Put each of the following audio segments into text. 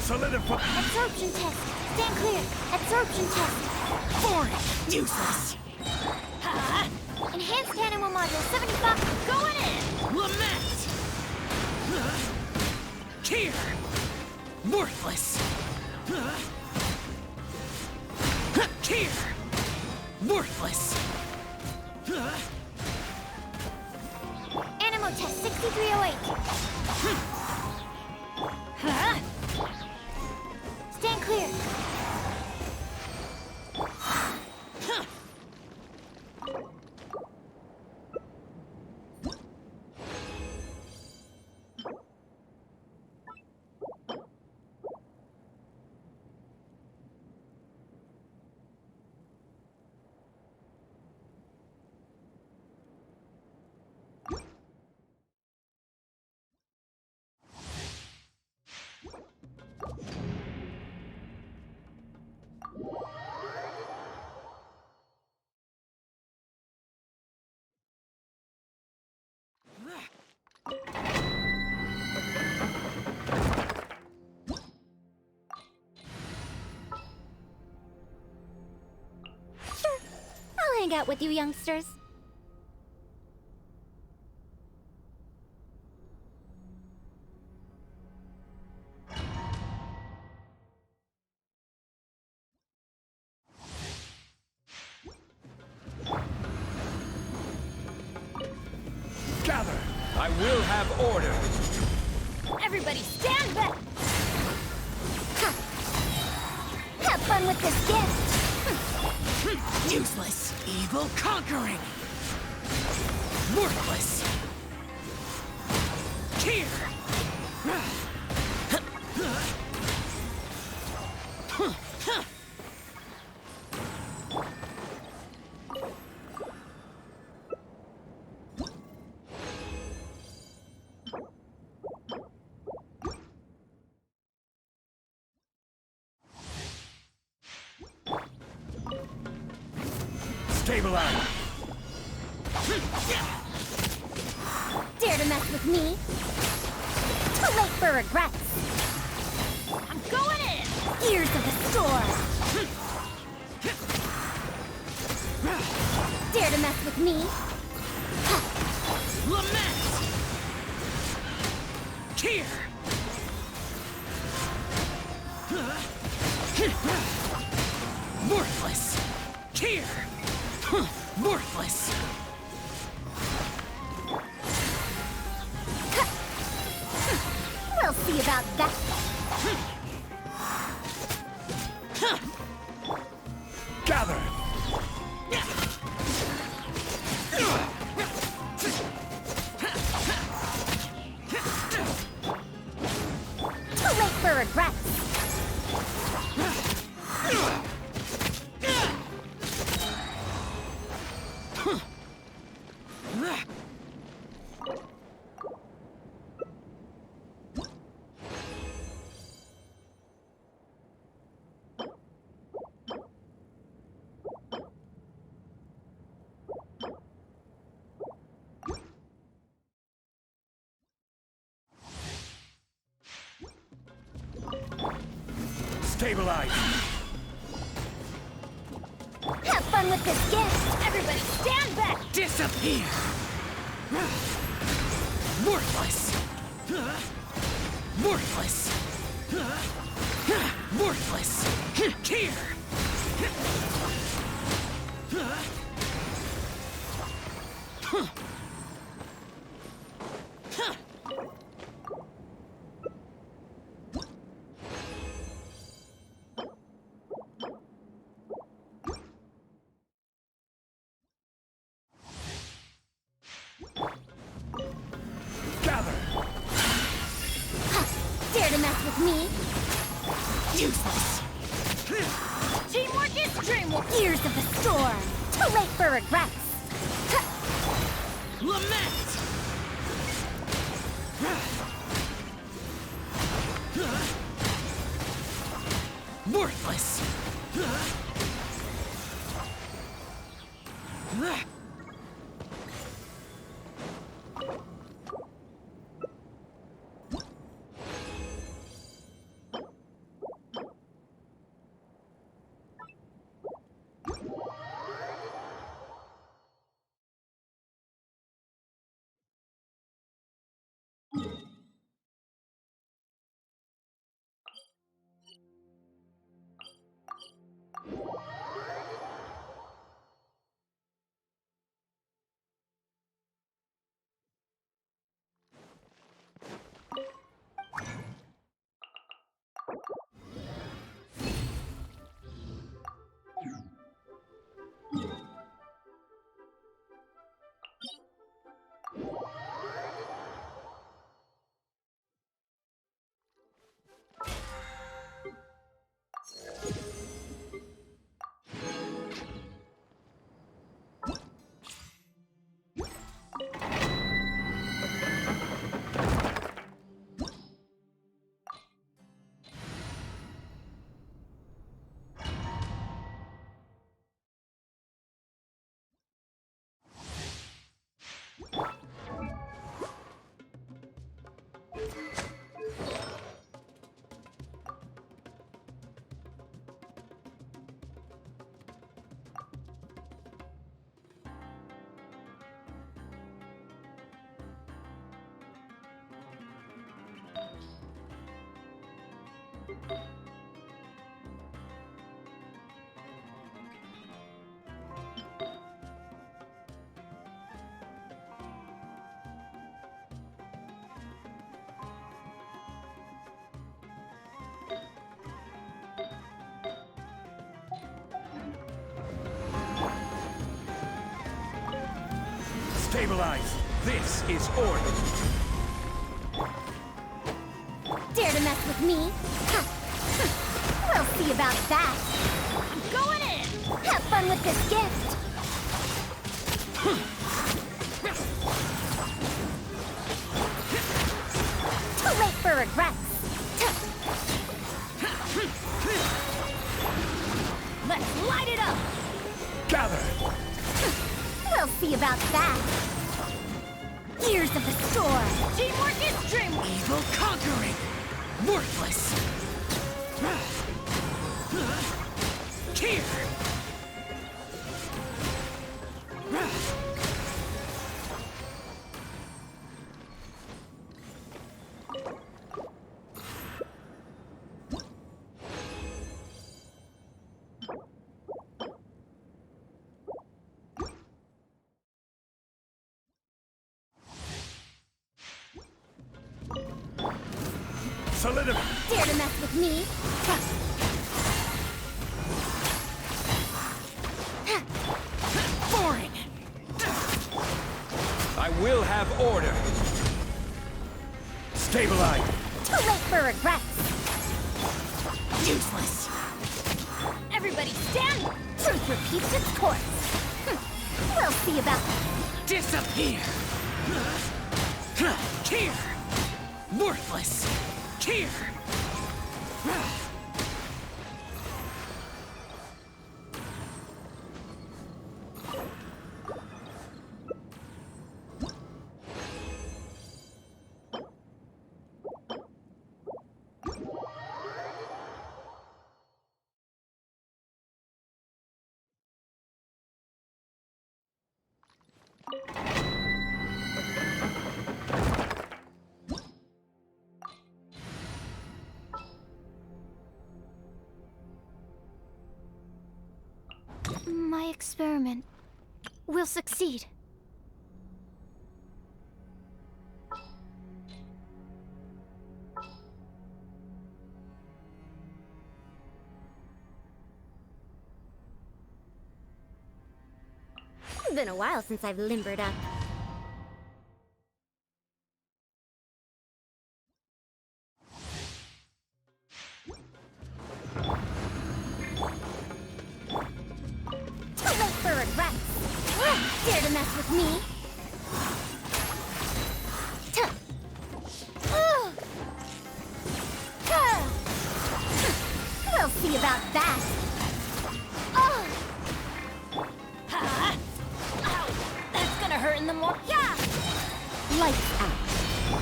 Solidify. Absorption test. Stand clear. Absorption test. Boring. Useless. Enhanced animal module 75. Going in. Lament. Here. Worthless. Here. Worthless. Animal test 6308. Stand clear. Sure, I'll hang out with you youngsters. Gather. I will have order. Everybody stand back! Ha. Have fun with this gift! Useless. Evil conquering. Worthless. Here. Stabilize. Dare to mess with me? Too late for regrets! I'm going in! Ears of the storm! Dare to mess with me? Lament. Here. Worthless. Here. Worthless. We'll see about that. Gather. Too late for regrets! Stabilize. Have fun with this gift! Everybody stand back! Disappear. Worthless. Worthless. Worthless. Here. Gather. Dare to mess with me? Useless. Teamwork is dreamwork! Ears of the storm! Too late for regrets! Lament. Worthless. Stabilize. This is order. Dare to mess with me? Ha. We'll see about that. I'm going in! Have fun with this gift! Too late for regrets! Let's light it up! Gather. We'll see about that. Ears of the storm. Teamwork is dream. Evil conquering. Worthless. Here. Solidify. Dare to mess with me? Boring. I will have order. Stabilize. Too late for regrets. Useless. Everybody stand! Truth repeats its course. We'll see about Disappear. Here. Worthless. Here. my experiment will succeed. It's been a while since I've limbered up. Too late for regrets. Dare to mess with me? Tuh. We'll see about that. Ow! That's gonna hurt in the morning. Yeah! Lights out.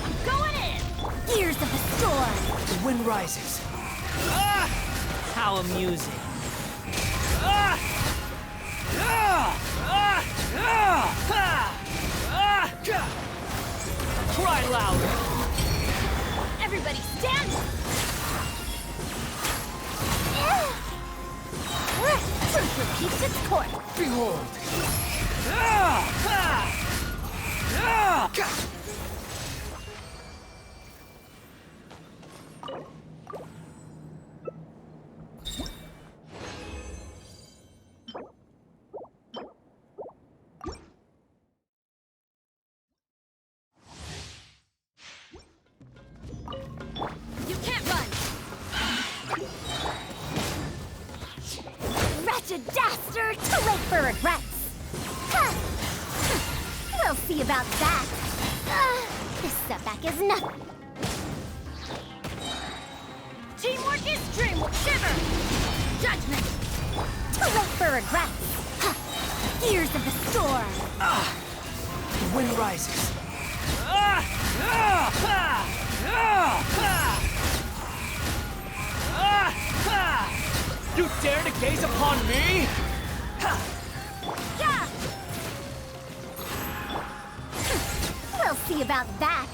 I'm going in! Ears of the storm. The wind rises. Ah! How amusing. Ah! Ah! Ah! Ah! Ah! Ah! Cry louder. Everybody stand! Truth repeats its course. Behold. Ah! Ah! Ah! You can't run! Wretched dastard! Too late for regrets! Ha! We'll see about that! This setback is nothing! Teamwork is dream will shiver! Judgment! Too late for regrets! Ha! Ears of the storm! The wind rises. Ah! Ah! Ah! Ah! on me! Yeah! We'll see about that.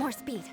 More speed.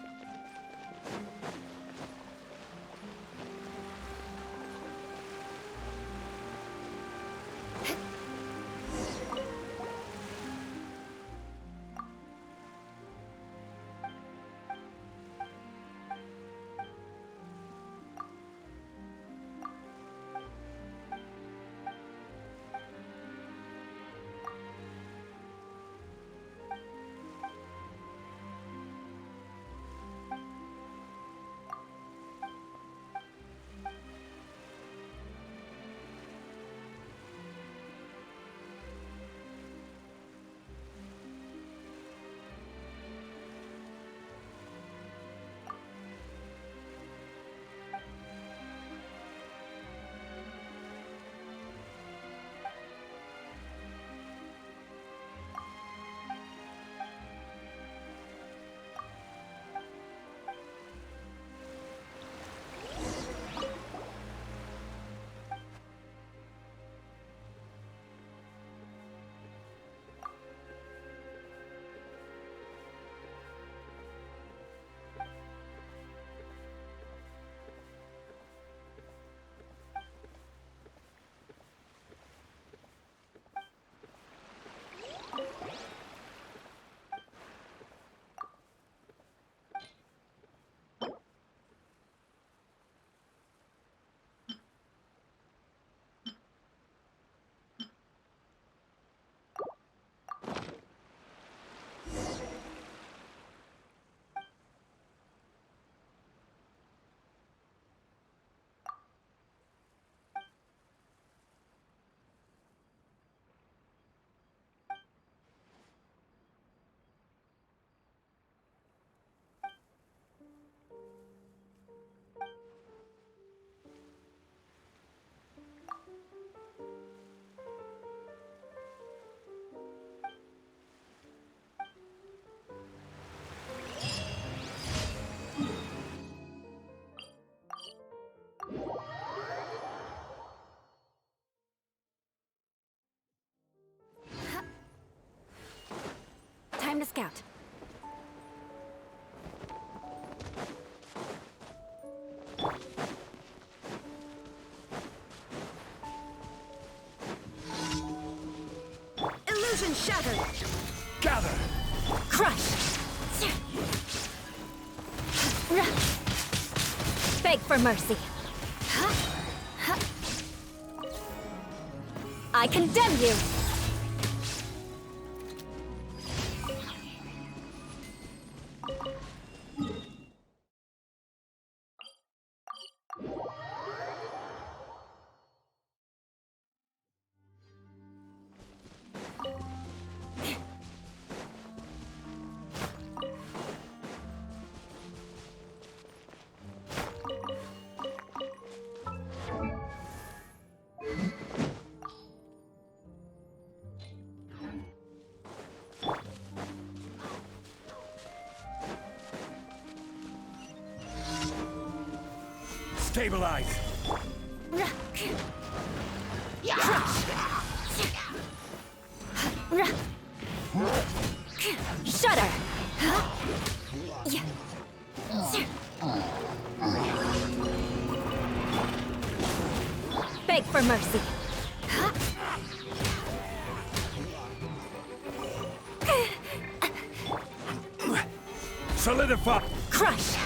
Time to scout. Illusion shattered! Gather! Crush! Beg for mercy. I condemn you! Stabilize! Shudder! Beg for mercy. Solidify! Crush!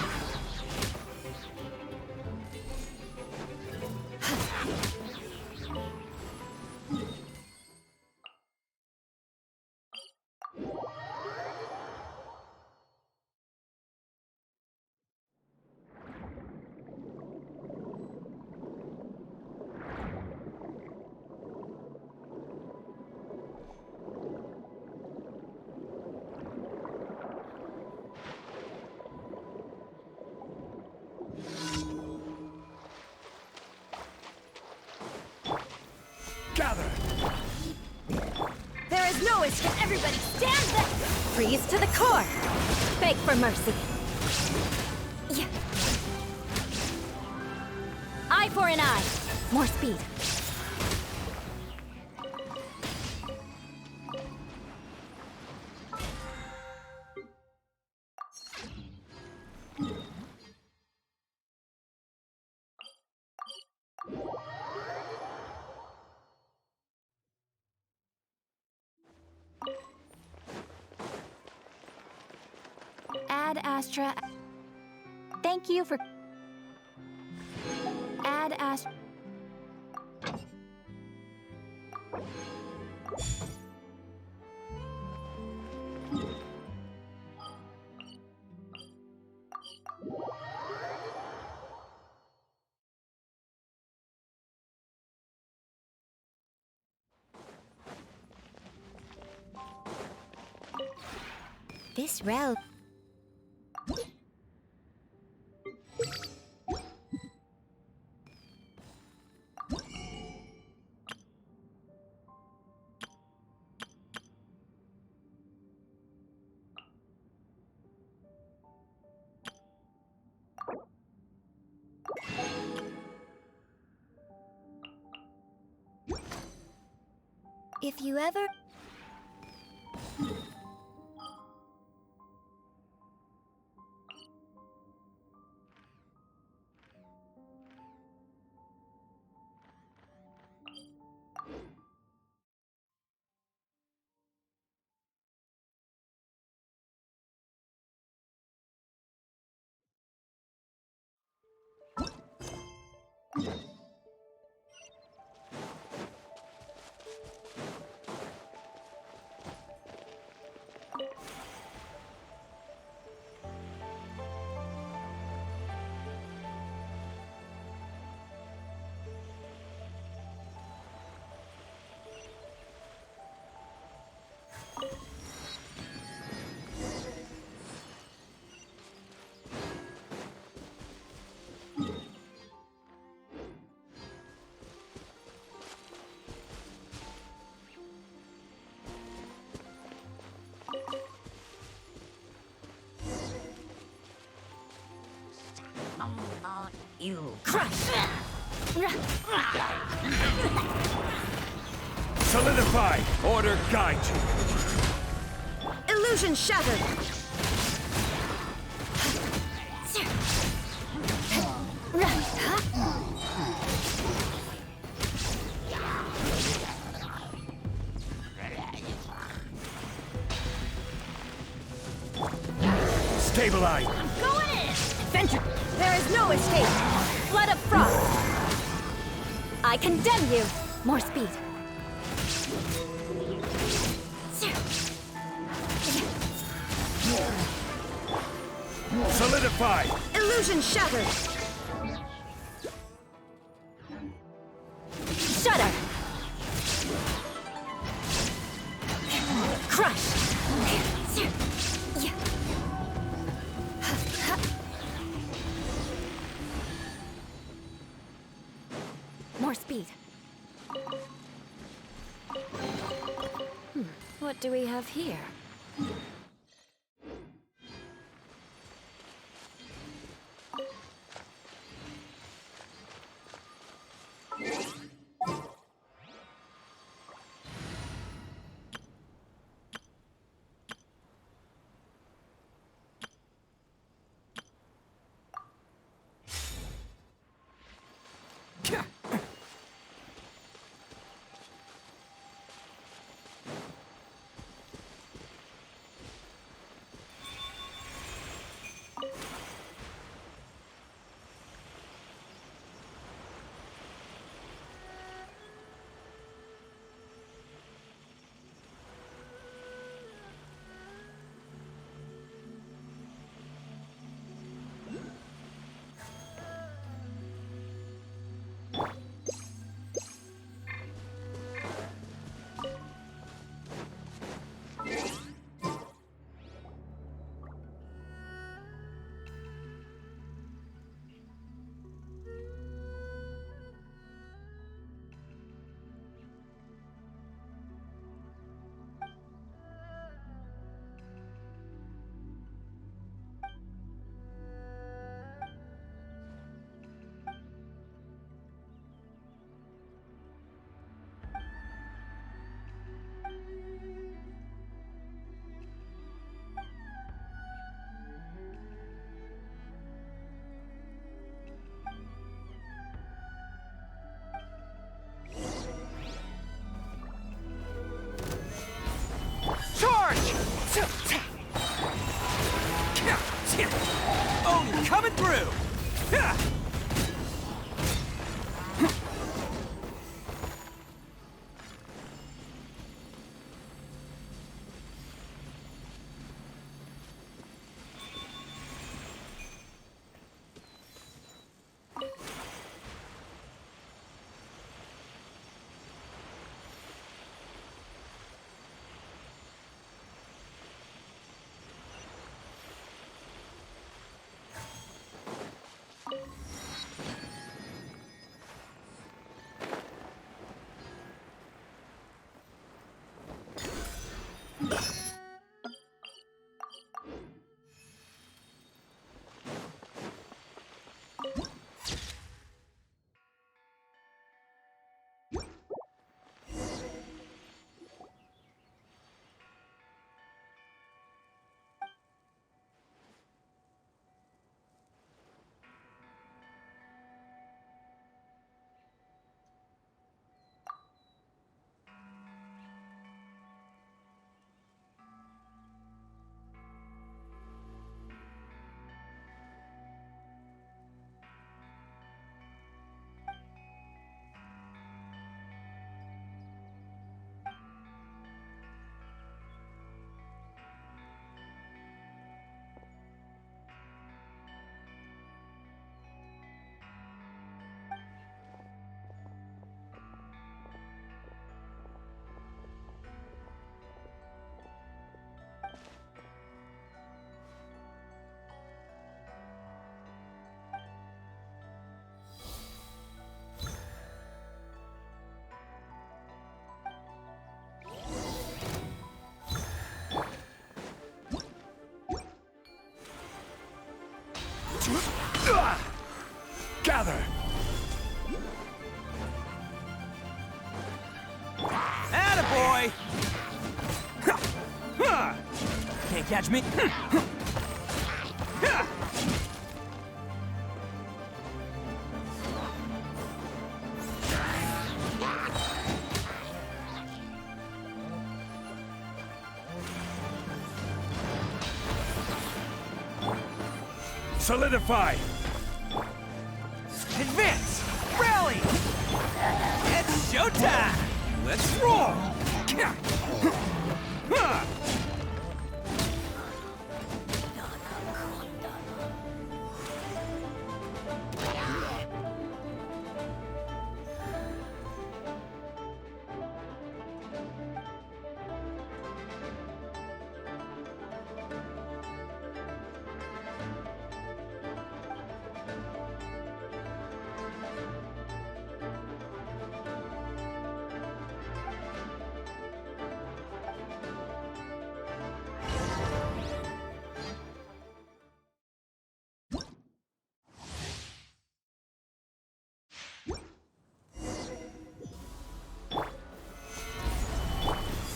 Gather! There is no escape. Everybody stand back! Freeze to the core! Beg for mercy. Yeah. Eye for an eye. More speed. Ad Astra. Thank you for. Ad Astra. This route. If you ever. You. Crush! Solidify! Order guide you! Illusion shattered! Stabilize! I'm going in! Adventure! There is no escape! Flood of frost! I condemn you! More speed! Solidify! Illusion shattered! Shudder! Crush! More speed. What do we have here? coming through! Ha! Gather! Attaboy! Can't catch me. Solidify! Advance! Rally! It's showtime! Let's roll!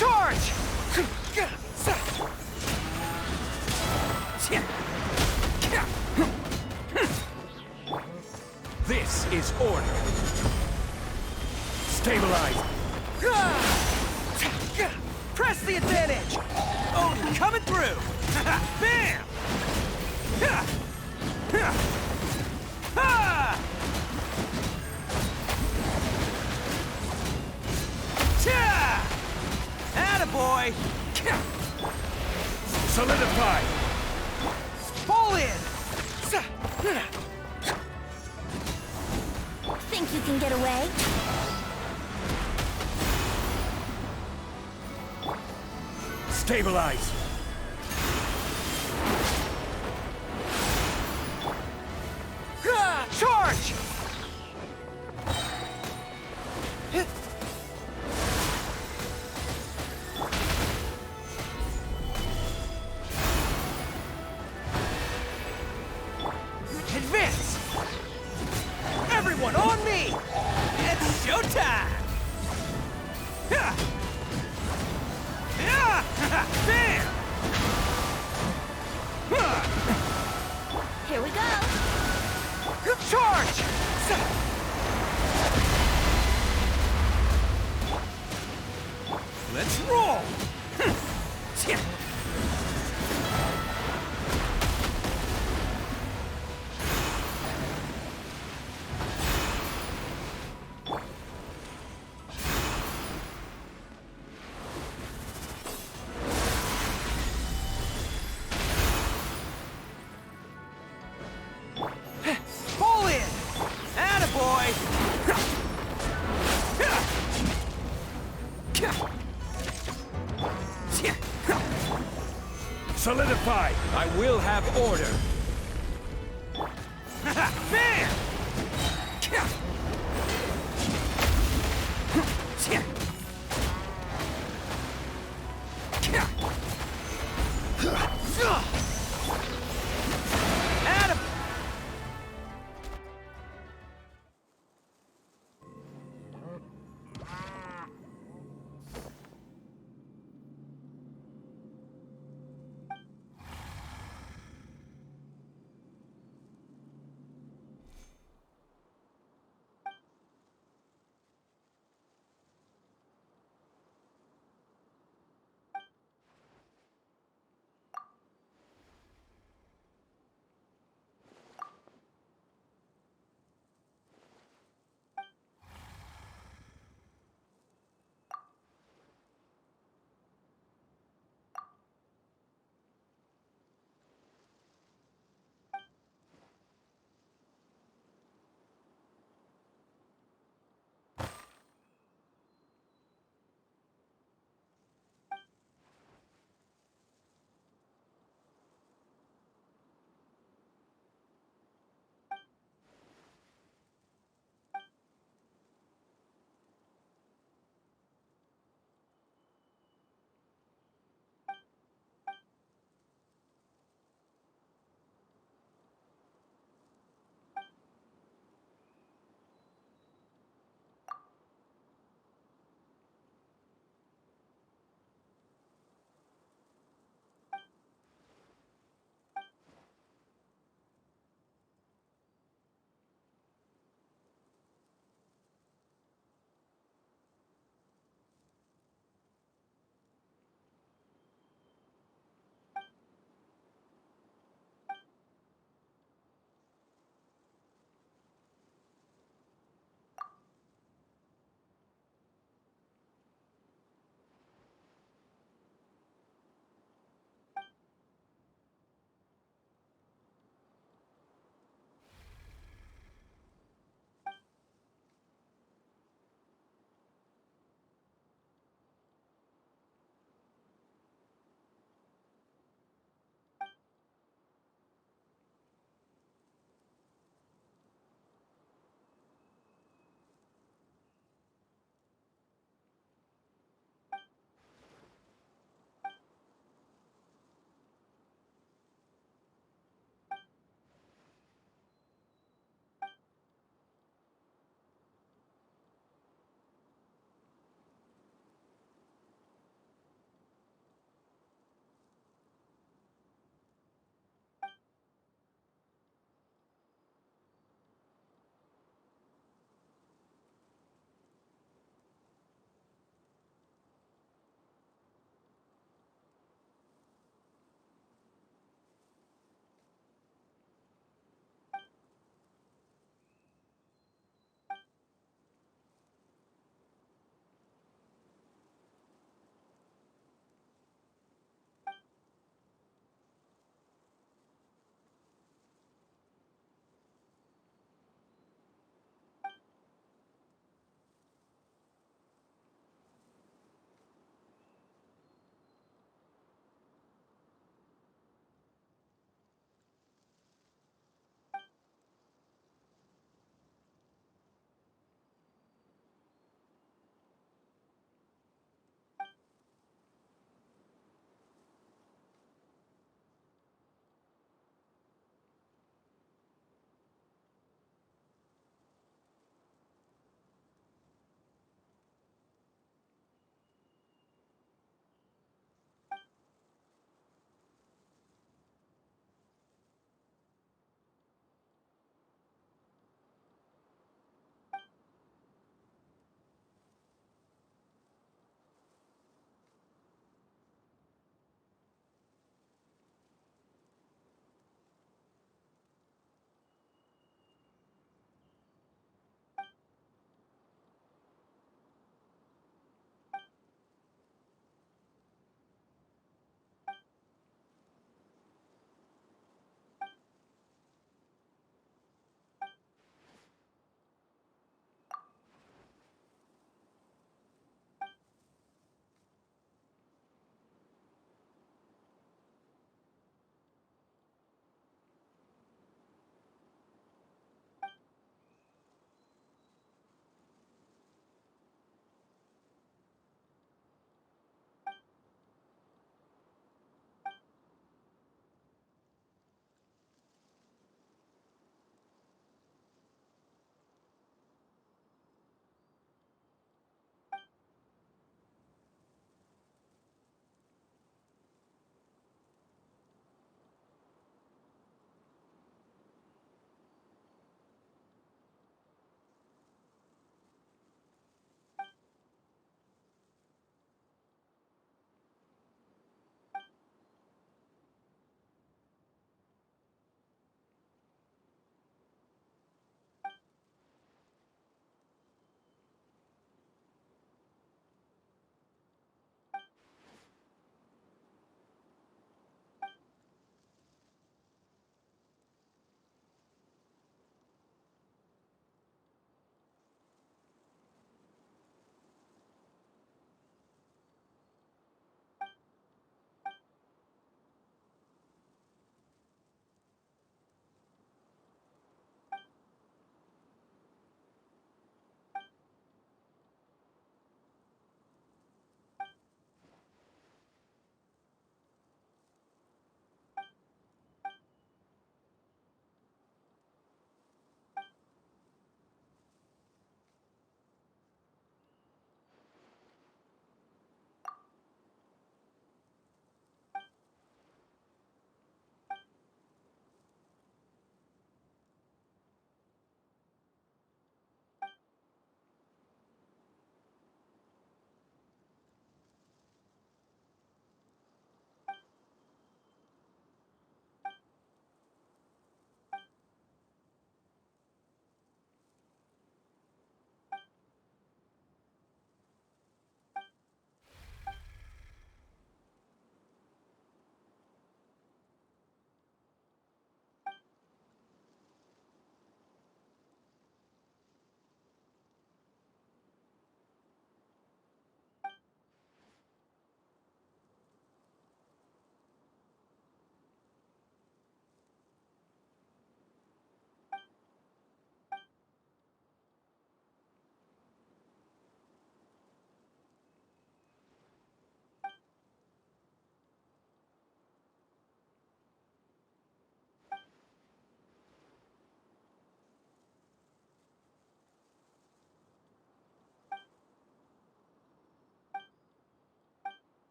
Charge! This is order. Stabilize. Press the advantage! Oh, coming through! Bam! Attaboy! Solidify. Fall in! Think you can get away? Stabilize. Charge! Advance! Everyone on me! It's showtime! Bam! Here we go. Charge! Let's roll! Solidified! I will have order! Bam! Adam!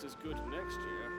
just as good next year.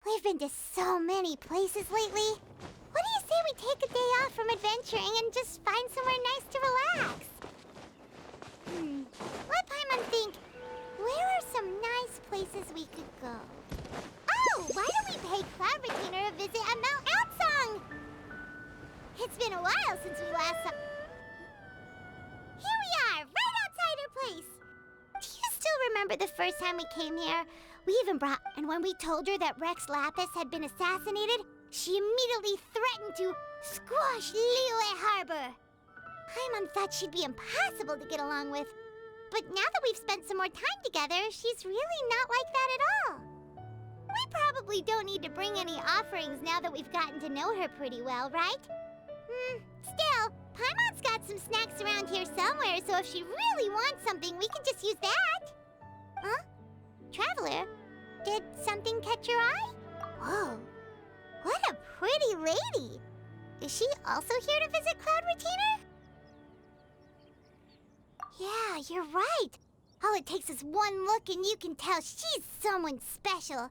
We've been to so many places lately. What do you say we take a day off from adventuring and just find somewhere nice to relax? Let Paimon think. Where are some nice places we could go? Oh, why don't we pay Cloud Retainer a visit at Mount Outsong? It's been a while since we last saw... Here we are, right outside her place. Do you still remember the first time we came here? We even brought... And when we told her that Rex Lapis had been assassinated, she immediately threatened to squash Liyue Harbor. Paimon thought she'd be impossible to get along with. But now that we've spent some more time together, she's really not like that at all. We probably don't need to bring any offerings now that we've gotten to know her pretty well, right? Still, Paimon's got some snacks around here somewhere, so if she really wants something, we can just use that. Huh? Traveler, did something catch your eye? Whoa, what a pretty lady. Is she also here to visit Cloud Retainer? Yeah, you're right. All it takes is one look and you can tell she's someone special.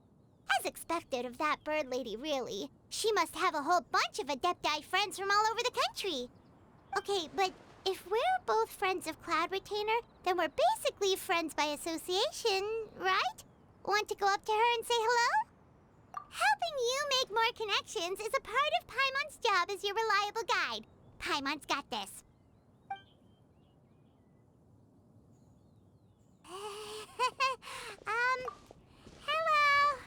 As expected of that bird lady, really. She must have a whole bunch of Adepti friends from all over the country. Okay, but if we're both friends of Cloud Retainer, then we're basically friends by association, right? Want to go up to her and say hello? Helping you make more connections is a part of Paimon's job as your reliable guide. Paimon's got this. Hello.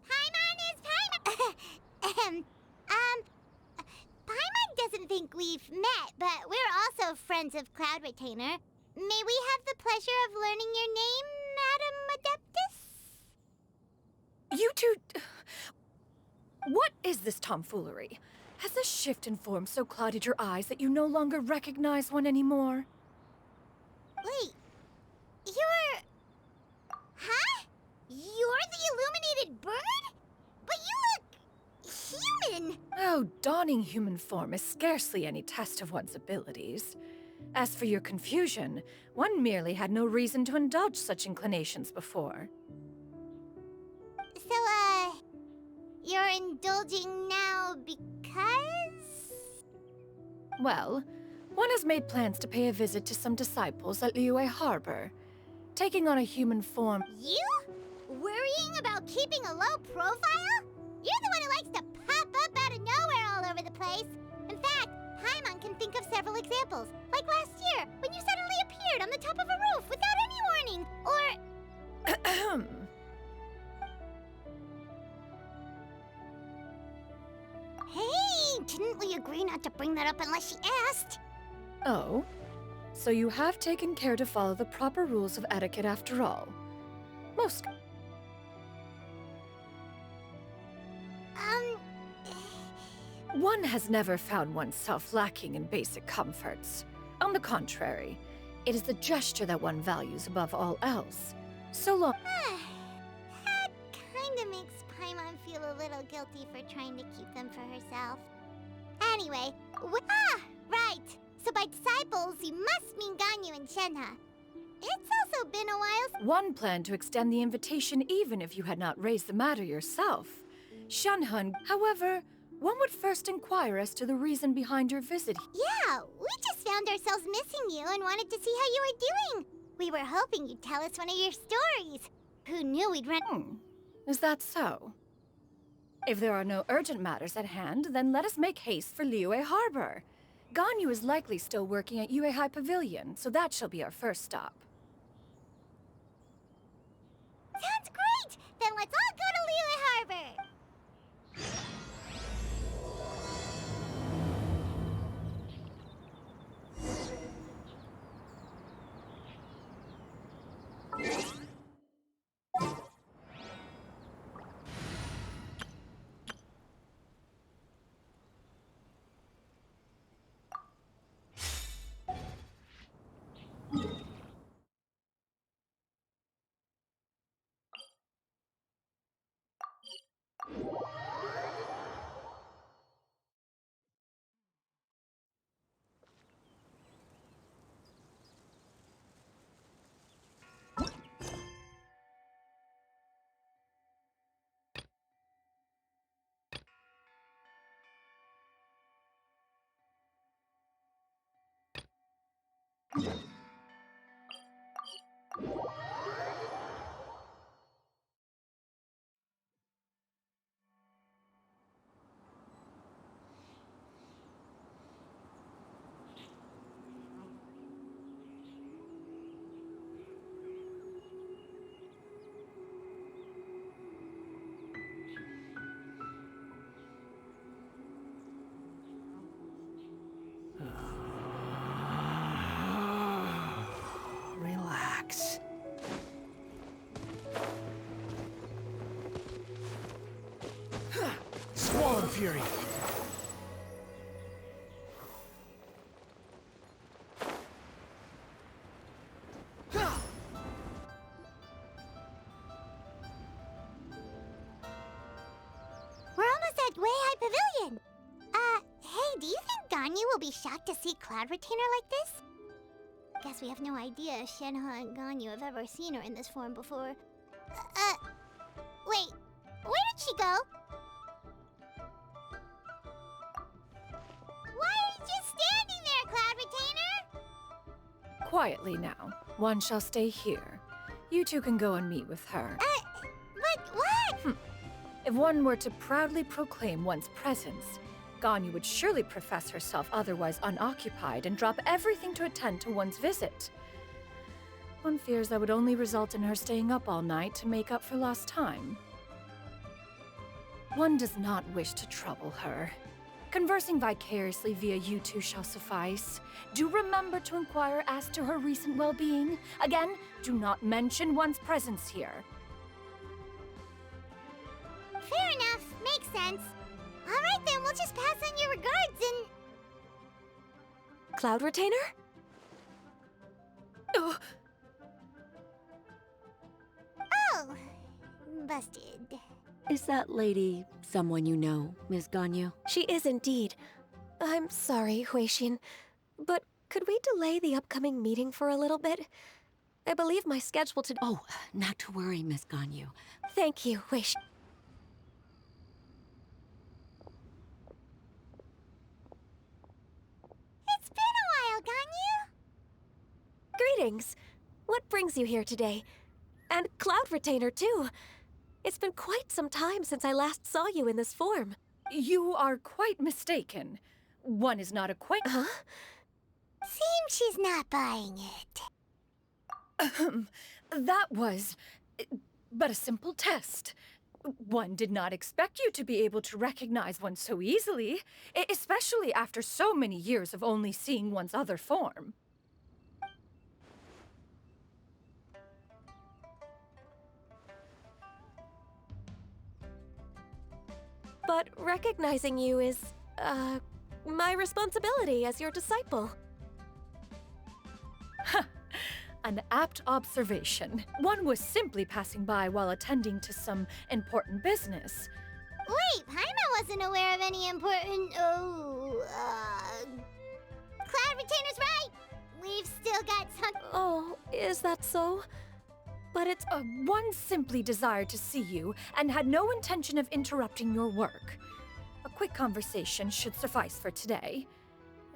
Paimon is Paimon. Paimon doesn't think we've met, but we're also friends of Cloud Retainer. May we have the pleasure of learning your name, Madam Adeptus? You two... What is this tomfoolery? Has this shift in form so clouded your eyes that you no longer recognize one anymore? Wait, you're... Huh? You're the illuminated bird? But you look... human! Oh, donning human form is scarcely any test of one's abilities. As for your confusion, one merely had no reason to indulge such inclinations before. So, you're indulging now because... Well, one has made plans to pay a visit to some disciples at Liyue Harbor. Taking on a human form... You? Why Worrying about keeping a low profile? You're the one who likes to pop up out of nowhere all over the place. In fact, Paimon can think of several examples. Like last year, when you suddenly appeared on the top of a roof without any warning. Or... Hey, didn't we agree not to bring that up unless she asked? Oh? So you have taken care to follow the proper rules of etiquette after all. Most... One has never found oneself lacking in basic comforts. On the contrary, it is the gesture that one values above all else. So long... That kinda makes Paimon feel a little guilty for trying to keep them for herself. Anyway, right! So by disciples, you must mean Ganyu and Shenhe. It's also been a while One planned to extend the invitation even if you had not raised the matter yourself. Shenhe, however, one would first inquire as to the reason behind your visit. Yeah, we just found ourselves missing you and wanted to see how you were doing. We were hoping you'd tell us one of your stories. Who knew we'd run— Is that so? If there are no urgent matters at hand, then let us make haste for Liyue Harbor. Ganyu is likely still working at Yuehai Pavilion, so that shall be our first stop. Sounds great! Then let's all go to Liyue Harbor! Relax. Swallow Fury. We're almost at Weihai Pavilion! Hey, do you think Ganyu will be shocked to see Cloud Retainer like this? Guess we have no idea if Shenhe and Ganyu have ever seen her in this form before. Wait, where did she go? Why are you just standing there, Cloud Retainer? Quietly now. One shall stay here. You two can go and meet with her. But what? If one were to proudly proclaim one's presence, Ganyu would surely profess herself otherwise unoccupied and drop everything to attend to one's visit. One fears that would only result in her staying up all night to make up for lost time. One does not wish to trouble her. Conversing vicariously via you two shall suffice. Do remember to inquire as to her recent well-being. Again, do not mention one's presence here. Fair enough, makes sense. Alright then, we'll just pass on your regards and... Cloud Retainer? Oh, Oh, busted. Is that lady someone you know, Ms. Ganyu? She is indeed. I'm sorry, Huixin, but could we delay the upcoming meeting for a little bit? I believe my schedule to— Oh, not to worry, Ms. Ganyu. Thank you, Huixin. It's been a while, Ganyu. Greetings. What brings you here today? And Cloud Retainer, too. It's been quite some time since I last saw you in this form. You are quite mistaken. One is not acquainted. Huh? Seems she's not buying it. That was but a simple test. One did not expect you to be able to recognize one so easily, especially after so many years of only seeing one's other form. But recognizing you is, my responsibility as your disciple. An apt observation. One was simply passing by while attending to some important business. Wait, Paimon wasn't aware of any important. Cloud Retainer's right. We've still got some. Oh, is that so? But it's... One simply desired to see you and had no intention of interrupting your work. A quick conversation should suffice for today.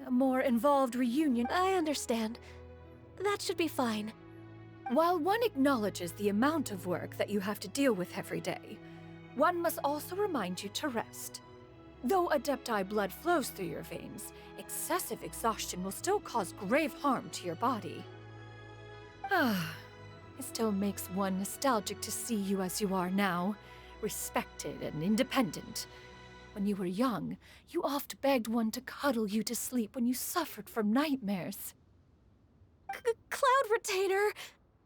A more involved reunion. I understand. That should be fine. While one acknowledges the amount of work that you have to deal with every day, one must also remind you to rest. Though Adepti blood flows through your veins, excessive exhaustion will still cause grave harm to your body. It still makes one nostalgic to see you as you are now, respected and independent. When you were young, you oft begged one to cuddle you to sleep when you suffered from nightmares. Cloud Retainer!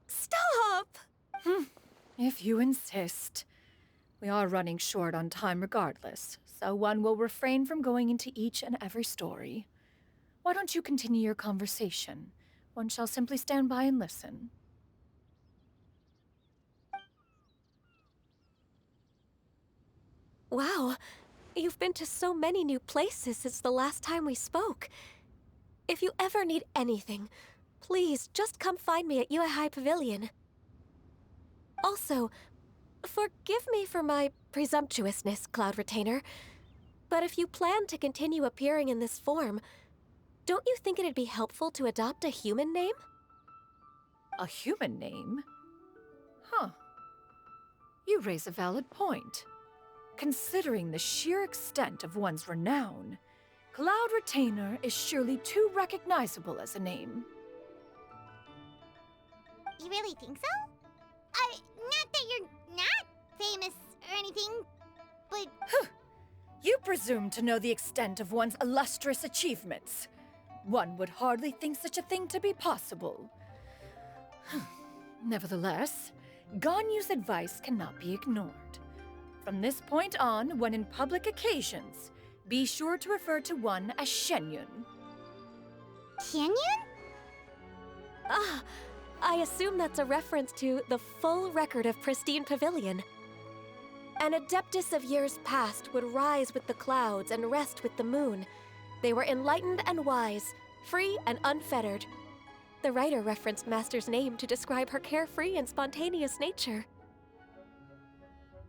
Stop! If you insist. We are running short on time regardless, so one will refrain from going into each and every story. Why don't you continue your conversation? One shall simply stand by and listen. Wow, you've been to so many new places since the last time we spoke. If you ever need anything, please just come find me at High Pavilion. Also, forgive me for my presumptuousness, Cloud Retainer, but if you plan to continue appearing in this form, don't you think it'd be helpful to adopt a human name? A human name? Huh. You raise a valid point. Considering the sheer extent of one's renown, Cloud Retainer is surely too recognizable as a name. You really think so? Not that you're not famous or anything, but... You presume to know the extent of one's illustrious achievements. One would hardly think such a thing to be possible. Nevertheless, Ganyu's advice cannot be ignored. From this point on, when in public occasions, be sure to refer to one as Shenyun. Shenyun? Ah, I assume that's a reference to the full record of Pristine Pavilion. An Adeptus of years past would rise with the clouds and rest with the moon. They were enlightened and wise, free and unfettered. The writer referenced Master's name to describe her carefree and spontaneous nature.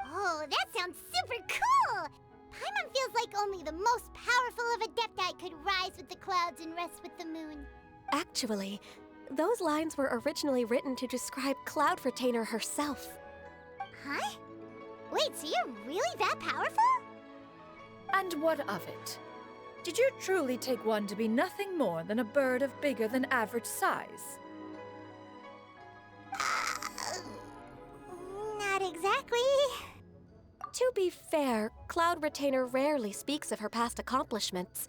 Oh, that sounds super cool! Paimon feels like only the most powerful of Adepti could rise with the clouds and rest with the moon. Actually, those lines were originally written to describe Cloud Retainer herself. Huh? Wait, so you're really that powerful? And what of it? Did you truly take one to be nothing more than a bird of bigger than average size? Not exactly. To be fair, Cloud Retainer rarely speaks of her past accomplishments.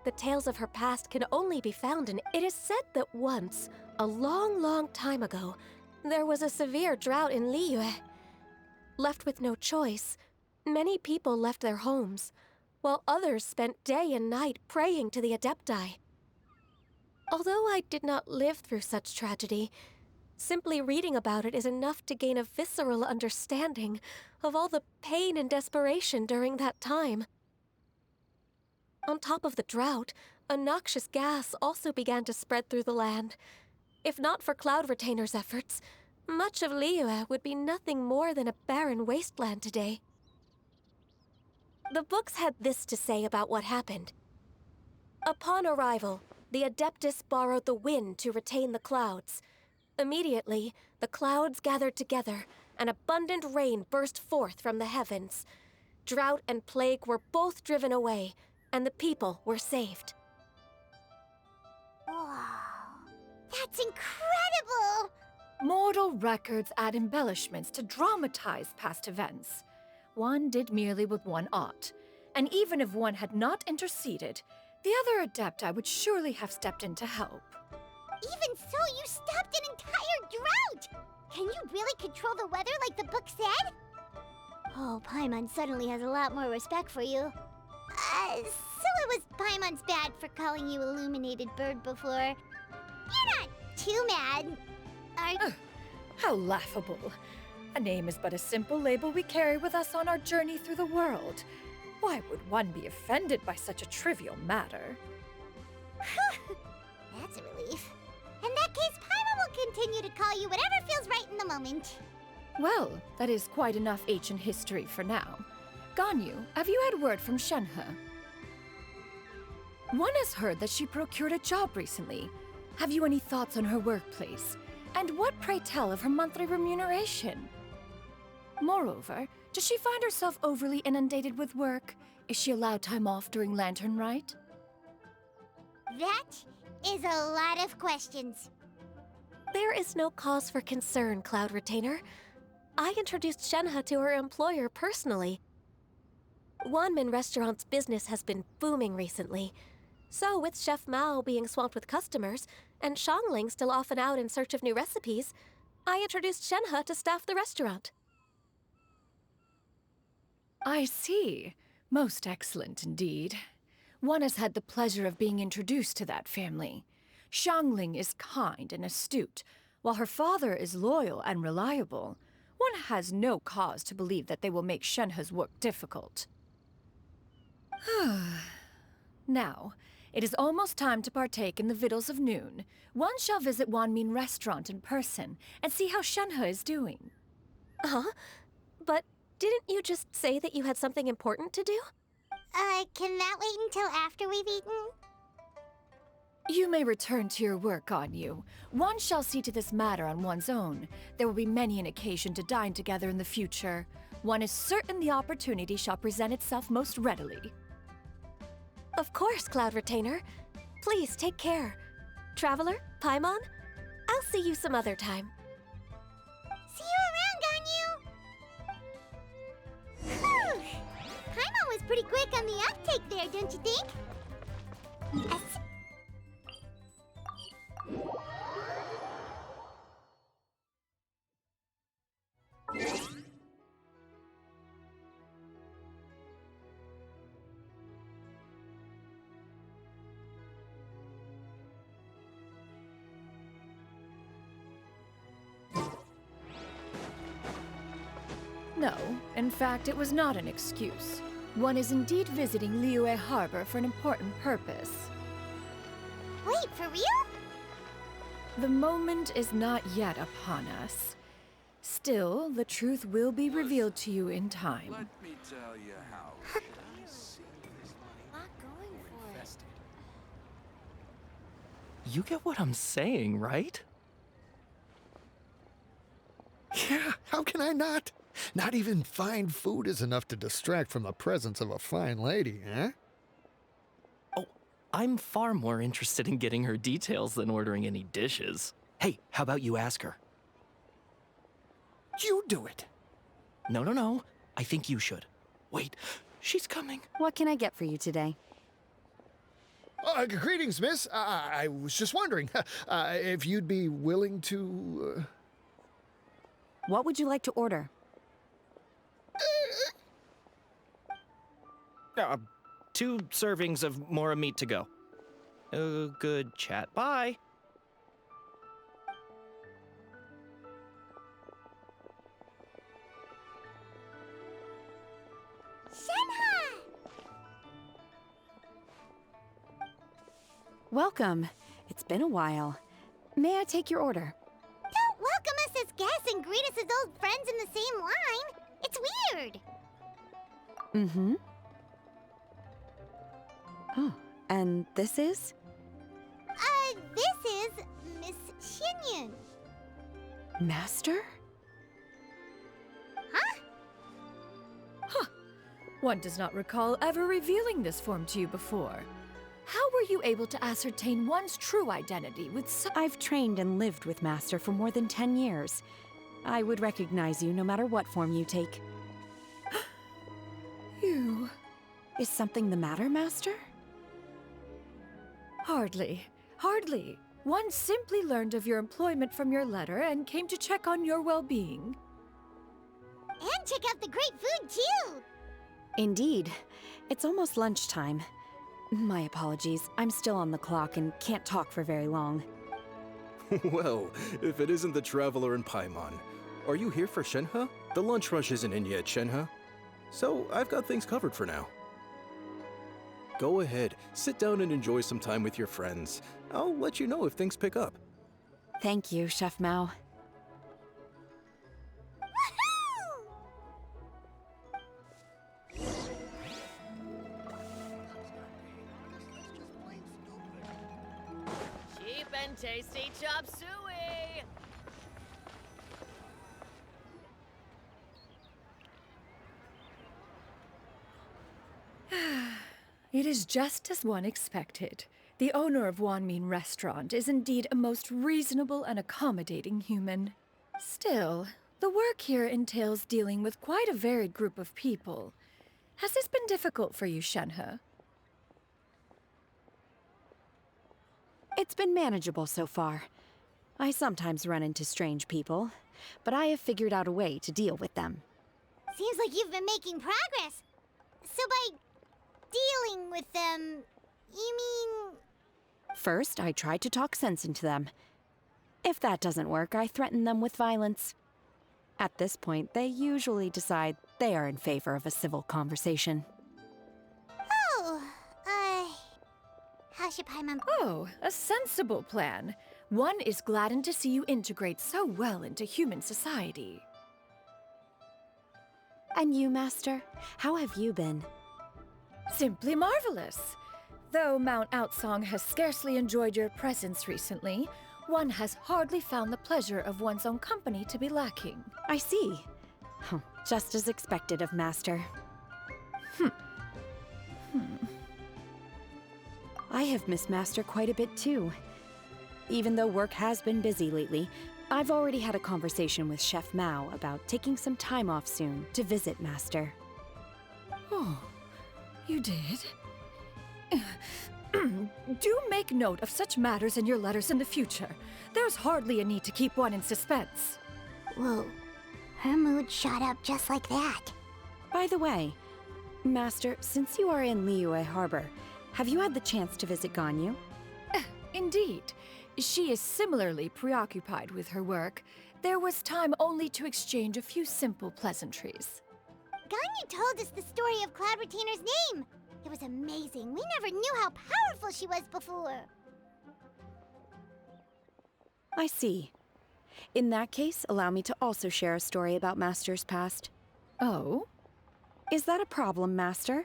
The tales of her past can only be found in... It is said that once, a long, long time ago, there was a severe drought in Liyue. Left with no choice, many people left their homes, while others spent day and night praying to the Adepti. Although I did not live through such tragedy, simply reading about it is enough to gain a visceral understanding of all the pain and desperation during that time. On top of the drought, a noxious gas also began to spread through the land. If not for Cloud Retainer's efforts, much of Liyue would be nothing more than a barren wasteland today. The books had this to say about what happened. Upon arrival, the Adeptus borrowed the wind to retain the clouds. Immediately, the clouds gathered together, and abundant rain burst forth from the heavens. Drought and plague were both driven away, and the people were saved. Wow, that's incredible! Mortal records add embellishments to dramatize past events. One did merely what one ought, and even if one had not interceded, the other Adepti would surely have stepped in to help. Even so, you stopped an entire drought! Can you really control the weather like the book said? Oh, Paimon suddenly has a lot more respect for you. So it was Paimon's bad for calling you Illuminated Bird before. You're not too mad, are How laughable. A name is but a simple label we carry with us on our journey through the world. Why would one be offended by such a trivial matter? That's a relief. In that case, Paimon will continue to call you whatever feels right in the moment. Well, that is quite enough ancient history for now. Ganyu, have you had word from Shenhe? One has heard that she procured a job recently. Have you any thoughts on her workplace? And what, pray tell, of her monthly remuneration? Moreover, does she find herself overly inundated with work? Is she allowed time off during Lantern Rite? That is a lot of questions. There is no cause for concern, Cloud Retainer. I introduced Shenhe to her employer personally. Wanmin Restaurant's business has been booming recently. So, with Chef Mao being swamped with customers, and Xiangling still off and out in search of new recipes, I introduced Shenhe to staff the restaurant. I see. Most excellent indeed. One has had the pleasure of being introduced to that family. Xiangling is kind and astute, while her father is loyal and reliable. One has no cause to believe that they will make Shenhe's work difficult. Now, it is almost time to partake in the victuals of noon. One shall visit Wanmin Restaurant in person and see how Shenhe is doing. Huh? But didn't you just say that you had something important to do? Can that wait until after we've eaten? You may return to your work, Ganyu. One shall see to this matter on one's own. There will be many an occasion to dine together in the future. One is certain the opportunity shall present itself most readily. Of course, Cloud Retainer. Please take care. Traveler, Paimon, I'll see you some other time. See you around, Ganyu! Whew. Paimon was pretty quick on the uptake there, don't you think? No, in fact, it was not an excuse. One is indeed visiting Liyue Harbor for an important purpose. Wait, for real? The moment is not yet upon us. Still, the truth will be revealed to you in time. Let me tell you how. Not going for it. You get what I'm saying, right? Yeah, how can I not? Not even fine food is enough to distract from the presence of a fine lady, eh? Oh, I'm far more interested in getting her details than ordering any dishes. Hey, how about you ask her? You do it. No. I think you should. Wait, she's coming. What can I get for you today? Greetings, miss. I was just wondering if you'd be willing to... What would you like to order? 2 servings of Mora meat to go. Good chat. Bye. Shenhe! Welcome. It's been a while. May I take your order? Don't welcome us as guests and greet us as old friends in the same line. It's weird. Mm-hmm. Oh, and this is? This is Miss Xinyun. Master? One does not recall ever revealing this form to you before. How were you able to ascertain one's true identity with such— I've trained and lived with Master for more than 10 years. I would recognize you no matter what form you take. You... Is something the matter, Master? Hardly. Hardly. One simply learned of your employment from your letter and came to check on your well-being. And check out the great food, too! Indeed. It's almost lunchtime. My apologies. I'm still on the clock and can't talk for very long. Well, if it isn't the Traveler in Paimon. Are you here for Shenhe? The lunch rush isn't in yet, Shenhe. So, I've got things covered for now. Go ahead, sit down and enjoy some time with your friends. I'll let you know if things pick up. Thank you, Chef Mao. Cheap and tasty chop suey! It is just as one expected. The owner of Wanmin Restaurant is indeed a most reasonable and accommodating human. Still, the work here entails dealing with quite a varied group of people. Has this been difficult for you, Shenhe? It's been manageable so far. I sometimes run into strange people, but I have figured out a way to deal with them. Seems like you've been making progress. So by dealing with them, you mean... First, I try to talk sense into them. If that doesn't work, I threaten them with violence. At this point, they usually decide they are in favor of a civil conversation. Oh, how should Paimon... Oh, a sensible plan. One is gladdened to see you integrate so well into human society. And you, Master? How have you been? Simply marvelous. Though Mount Outsong has scarcely enjoyed your presence recently, one has hardly found the pleasure of one's own company to be lacking. I see. Oh, just as expected of Master. I have missed Master quite a bit too. Even though work has been busy lately, I've already had a conversation with Chef Mao about taking some time off soon to visit Master. Oh, you did? Do make note of such matters in your letters in the future. There's hardly a need to keep one in suspense. Whoa, her mood shot up just like that. By the way, Master, since you are in Liyue Harbor, have you had the chance to visit Ganyu? Indeed. She is similarly preoccupied with her work. There was time only to exchange a few simple pleasantries. Ganyu told us the story of Cloud Retainer's name. It was amazing. We never knew how powerful she was before. I see. In that case, allow me to also share a story about Master's past. Oh? Is that a problem, Master?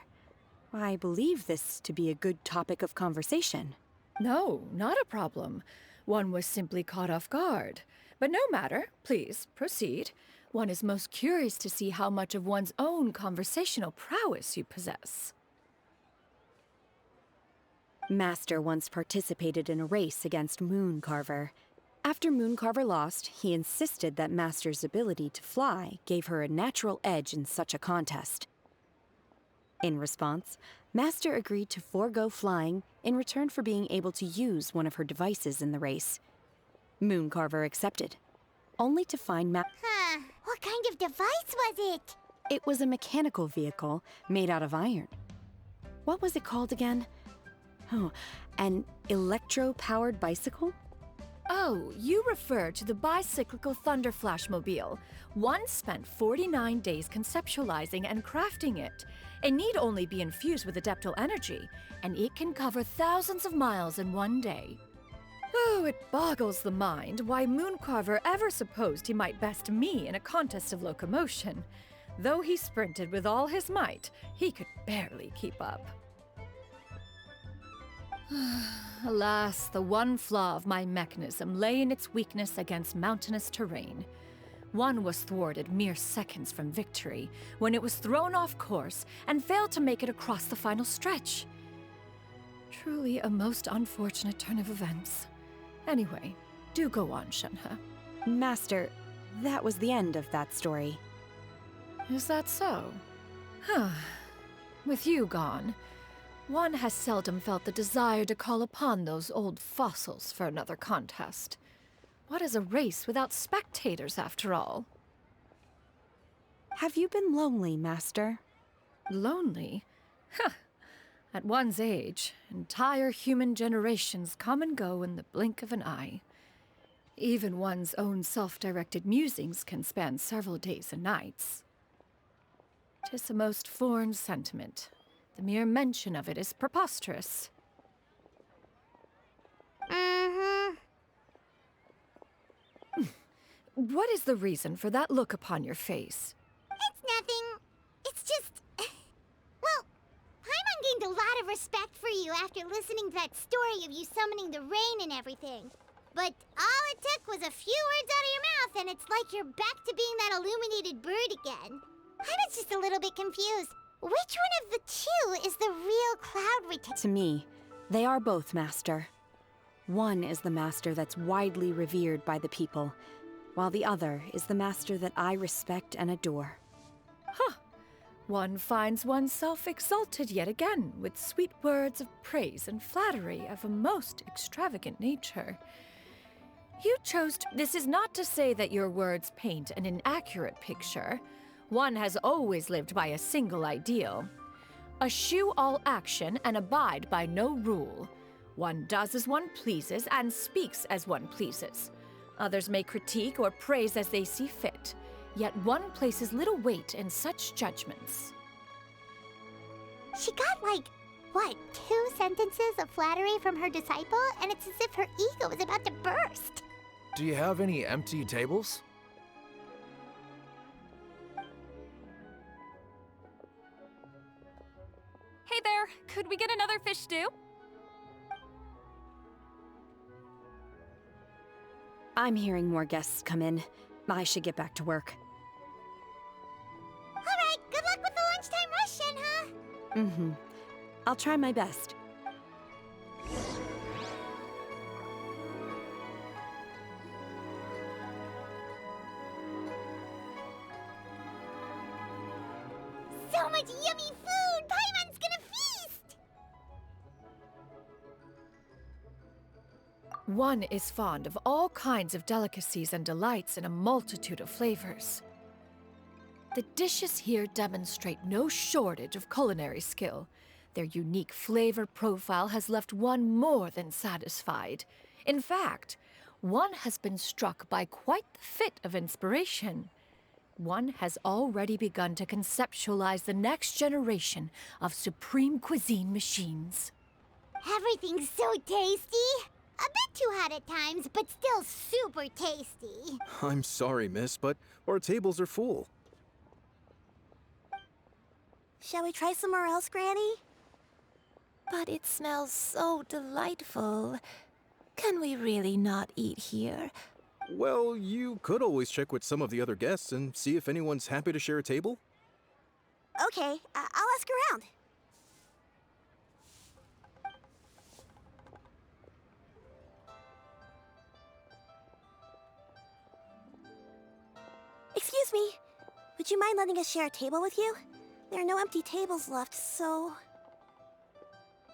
I believe this to be a good topic of conversation. No, not a problem. One was simply caught off guard. But no matter. Please, proceed. One is most curious to see how much of one's own conversational prowess you possess. Master once participated in a race against Mooncarver. After Mooncarver lost, he insisted that Master's ability to fly gave her a natural edge in such a contest. In response, Master agreed to forego flying in return for being able to use one of her devices in the race. Mooncarver accepted, only to find What kind of device was it? It was a mechanical vehicle made out of iron. What was it called again? Oh, an electro-powered bicycle? Oh, you refer to the bicyclical Thunder Flashmobile. One spent 49 days conceptualizing and crafting it. It need only be infused with adeptal energy, and it can cover thousands of miles in one day. Oh, it boggles the mind why Mooncarver ever supposed he might best me in a contest of locomotion. Though he sprinted with all his might, he could barely keep up. Alas, the one flaw of my mechanism lay in its weakness against mountainous terrain. One was thwarted mere seconds from victory, when it was thrown off course and failed to make it across the final stretch. Truly a most unfortunate turn of events. Anyway, do go on, Shenhe. Master, that was the end of that story. Is that so? Huh. With you gone, one has seldom felt the desire to call upon those old fossils for another contest. What is a race without spectators, after all? Have you been lonely, Master? Lonely? Huh. At one's age, entire human generations come and go in the blink of an eye. Even one's own self-directed musings can span several days and nights. 'Tis a most foreign sentiment. The mere mention of it is preposterous. What is the reason for that look upon your face? It's nothing. It's just... Well, Paimon gained a lot of respect for you after listening to that story of you summoning the rain and everything. But all it took was a few words out of your mouth and it's like you're back to being that illuminated bird again. I was just a little bit confused. Which one of the two is the real Cloud Retainer? To me, they are both, Master. One is the Master that's widely revered by the people, while the other is the Master that I respect and adore. Huh. One finds oneself exalted yet again with sweet words of praise and flattery of a most extravagant nature. You chose to... This is not to say that your words paint an inaccurate picture. One has always lived by a single ideal. Eschew all action and abide by no rule. One does as one pleases and speaks as one pleases. Others may critique or praise as they see fit, yet one places little weight in such judgments. She got, like, what, 2 sentences of flattery from her disciple? And it's as if her ego is about to burst. Do you have any empty tables? Hey there, could we get another fish stew? I'm hearing more guests come in. I should get back to work. All right, good luck with the lunchtime rush, Shenhe. Mm-hmm. I'll try my best. So much yummy food! Paimon's gonna feast! One is fond of all kinds of delicacies and delights in a multitude of flavors. The dishes here demonstrate no shortage of culinary skill. Their unique flavor profile has left one more than satisfied. In fact, one has been struck by quite the fit of inspiration. One has already begun to conceptualize the next generation of supreme cuisine machines. Everything's so tasty! A bit too hot at times, but still super tasty. I'm sorry, miss, but our tables are full. Shall we try somewhere else, Granny? But it smells so delightful. Can we really not eat here? Well, you could always check with some of the other guests and see if anyone's happy to share a table. Okay, I'll ask around. Excuse me. Would you mind letting us share a table with you? There are no empty tables left, so...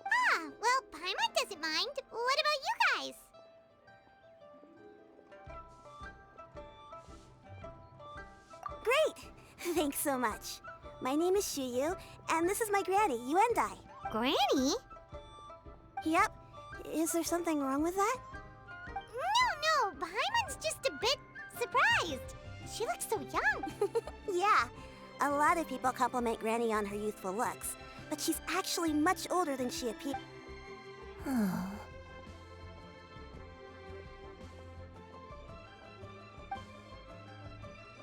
Ah, well, Paimon doesn't mind. What about you guys? Great! Thanks so much. My name is Shuyu, and this is my granny, Yuendai. Granny? Yep. Is there something wrong with that? No, Paimon's just a bit surprised. She looks so young. Yeah, a lot of people compliment Granny on her youthful looks, but she's actually much older than she appears.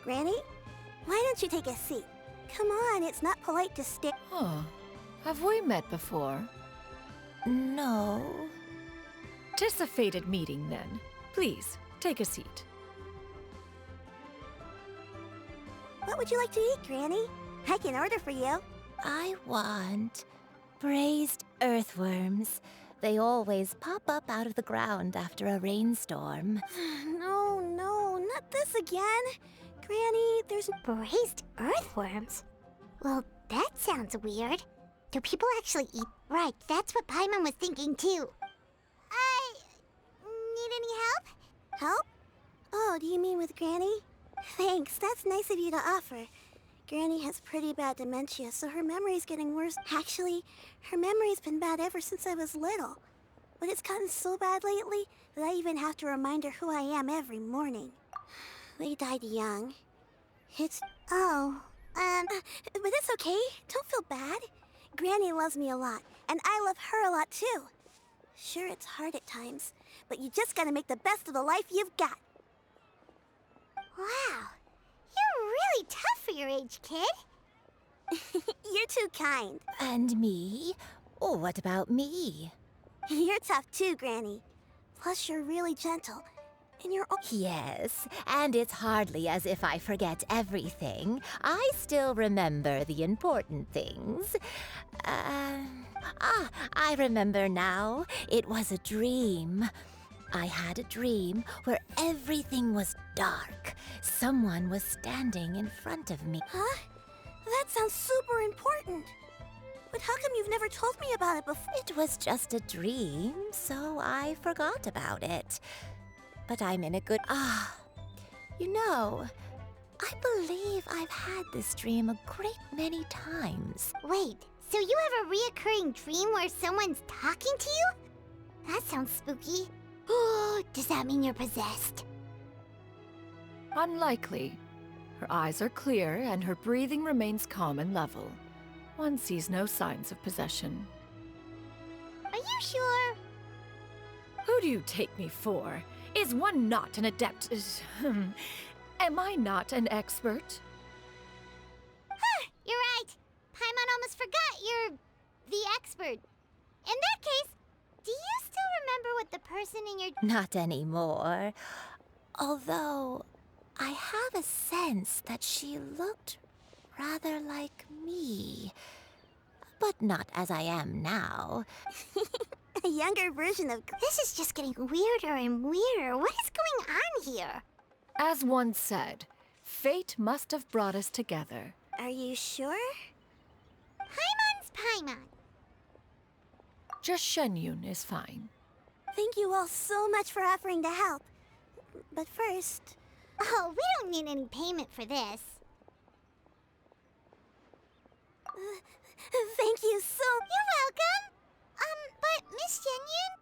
Granny, why don't you take a seat? Come on, it's not polite to stare. Huh. Have we met before? No. "'Tis a fated meeting, then. Please, take a seat." What would you like to eat, Granny? I can order for you. I want braised earthworms. They always pop up out of the ground after a rainstorm. No, not this again. Granny, there's braised earthworms. Well, that sounds weird. Do people actually eat? Right, that's what Paimon was thinking too. Need any help? Help? Oh, do you mean with Granny? Thanks, that's nice of you to offer. Granny has pretty bad dementia, so her memory's getting worse. Actually, her memory's been bad ever since I was little. But it's gotten so bad lately that I even have to remind her who I am every morning. They died young. But it's okay. Don't feel bad. Granny loves me a lot, and I love her a lot too. Sure, it's hard at times, but you just gotta make the best of the life you've got. Wow, you're really tough for your age, kid. You're too kind. And me? Oh, what about me? You're tough too, Granny. Plus, you're really gentle. And you're... Yes, and it's hardly as if I forget everything. I still remember the important things. I remember now. It was a dream. I had a dream where everything was dark. Someone was standing in front of me. Huh? That sounds super important. But how come you've never told me about it before? It was just a dream, so I forgot about it. But I'm in a good... You know, I believe I've had this dream a great many times. Wait, so you have a reoccurring dream where someone's talking to you? That sounds spooky. Does that mean you're possessed? Unlikely. Her eyes are clear, and her breathing remains calm and level. One sees no signs of possession. Are you sure? Who do you take me for? Is one not an adept? Am I not an expert? You're right. Paimon almost forgot you're the expert. In that case, do you still remember what the person in your... Not anymore. Although, I have a sense that she looked rather like me. But not as I am now. A younger version of... This is just getting weirder and weirder. What is going on here? As one said, fate must have brought us together. Are you sure? Paimon's Paimon. Just Shenyun is fine. Thank you all so much for offering to help. But first... Oh, we don't need any payment for this. Thank you so... You're welcome! But Miss Shenyun,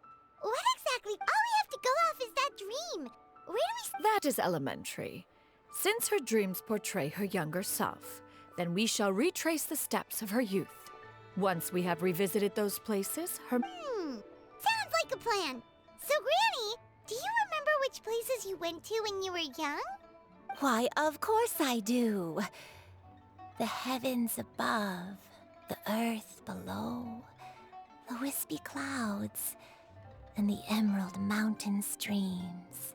what exactly... All we have to go off is that dream. Where do we... That is elementary. Since her dreams portray her younger self, then we shall retrace the steps of her youth. Once we have revisited those places, her... Sounds like a plan. So, Granny, do you remember which places you went to when you were young? Why, of course I do. The heavens above, the earth below, the wispy clouds, and the emerald mountain streams.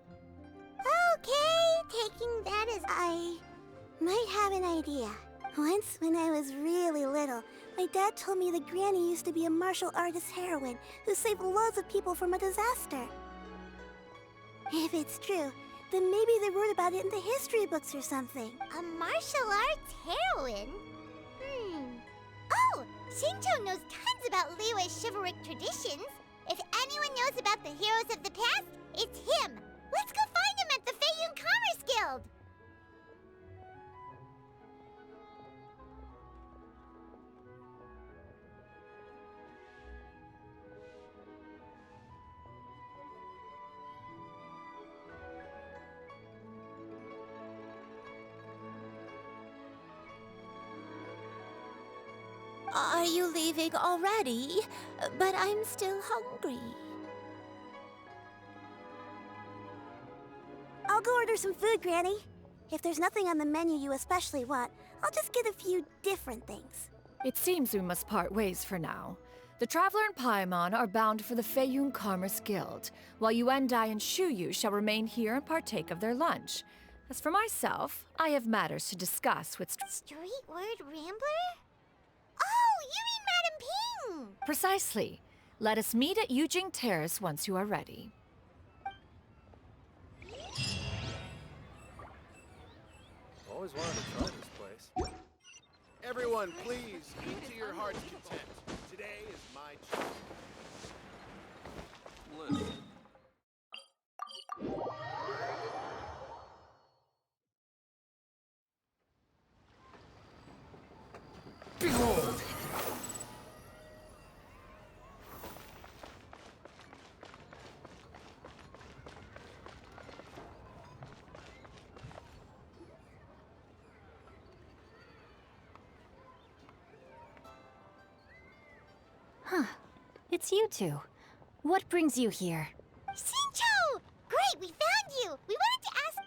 Okay, taking that as I might have an idea. Once, when I was really little, my dad told me that Granny used to be a martial artist heroine who saved loads of people from a disaster. If it's true, then maybe they wrote about it in the history books or something. A martial arts heroine? Oh, Shinto knows tons about Liyue's chivalric traditions. If anyone knows about the heroes of the past, it's him. Let's go find him at the Feiyun Commerce Guild. Are you leaving already? But I'm still hungry. I'll go order some food, Granny. If there's nothing on the menu you especially want, I'll just get a few different things. It seems we must part ways for now. The Traveler and Paimon are bound for the Feiyun Commerce Guild, while Yuendai and Shuyu shall remain here and partake of their lunch. As for myself, I have matters to discuss with Street Word Rambler? Oh, you mean Madam Ping! Precisely. Let us meet at Yujing Terrace once you are ready. Always wanted to try this place. Everyone, please, eat to your heart's content. Today is my choice. Listen. Behold! Huh. It's you two. What brings you here? Shincho! Great, we found you! We wanted to ask...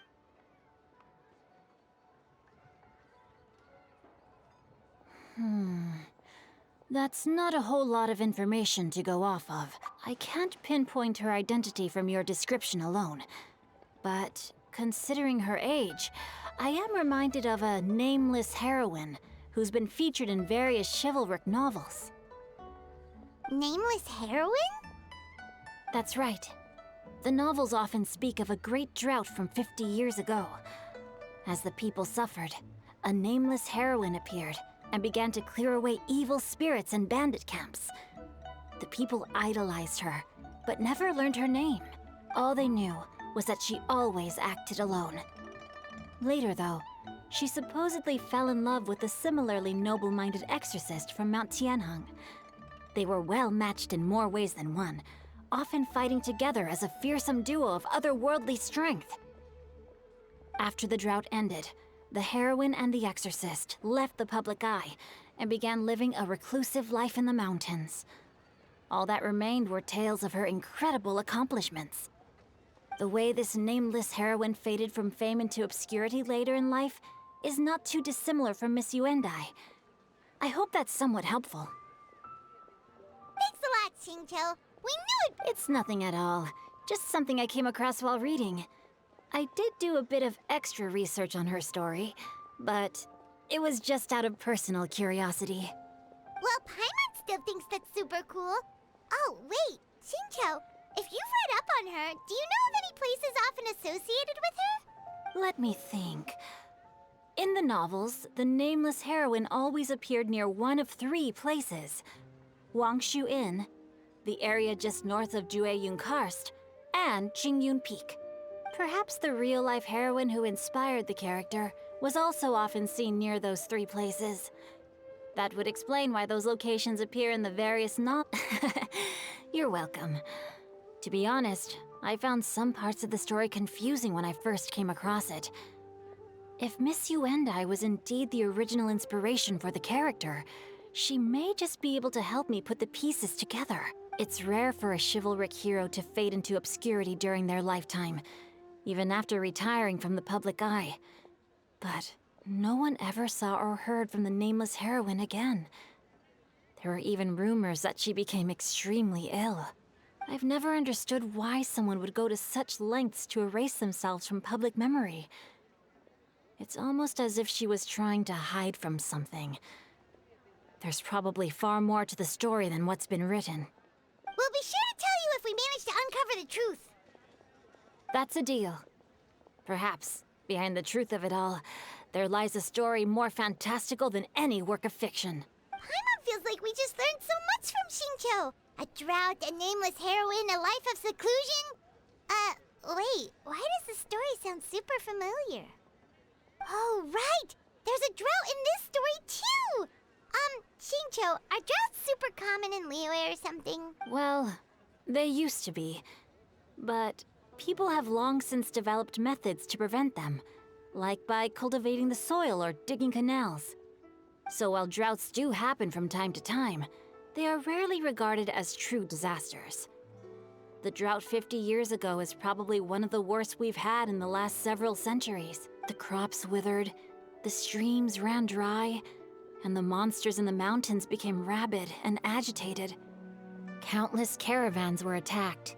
That's not a whole lot of information to go off of. I can't pinpoint her identity from your description alone. But considering her age, I am reminded of a nameless heroine who's been featured in various chivalric novels. Nameless heroine? That's right. The novels often speak of a great drought from 50 years ago. As the people suffered, a nameless heroine appeared and began to clear away evil spirits and bandit camps. The people idolized her, but never learned her name. All they knew was that she always acted alone. Later, though, she supposedly fell in love with a similarly noble-minded exorcist from Mount Tianheng. They were well matched in more ways than one, often fighting together as a fearsome duo of otherworldly strength. After the drought ended, the heroine and the exorcist left the public eye and began living a reclusive life in the mountains. All that remained were tales of her incredible accomplishments. The way this nameless heroine faded from fame into obscurity later in life is not too dissimilar from Miss Yuendai. I hope that's somewhat helpful. Thanks a lot, Shincho. We knew it... It's nothing at all. Just something I came across while reading. I did do a bit of extra research on her story, but it was just out of personal curiosity. Well, Paimon still thinks that's super cool. Oh, wait, Shincho, if you've read up on her, do you know of any places often associated with her? Let me think. In the novels, the nameless heroine always appeared near one of 3 places. Wangshu Inn, the area just north of Jueyun Karst, and Qingyun Peak. Perhaps the real-life heroine who inspired the character was also often seen near those 3 places. That would explain why those locations appear in the various You're welcome. To be honest, I found some parts of the story confusing when I first came across it. If Miss Yuendai was indeed the original inspiration for the character, she may just be able to help me put the pieces together. It's rare for a chivalric hero to fade into obscurity during their lifetime, even after retiring from the public eye. But no one ever saw or heard from the nameless heroine again. There were even rumors that she became extremely ill. I've never understood why someone would go to such lengths to erase themselves from public memory. It's almost as if she was trying to hide from something. There's probably far more to the story than what's been written. We'll be sure to tell you if we manage to uncover the truth. That's a deal. Perhaps, behind the truth of it all, there lies a story more fantastical than any work of fiction. Paimon feels like we just learned so much from Shincho. A drought, a nameless heroine, a life of seclusion. Wait, why does the story sound super familiar? Oh, right! There's a drought in this story, too! Shincho, are droughts super common in Liyue or something? Well, they used to be. But people have long since developed methods to prevent them, like by cultivating the soil or digging canals. So while droughts do happen from time to time, they are rarely regarded as true disasters. The drought 50 years ago is probably one of the worst we've had in the last several centuries. The crops withered, the streams ran dry, and the monsters in the mountains became rabid and agitated. Countless caravans were attacked,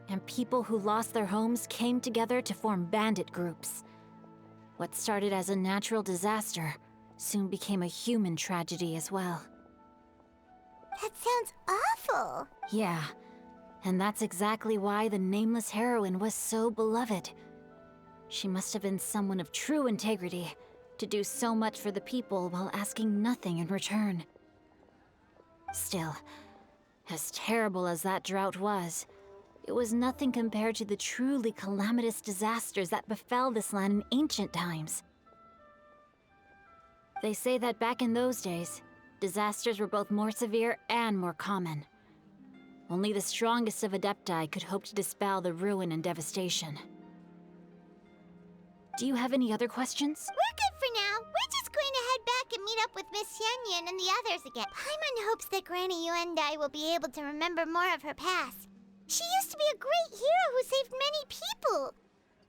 and people who lost their homes came together to form bandit groups. What started as a natural disaster soon became a human tragedy as well. That sounds awful. Yeah, and that's exactly why the nameless heroine was so beloved. She must have been someone of true integrity to do so much for the people while asking nothing in return. Still, as terrible as that drought was, it was nothing compared to the truly calamitous disasters that befell this land in ancient times. They say that back in those days, disasters were both more severe and more common. Only the strongest of Adepti could hope to dispel the ruin and devastation. Do you have any other questions? We're good for now. We're just going to head back and meet up with Miss Yen and the others again. Paimon hopes that Granny Yuendai will be able to remember more of her past. She used to be a great hero who saved many people.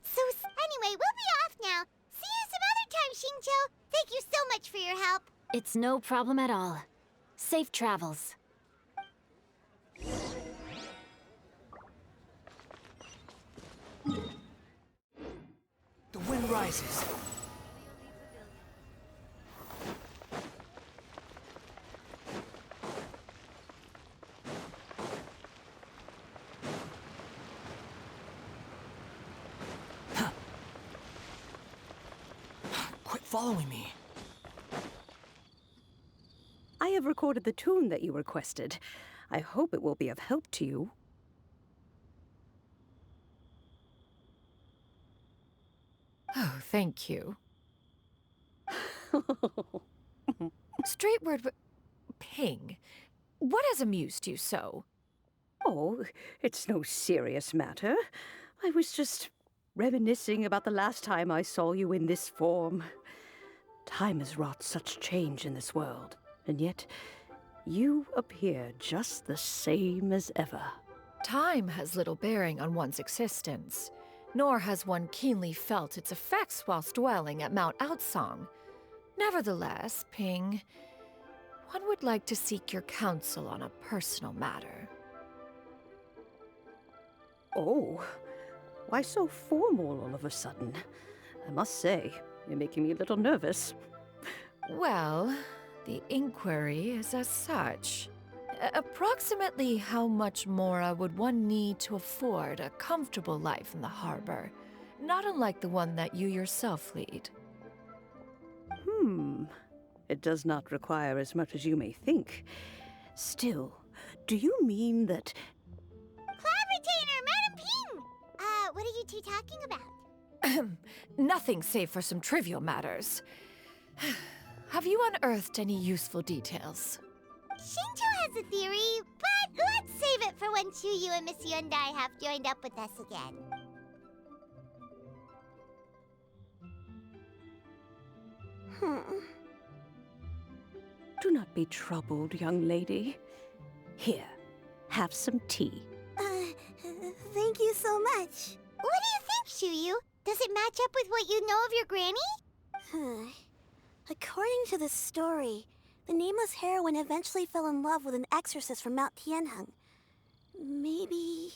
So anyway, we'll be off now. See you some other time, Xingqiu. Thank you so much for your help. It's no problem at all. Safe travels. The wind rises. Quit following me. I have recorded the tune that you requested. I hope it will be of help to you. Oh, thank you. Straight word, Ping. What has amused you so? Oh, it's no serious matter. I was just reminiscing about the last time I saw you in this form. Time has wrought such change in this world, and yet you appear just the same as ever. Time has little bearing on one's existence, nor has one keenly felt its effects whilst dwelling at Mount Outsong. Nevertheless, Ping, one would like to seek your counsel on a personal matter. Oh, why so formal all of a sudden? I must say, you're making me a little nervous. Well, the inquiry is as such. Approximately how much more would one need to afford a comfortable life in the harbor, not unlike the one that you yourself lead? It does not require as much as you may think. Still, do you mean that... Cloud Retainer, Madam Ping! What are you two talking about? Nothing save for some trivial matters. Have you unearthed any useful details? Xingqiu has a theory, but let's save it for when Chuyu and Miss Yuendai have joined up with us again. Do not be troubled, young lady. Here, have some tea. Thank you so much. What do you think, Chuyu? Does it match up with what you know of your granny? According to the story, the nameless heroine eventually fell in love with an exorcist from Mount Tianheng. Maybe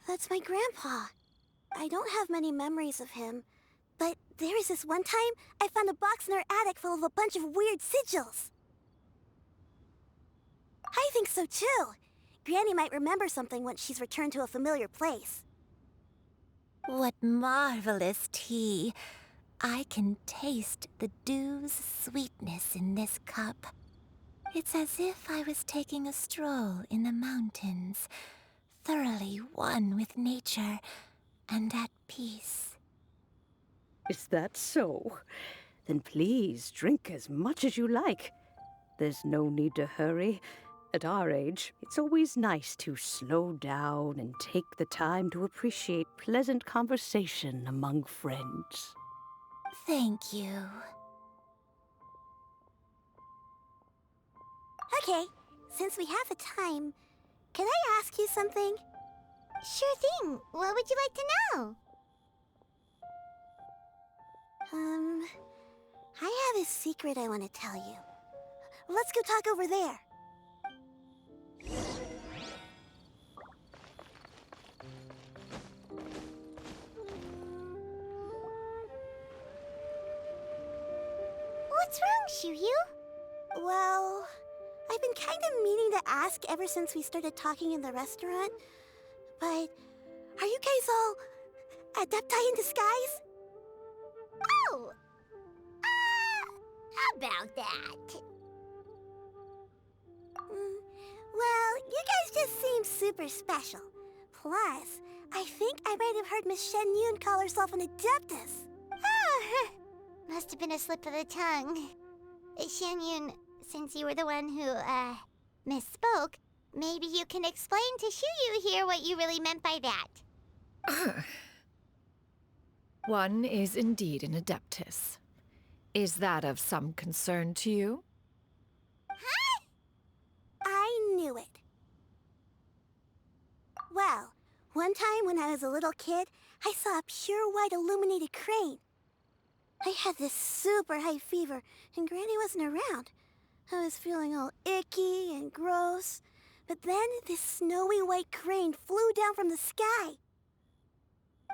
that's my grandpa. I don't have many memories of him, but there was this one time I found a box in our attic full of a bunch of weird sigils. I think so too. Granny might remember something once she's returned to a familiar place. What marvelous tea. I can taste the dew's sweetness in this cup. It's as if I was taking a stroll in the mountains, thoroughly one with nature and at peace. Is that so? Then please drink as much as you like. There's no need to hurry. At our age, it's always nice to slow down and take the time to appreciate pleasant conversation among friends. Thank you. Okay, since we have the time, can I ask you something? Sure thing. What would you like to know? I have a secret I want to tell you. Let's go talk over there. What's wrong, Shiryu? Well, I've been kind of meaning to ask ever since we started talking in the restaurant. But are you guys all adepti in disguise? Oh! About that. Well, you guys just seem super special. Plus, I think I might have heard Miss Shen Yun call herself an adeptus. Oh, must have been a slip of the tongue. Shen Yun, since you were the one who, misspoke, maybe you can explain to Shiryu here what you really meant by that. One is indeed an adeptus. Is that of some concern to you? Huh? I knew it. Well, one time when I was a little kid, I saw a pure white illuminated crane. I had this super high fever, and Granny wasn't around. I was feeling all icky and gross. But then this snowy white crane flew down from the sky.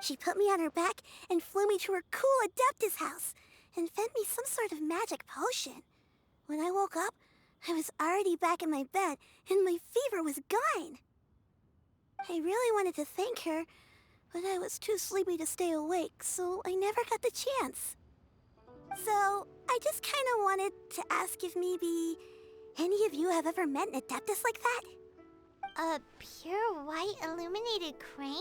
She put me on her back and flew me to her cool Adeptus house and fed me some sort of magic potion. When I woke up, I was already back in my bed and my fever was gone. I really wanted to thank her, but I was too sleepy to stay awake, so I never got the chance. So, I just kind of wanted to ask if maybe any of you have ever met an Adeptus like that? A pure white illuminated crane?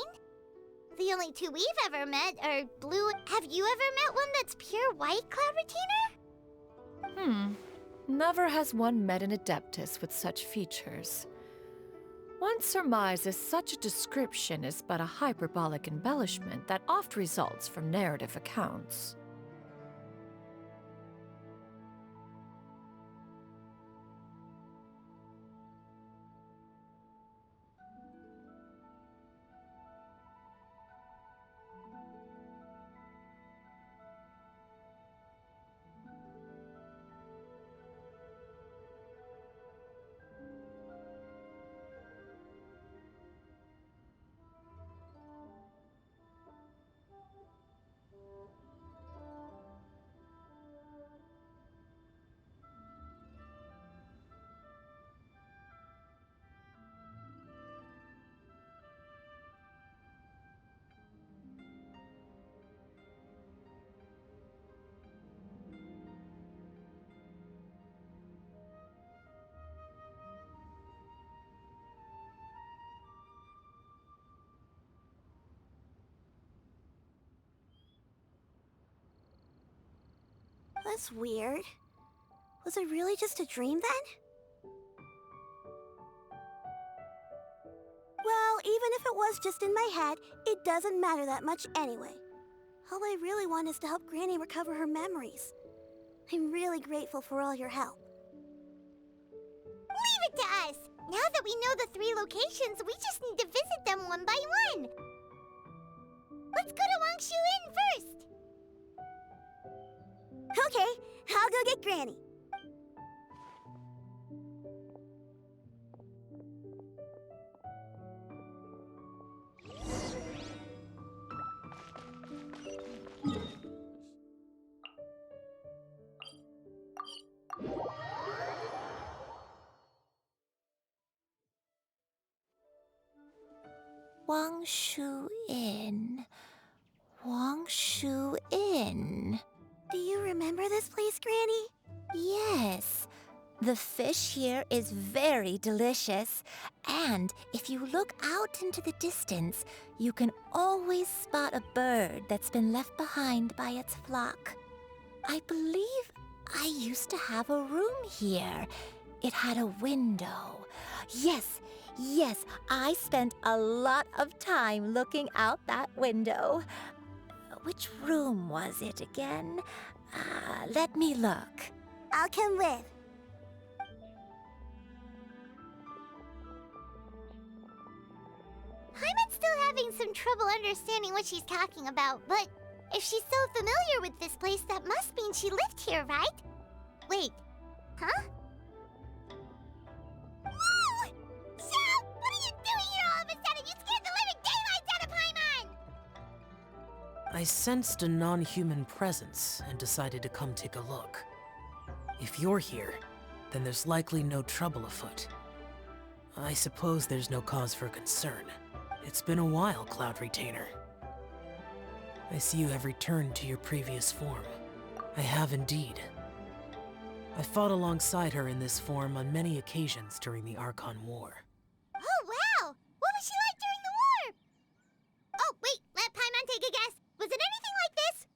The only two we've ever met are blue. Have you ever met one that's pure white, Cloud Retainer? Never has one met an adeptus with such features. One surmises such a description is but a hyperbolic embellishment that oft results from narrative accounts. That's weird. Was it really just a dream then? Well, even if it was just in my head, it doesn't matter that much anyway. All I really want is to help Granny recover her memories. I'm really grateful for all your help. Leave it to us! Now that we know the 3 locations, we just need to visit them one by one. Let's go to Wangshu Inn first! Okay, I'll go get Granny. Wangshu Inn. Wangshu Inn. Do you remember this place, Granny? Yes. The fish here is very delicious. And if you look out into the distance, you can always spot a bird that's been left behind by its flock. I believe I used to have a room here. It had a window. Yes, I spent a lot of time looking out that window. Which room was it again? Let me look. I'll come with. Paimon's still having some trouble understanding what she's talking about, but if she's so familiar with this place, that must mean she lived here, right? Wait, huh? Whoa! Shao! What are you doing here all of a sudden? You scared the living daylights out of Paimon! I sensed a non-human presence and decided to come take a look. If you're here, then there's likely no trouble afoot. I suppose there's no cause for concern. It's been a while, Cloud Retainer. I see you have returned to your previous form. I have indeed. I fought alongside her in this form on many occasions during the Archon War. Oh, wow! What was she like during the war? Oh, wait, let Paimon take a guess. Was it anything like this?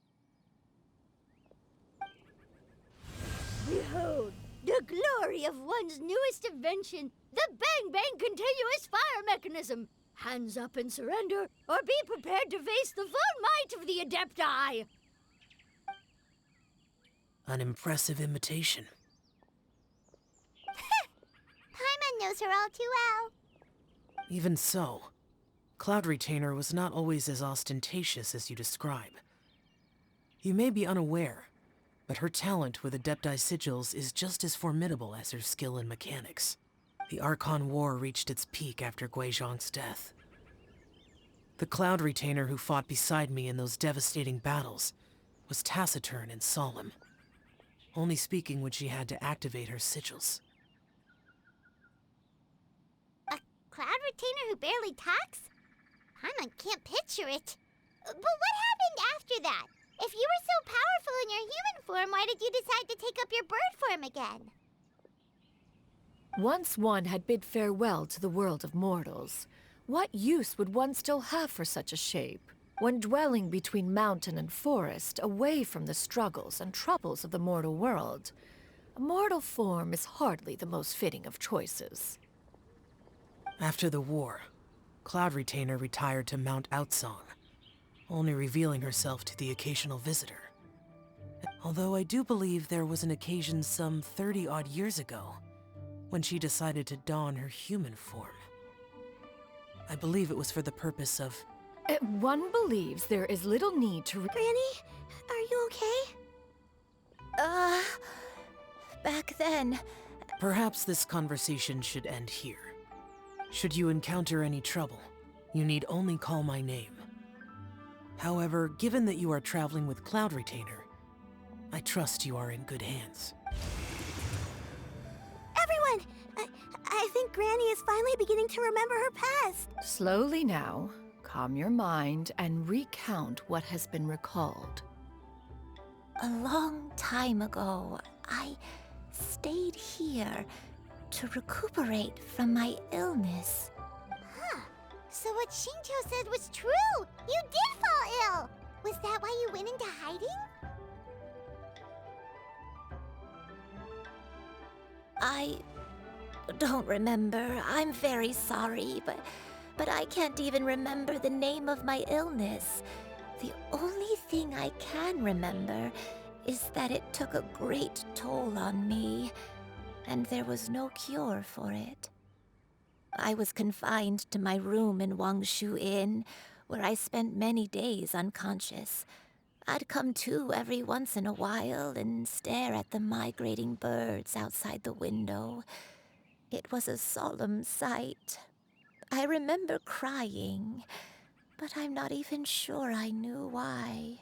Behold, the glory of one's newest invention, the Bang Bang Continuous Fire Mechanism. Hands up and surrender, or be prepared to face the full might of the Adepti. An impressive imitation. Paimon knows her all too well. Even so, Cloud Retainer was not always as ostentatious as you describe. You may be unaware, but her talent with Adepti sigils is just as formidable as her skill in mechanics. The Archon War reached its peak after Guizhong's death. The Cloud Retainer who fought beside me in those devastating battles was taciturn and solemn, only speaking when she had to activate her sigils. A Cloud Retainer who barely talks? Paimon can't picture it. But what happened after that? If you were so powerful in your human form, why did you decide to take up your bird form again? Once one had bid farewell to the world of mortals, what use would one still have for such a shape? When dwelling between mountain and forest, away from the struggles and troubles of the mortal world, a mortal form is hardly the most fitting of choices. After the war, Cloud Retainer retired to Mount Outsong, only revealing herself to the occasional visitor. Although I do believe there was an occasion some 30-odd years ago when she decided to don her human form. I believe it was for the purpose of... One believes there is little need to... Granny, are you okay? Back then... Perhaps this conversation should end here. Should you encounter any trouble, you need only call my name. However, given that you are traveling with Cloud Retainer, I trust you are in good hands. Everyone! I think Granny is finally beginning to remember her past. Slowly now, calm your mind and recount what has been recalled. A long time ago, I stayed here to recuperate from my illness. Huh. So what Shinto said was true! You did fall ill! Was that why you went into hiding? I don't remember. I'm very sorry, but I can't even remember the name of my illness. The only thing I can remember is that it took a great toll on me, and there was no cure for it. I was confined to my room in Wangshu Inn, where I spent many days unconscious. I'd come to every once in a while and stare at the migrating birds outside the window. It was a solemn sight. I remember crying, but I'm not even sure I knew why.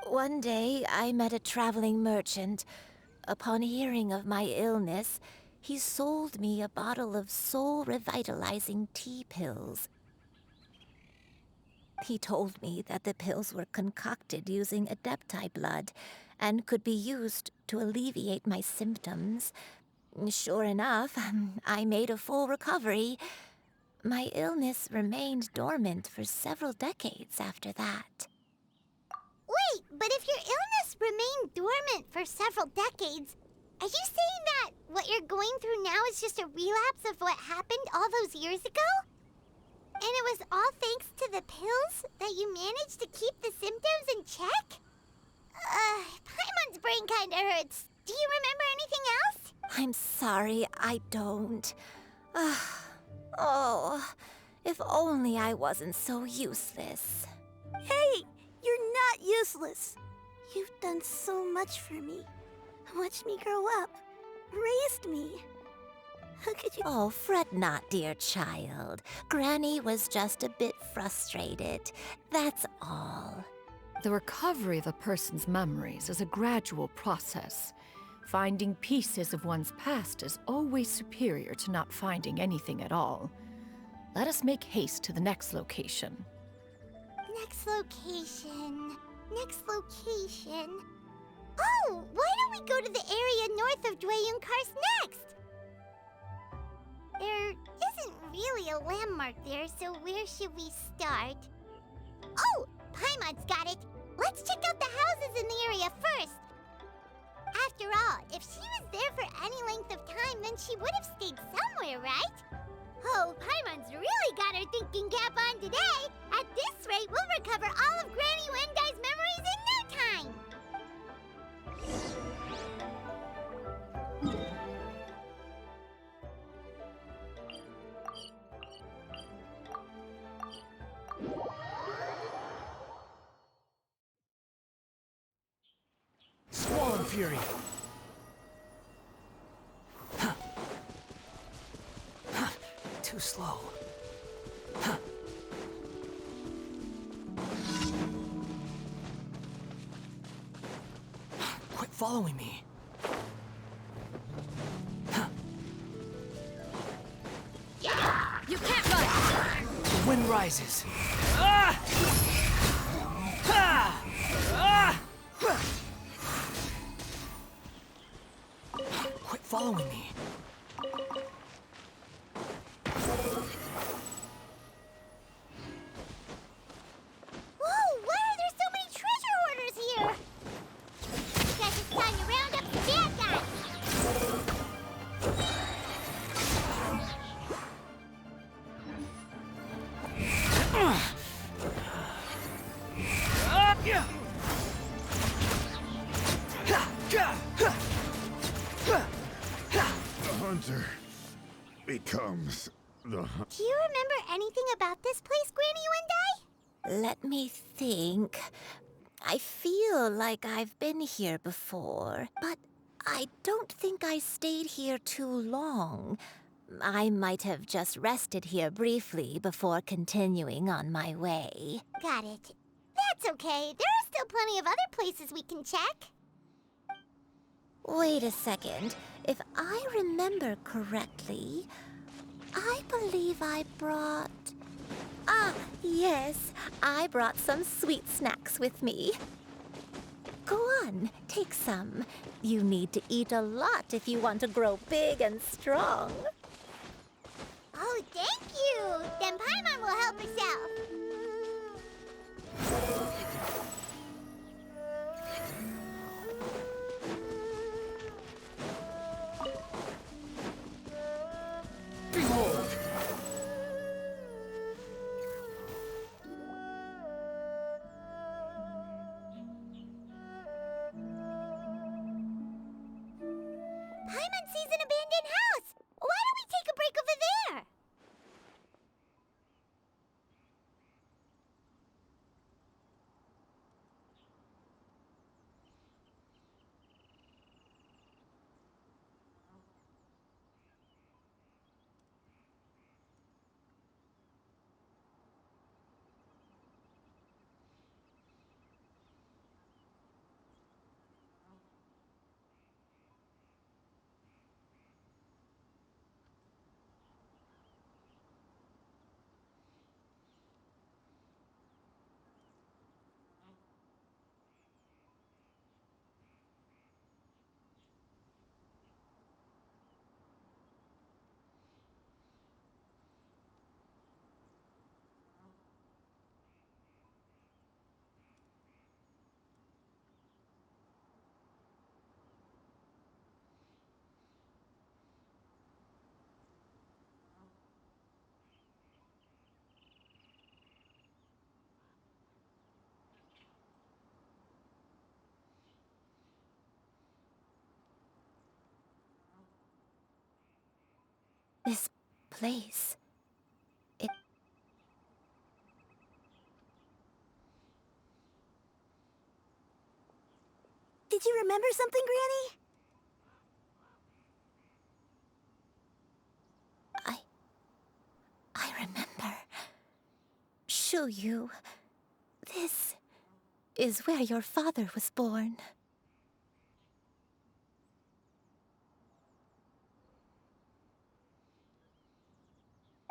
One day, I met a traveling merchant. Upon hearing of my illness, he sold me a bottle of soul-revitalizing tea pills. He told me that the pills were concocted using Adepti blood and could be used to alleviate my symptoms. Sure enough, I made a full recovery. My illness remained dormant for several decades after that. Wait, but if your illness remained dormant for several decades, are you saying that what you're going through now is just a relapse of what happened all those years ago? And it was all thanks to the pills that you managed to keep the symptoms in check? Paimon's brain kinda hurts. Do you remember anything else? I'm sorry, I don't. Oh, if only I wasn't so useless. Hey, you're not useless. You've done so much for me. Watched me grow up. Raised me. How could you... Oh, fret not, dear child. Granny was just a bit frustrated. That's all. The recovery of a person's memories is a gradual process. Finding pieces of one's past is always superior to not finding anything at all. Let us make haste to the next location. Next location. Next location. Oh, why don't we go to the area north of Dwayunkars next? There isn't really a landmark there, so where should we start? Oh, Paimon's got it. Let's check out the houses in the area first. After all, if she was there for any length of time, then she would have stayed somewhere, right? Oh, Paimon's really got her thinking cap on today. At this rate, we'll recover all of Granny Wendai's memories in no time. Squall Fury! Too slow. Quit following me. You can't run! The wind rises. Ah! Ah! Ah! Quit following me. Whoa, why are there so many treasure hoarders here? Guess it's time to round up the bad guys. The hunter becomes the Do you remember anything about this place, Granny Wendai? Let me think. I feel like I've been here before, but I don't think I stayed here too long. I might have just rested here briefly before continuing on my way. Got it. That's okay. There are still plenty of other places we can check. Wait a second. If I remember correctly, I believe I brought... Ah, yes. I brought some sweet snacks with me. Go on, take some. You need to eat a lot if you want to grow big and strong. Oh, thank you! Then Paimon will help herself. Behold! Paimon sees an abandoned house. Why don't we take a break over there? This place... it... Did you remember something, Granny? I remember. Shuyu, this is where your father was born.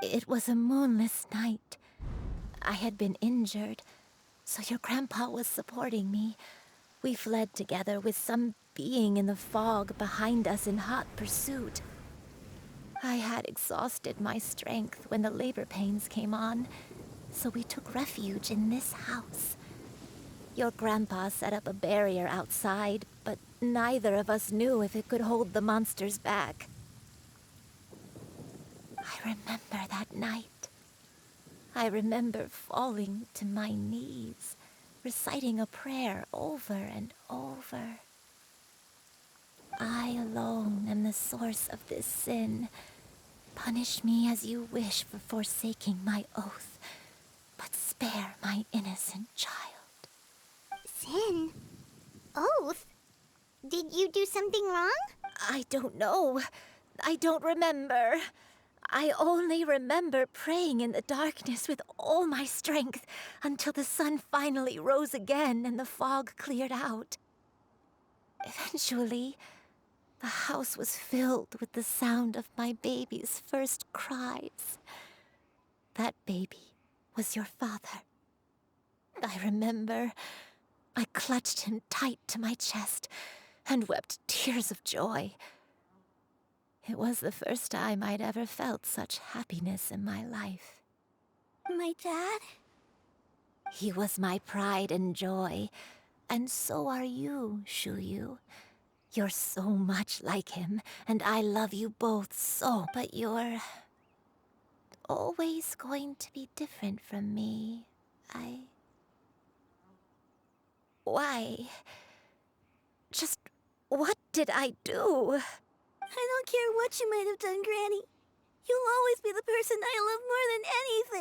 It was a moonless night. I had been injured, so your grandpa was supporting me. We fled together with some being in the fog behind us in hot pursuit. I had exhausted my strength when the labor pains came on, so we took refuge in this house. Your grandpa set up a barrier outside, but neither of us knew if it could hold the monsters back. I remember that night. I remember falling to my knees, reciting a prayer over and over. I alone am the source of this sin. Punish me as you wish for forsaking my oath, but spare my innocent child. Sin? Oath? Did you do something wrong? I don't know. I don't remember. I only remember praying in the darkness with all my strength until the sun finally rose again and the fog cleared out. Eventually, the house was filled with the sound of my baby's first cries. That baby was your father. I remember I clutched him tight to my chest and wept tears of joy. It was the first time I'd ever felt such happiness in my life. My dad? He was my pride and joy, and so are you, Shuyu. You're so much like him, and I love you both so, but you're always going to be different from me. Why? Just what did I do? I don't care what you might have done, Granny. You'll always be the person I love more than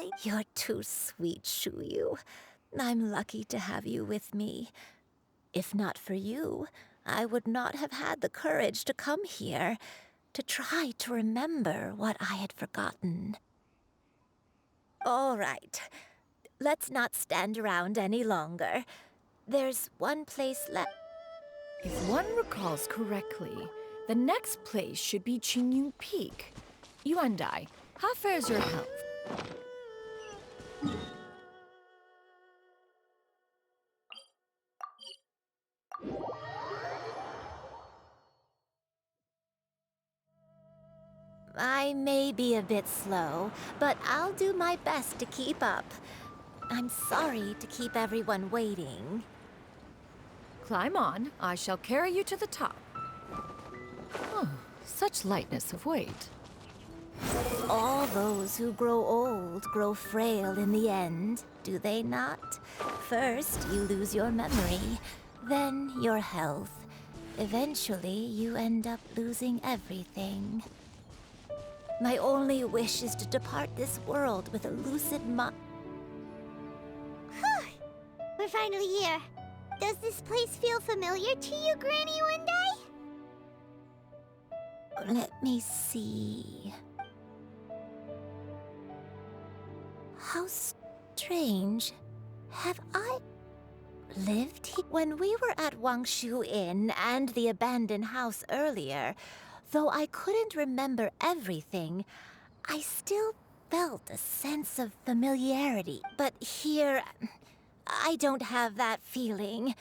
anything. You're too sweet, Shuyu. I'm lucky to have you with me. If not for you, I would not have had the courage to come here, to try to remember what I had forgotten. All right, let's not stand around any longer. There's one place left. If one recalls correctly, the next place should be Qingyun Peak. Yuandai, how fares your health? I may be a bit slow, but I'll do my best to keep up. I'm sorry to keep everyone waiting. Climb on. I shall carry you to the top. Oh, such lightness of weight. All those who grow old grow frail in the end, do they not? First, you lose your memory, then your health. Eventually, you end up losing everything. My only wish is to depart this world with a lucid mind. We're finally here. Does this place feel familiar to you, Granny Wendy? Let me see. How strange. Have I lived here? When we were at Wangshu Inn and the abandoned house earlier, though I couldn't remember everything, I still felt a sense of familiarity. But here, I don't have that feeling.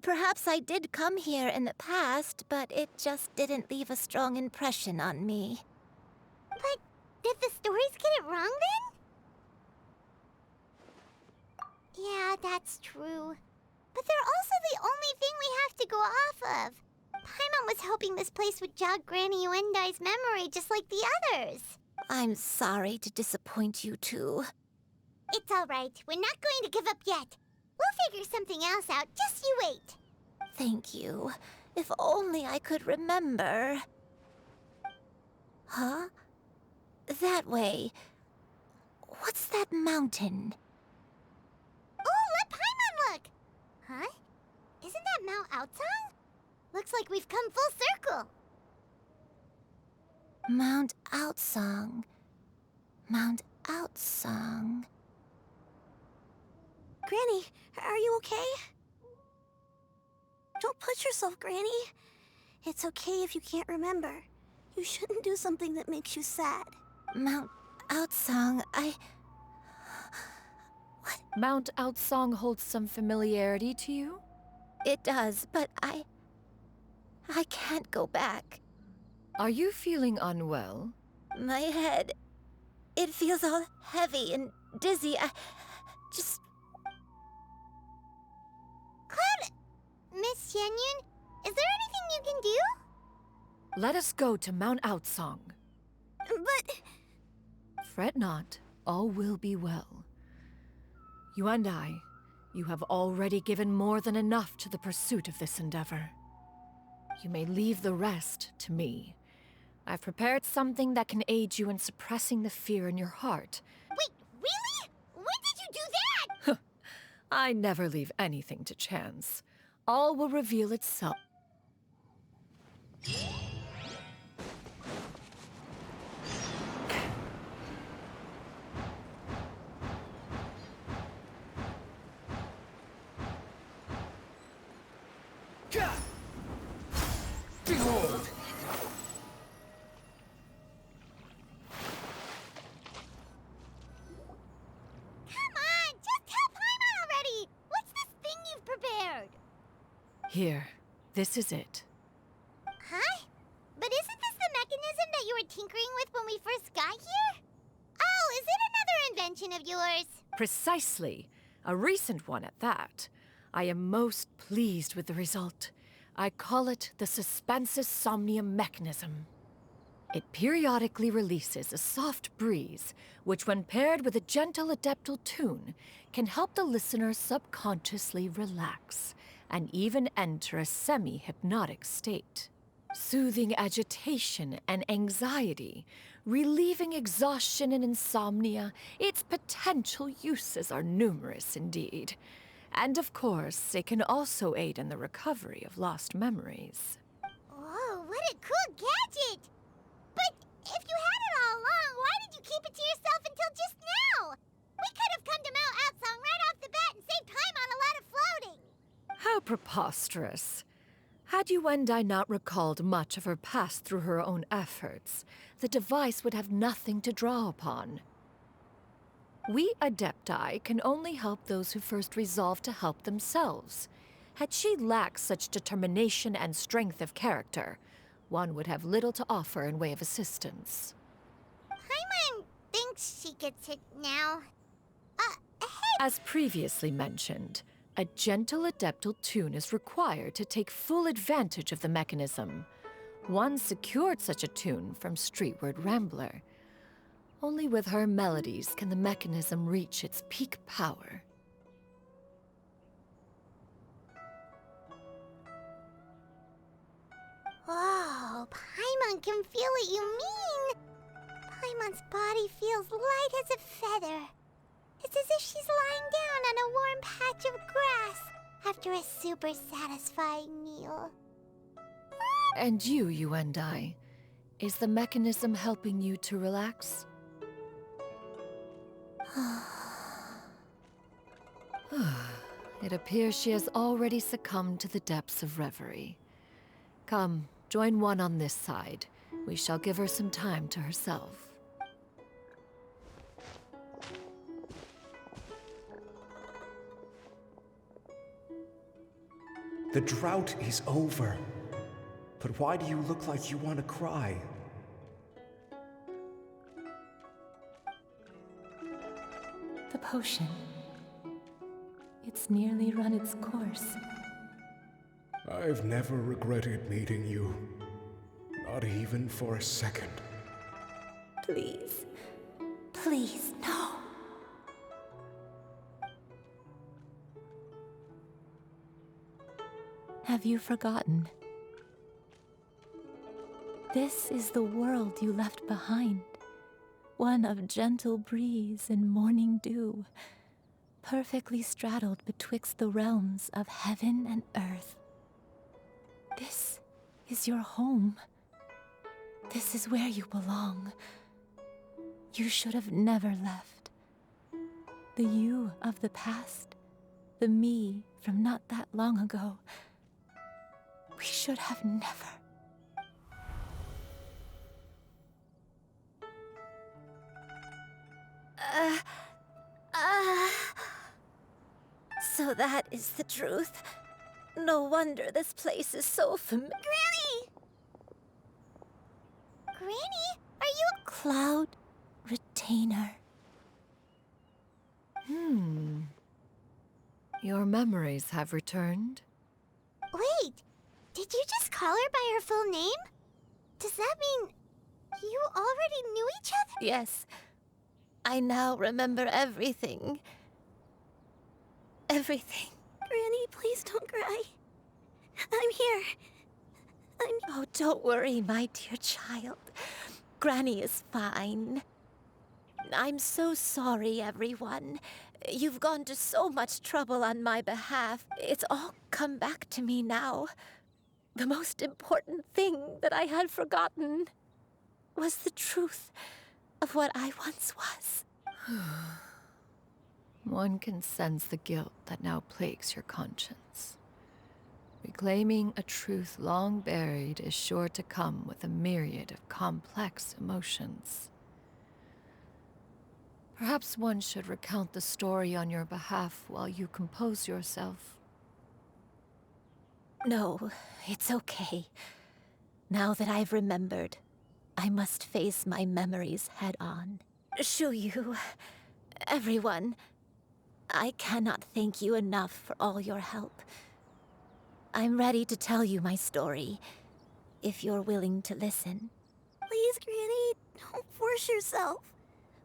Perhaps I did come here in the past, but it just didn't leave a strong impression on me. But did the stories get it wrong then? Yeah, that's true. But they're also the only thing we have to go off of. Paimon was hoping this place would jog Granny Yuendai's memory just like the others. I'm sorry to disappoint you too. It's all right. We're not going to give up yet. We'll figure something else out. Just you wait. Thank you. If only I could remember. Huh? That way. What's that mountain? Oh, let Paimon look! Huh? Isn't that Mount Aotsang? Looks like we've come full circle. Mount Aotsang. Mount Aotsang. Granny, are you okay? Don't push yourself, Granny. It's okay if you can't remember. You shouldn't do something that makes you sad. Mount Outsong, Mount Outsong holds some familiarity to you? It does, but I can't go back. Are you feeling unwell? My head, it feels all heavy and dizzy. Cloud... Miss Xianyun, is there anything you can do? Let us go to Mount Outsong. But... Fret not, all will be well. You and I, you have already given more than enough to the pursuit of this endeavor. You may leave the rest to me. I've prepared something that can aid you in suppressing the fear in your heart. Wait, really? When did you do that? I never leave anything to chance. All will reveal itself. Behold! Come on, just tell Paimon already! What's this thing you've prepared? Here, this is it. Huh? But isn't this the mechanism that you were tinkering with when we first got here? Oh, is it another invention of yours? Precisely. A recent one at that. I am most pleased with the result. I call it the Suspensus Somnium mechanism. It periodically releases a soft breeze, which when paired with a gentle adeptal tune, can help the listener subconsciously relax and even enter a semi-hypnotic state. Soothing agitation and anxiety, relieving exhaustion and insomnia, its potential uses are numerous indeed. And of course, it can also aid in the recovery of lost memories. Whoa, what a cool gadget! But if you had it all along, why did you keep it to yourself until just now? We could have come to Mount Outsong right off the bat and saved time on a lot of floating. How preposterous. Had Yuendai not recalled much of her past through her own efforts, the device would have nothing to draw upon. We Adepti can only help those who first resolve to help themselves. Had she lacked such determination and strength of character, one would have little to offer in way of assistance. Paimon thinks she gets it now. Hey! As previously mentioned, a gentle adeptal tune is required to take full advantage of the mechanism. One secured such a tune from Streetward Rambler. Only with her melodies can the mechanism reach its peak power. Whoa, Paimon can feel what you mean. Paimon's body feels light as a feather. It's as if she's lying down on a warm patch of grass after a super satisfying meal. And you, Yuendai, is the mechanism helping you to relax? It appears she has already succumbed to the depths of reverie. Come, join one on this side. We shall give her some time to herself. The drought is over. But why do you look like you want to cry? The potion. It's nearly run its course. I've never regretted meeting you. Not even for a second. Please. Please, no. Have you forgotten? This is the world you left behind. One of gentle breeze and morning dew, perfectly straddled betwixt the realms of heaven and earth. This is your home. This is where you belong. You should have never left. The you of the past, the me from not that long ago, we should have never. So that is the truth. No wonder this place is so familiar. Granny! Granny, are you a Cloud Retainer. Your memories have returned. Wait, did you just call her by her full name? Does that mean you already knew each other? Yes. I now remember everything. Everything. Granny, please don't cry. I'm here. Oh, don't worry, my dear child. Granny is fine. I'm so sorry, everyone. You've gone to so much trouble on my behalf. It's all come back to me now. The most important thing that I had forgotten was the truth of what I once was. One can sense the guilt that now plagues your conscience. Reclaiming a truth long buried is sure to come with a myriad of complex emotions. Perhaps one should recount the story on your behalf while you compose yourself. No, it's okay. Now that I've remembered, I must face my memories head on. Shuyu, everyone, I cannot thank you enough for all your help. I'm ready to tell you my story, if you're willing to listen. Please, Granny, don't force yourself.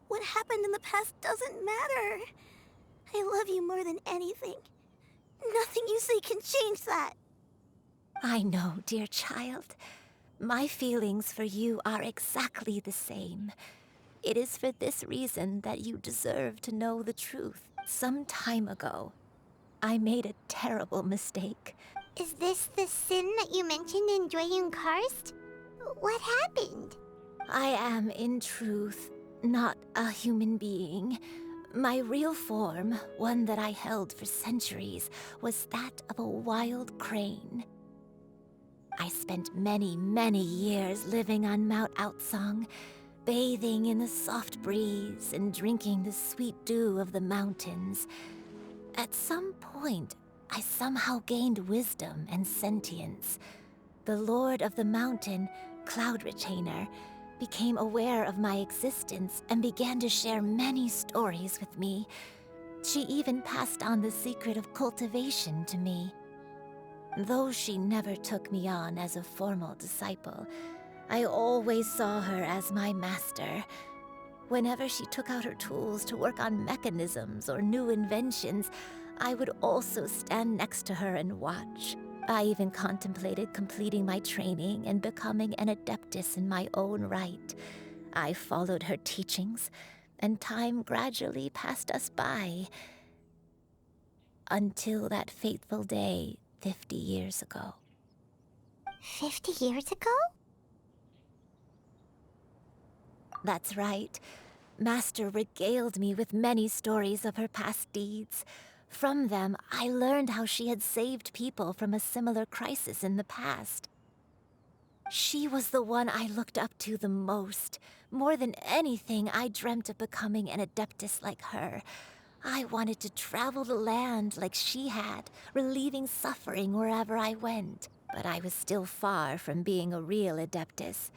What happened in the past doesn't matter. I love you more than anything. Nothing you say can change that. I know, dear child. My feelings for you are exactly the same. It is for this reason that you deserve to know the truth. Some time ago, I made a terrible mistake. Is this the sin that you mentioned in Jueyun Karst? What happened? I am, in truth, not a human being. My real form, one that I held for centuries, was that of a wild crane. I spent many, many years living on Mount Outsong, bathing in the soft breeze and drinking the sweet dew of the mountains. At some point, I somehow gained wisdom and sentience. The Lord of the Mountain, Cloud Retainer, became aware of my existence and began to share many stories with me. She even passed on the secret of cultivation to me. Though she never took me on as a formal disciple, I always saw her as my master. Whenever she took out her tools to work on mechanisms or new inventions, I would also stand next to her and watch. I even contemplated completing my training and becoming an adeptus in my own right. I followed her teachings, and time gradually passed us by. Until that fateful day 50 years ago. 50 years ago? That's right. Master regaled me with many stories of her past deeds. From them, I learned how she had saved people from a similar crisis in the past. She was the one I looked up to the most. More than anything, I dreamt of becoming an adeptus like her. I wanted to travel the land like she had, relieving suffering wherever I went. But I was still far from being a real adeptus.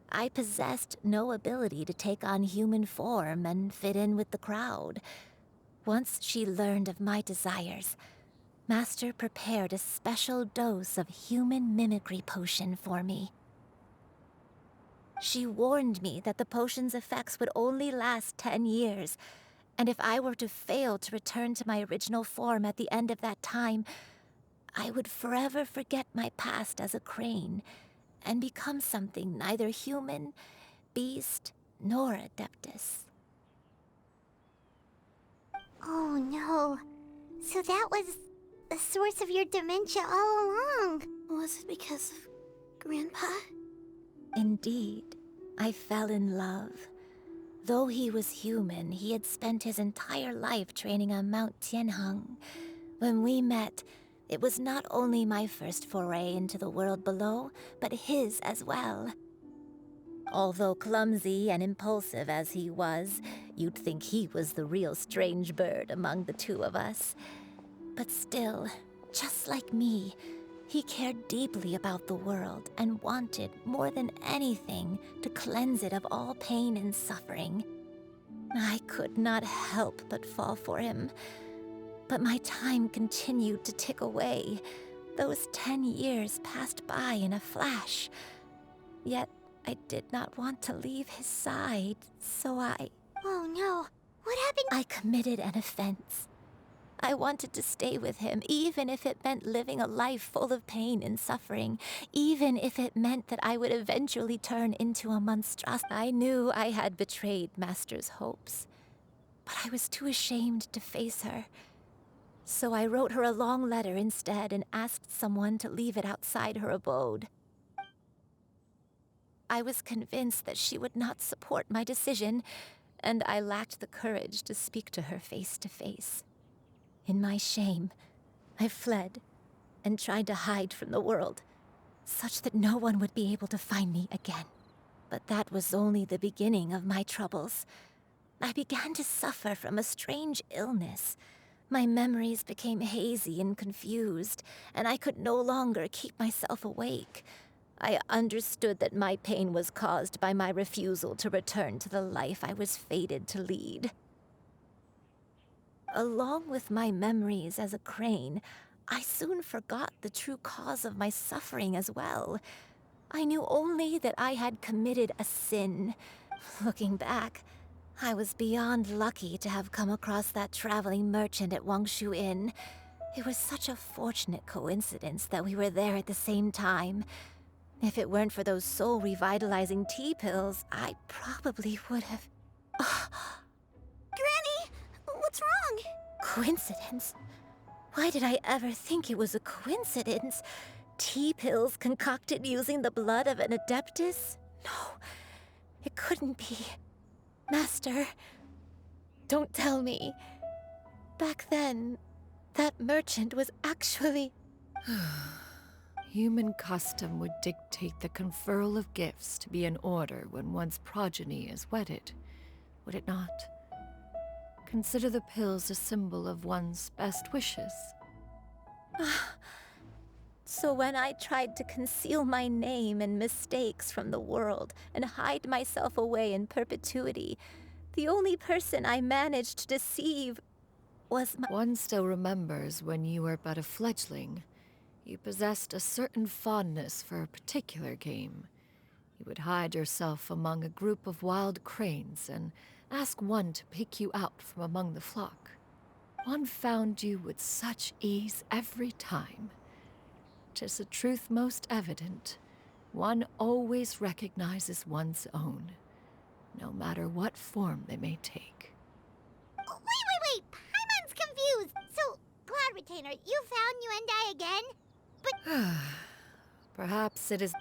I possessed no ability to take on human form and fit in with the crowd. Once she learned of my desires, Master prepared a special dose of human mimicry potion for me. She warned me that the potion's effects would only last 10 years, and if I were to fail to return to my original form at the end of that time, I would forever forget my past as a crane and become something neither human, beast, nor adeptus. Oh no. So that was the source of your dementia all along. Was it because of Grandpa? Indeed, I fell in love. Though he was human, he had spent his entire life training on Mount Tianheng. When we met, it was not only my first foray into the world below, but his as well. Although clumsy and impulsive as he was, you'd think he was the real strange bird among the two of us. But still, just like me, he cared deeply about the world and wanted, more than anything, to cleanse it of all pain and suffering. I could not help but fall for him. But my time continued to tick away. Those 10 years passed by in a flash. Yet I did not want to leave his side, so Oh no, what happened? I committed an offense. I wanted to stay with him, even if it meant living a life full of pain and suffering, even if it meant that I would eventually turn into a monstrosity. I knew I had betrayed Master's hopes, but I was too ashamed to face her. So I wrote her a long letter instead and asked someone to leave it outside her abode. I was convinced that she would not support my decision, and I lacked the courage to speak to her face to face. In my shame, I fled and tried to hide from the world, such that no one would be able to find me again. But that was only the beginning of my troubles. I began to suffer from a strange illness. My memories became hazy and confused, and I could no longer keep myself awake. I understood that my pain was caused by my refusal to return to the life I was fated to lead. Along with my memories as a crane, I soon forgot the true cause of my suffering as well. I knew only that I had committed a sin. Looking back, I was beyond lucky to have come across that traveling merchant at Wangshu Inn. It was such a fortunate coincidence that we were there at the same time. If it weren't for those soul-revitalizing tea pills, I probably would have... Granny, what's wrong? Coincidence? Why did I ever think it was a coincidence? Tea pills concocted using the blood of an adeptus? No, it couldn't be. Master, don't tell me. Back then, that merchant was actually... Human custom would dictate the conferral of gifts to be in order when one's progeny is wedded, would it not? Consider the pills a symbol of one's best wishes. So when I tried to conceal my name and mistakes from the world and hide myself away in perpetuity, the only person I managed to deceive was my... One still remembers when you were but a fledgling. You possessed a certain fondness for a particular game. You would hide yourself among a group of wild cranes and ask one to pick you out from among the flock. One found you with such ease every time. 'Tis a truth most evident. One always recognizes one's own, no matter what form they may take. Wait! Paimon's confused! So, Cloud Retainer, you found Yuendai again? But... Perhaps it is...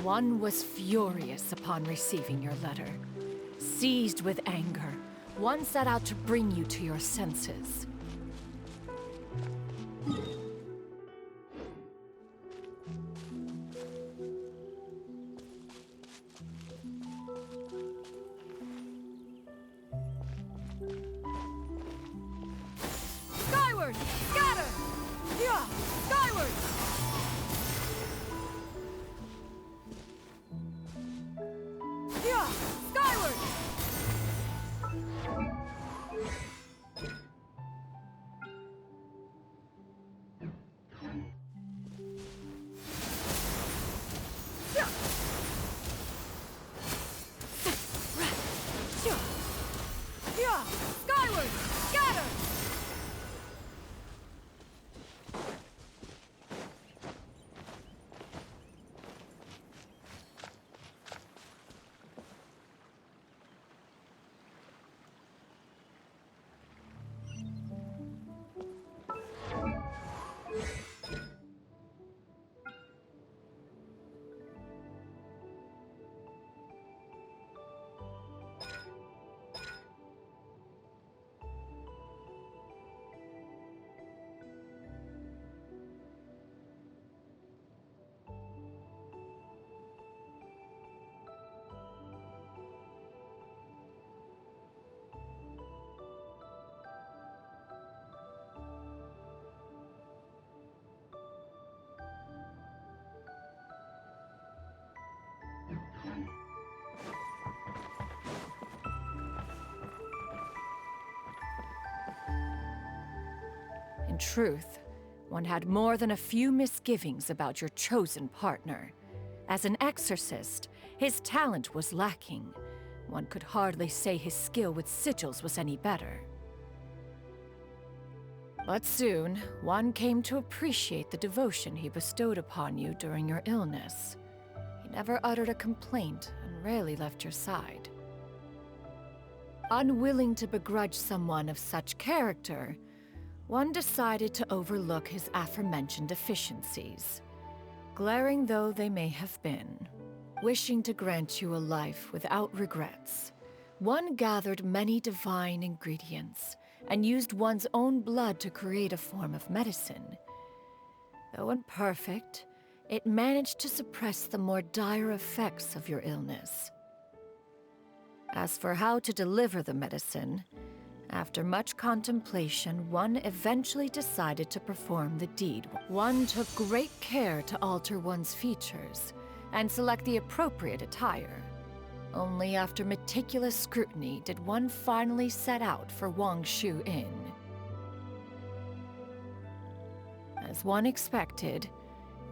One was furious upon receiving your letter. Seized with anger, one set out to bring you to your senses. Skyward! Scatter! Yeah! Skyward! Yeah! Skyward! Yeah! Yeah! Skyward! Scatter! In truth, one had more than a few misgivings about your chosen partner. As an exorcist, his talent was lacking. One could hardly say his skill with sigils was any better. But soon, one came to appreciate the devotion he bestowed upon you during your illness. He never uttered a complaint and rarely left your side. Unwilling to begrudge someone of such character, one decided to overlook his aforementioned deficiencies, glaring though they may have been. Wishing to grant you a life without regrets, one gathered many divine ingredients and used one's own blood to create a form of medicine. Though imperfect, it managed to suppress the more dire effects of your illness. As for how to deliver the medicine, after much contemplation, one eventually decided to perform the deed. One took great care to alter one's features and select the appropriate attire. Only after meticulous scrutiny did one finally set out for Wangshu Inn. As one expected,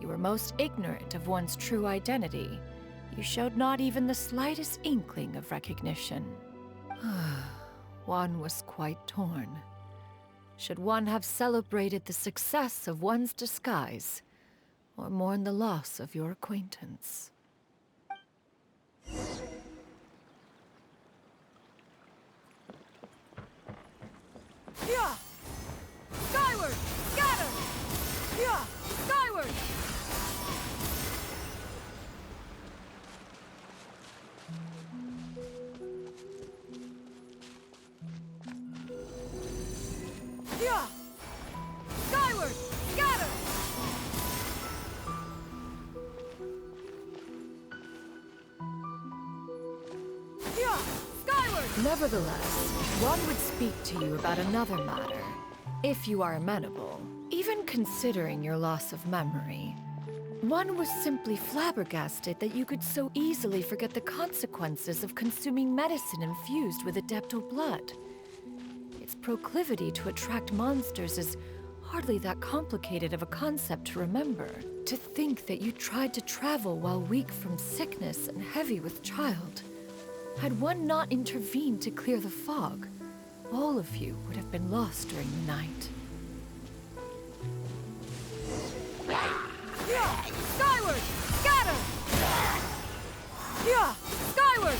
you were most ignorant of one's true identity. You showed not even the slightest inkling of recognition. One was quite torn. Should one have celebrated the success of one's disguise, or mourn the loss of your acquaintance? Yeah! Skyward! Scatter! Yeah! Skyward! Yeah! Skyward! Scatter! Yeah! Skyward! Nevertheless, one would speak to you about another matter, if you are amenable. Even considering your loss of memory, one was simply flabbergasted that you could so easily forget the consequences of consuming medicine infused with adeptal blood. Its proclivity to attract monsters is hardly that complicated of a concept to remember. To think that you tried to travel while weak from sickness and heavy with child. Had one not intervened to clear the fog, all of you would have been lost during the night. Yeah! Skyward! Scatter! Yeah! Skyward!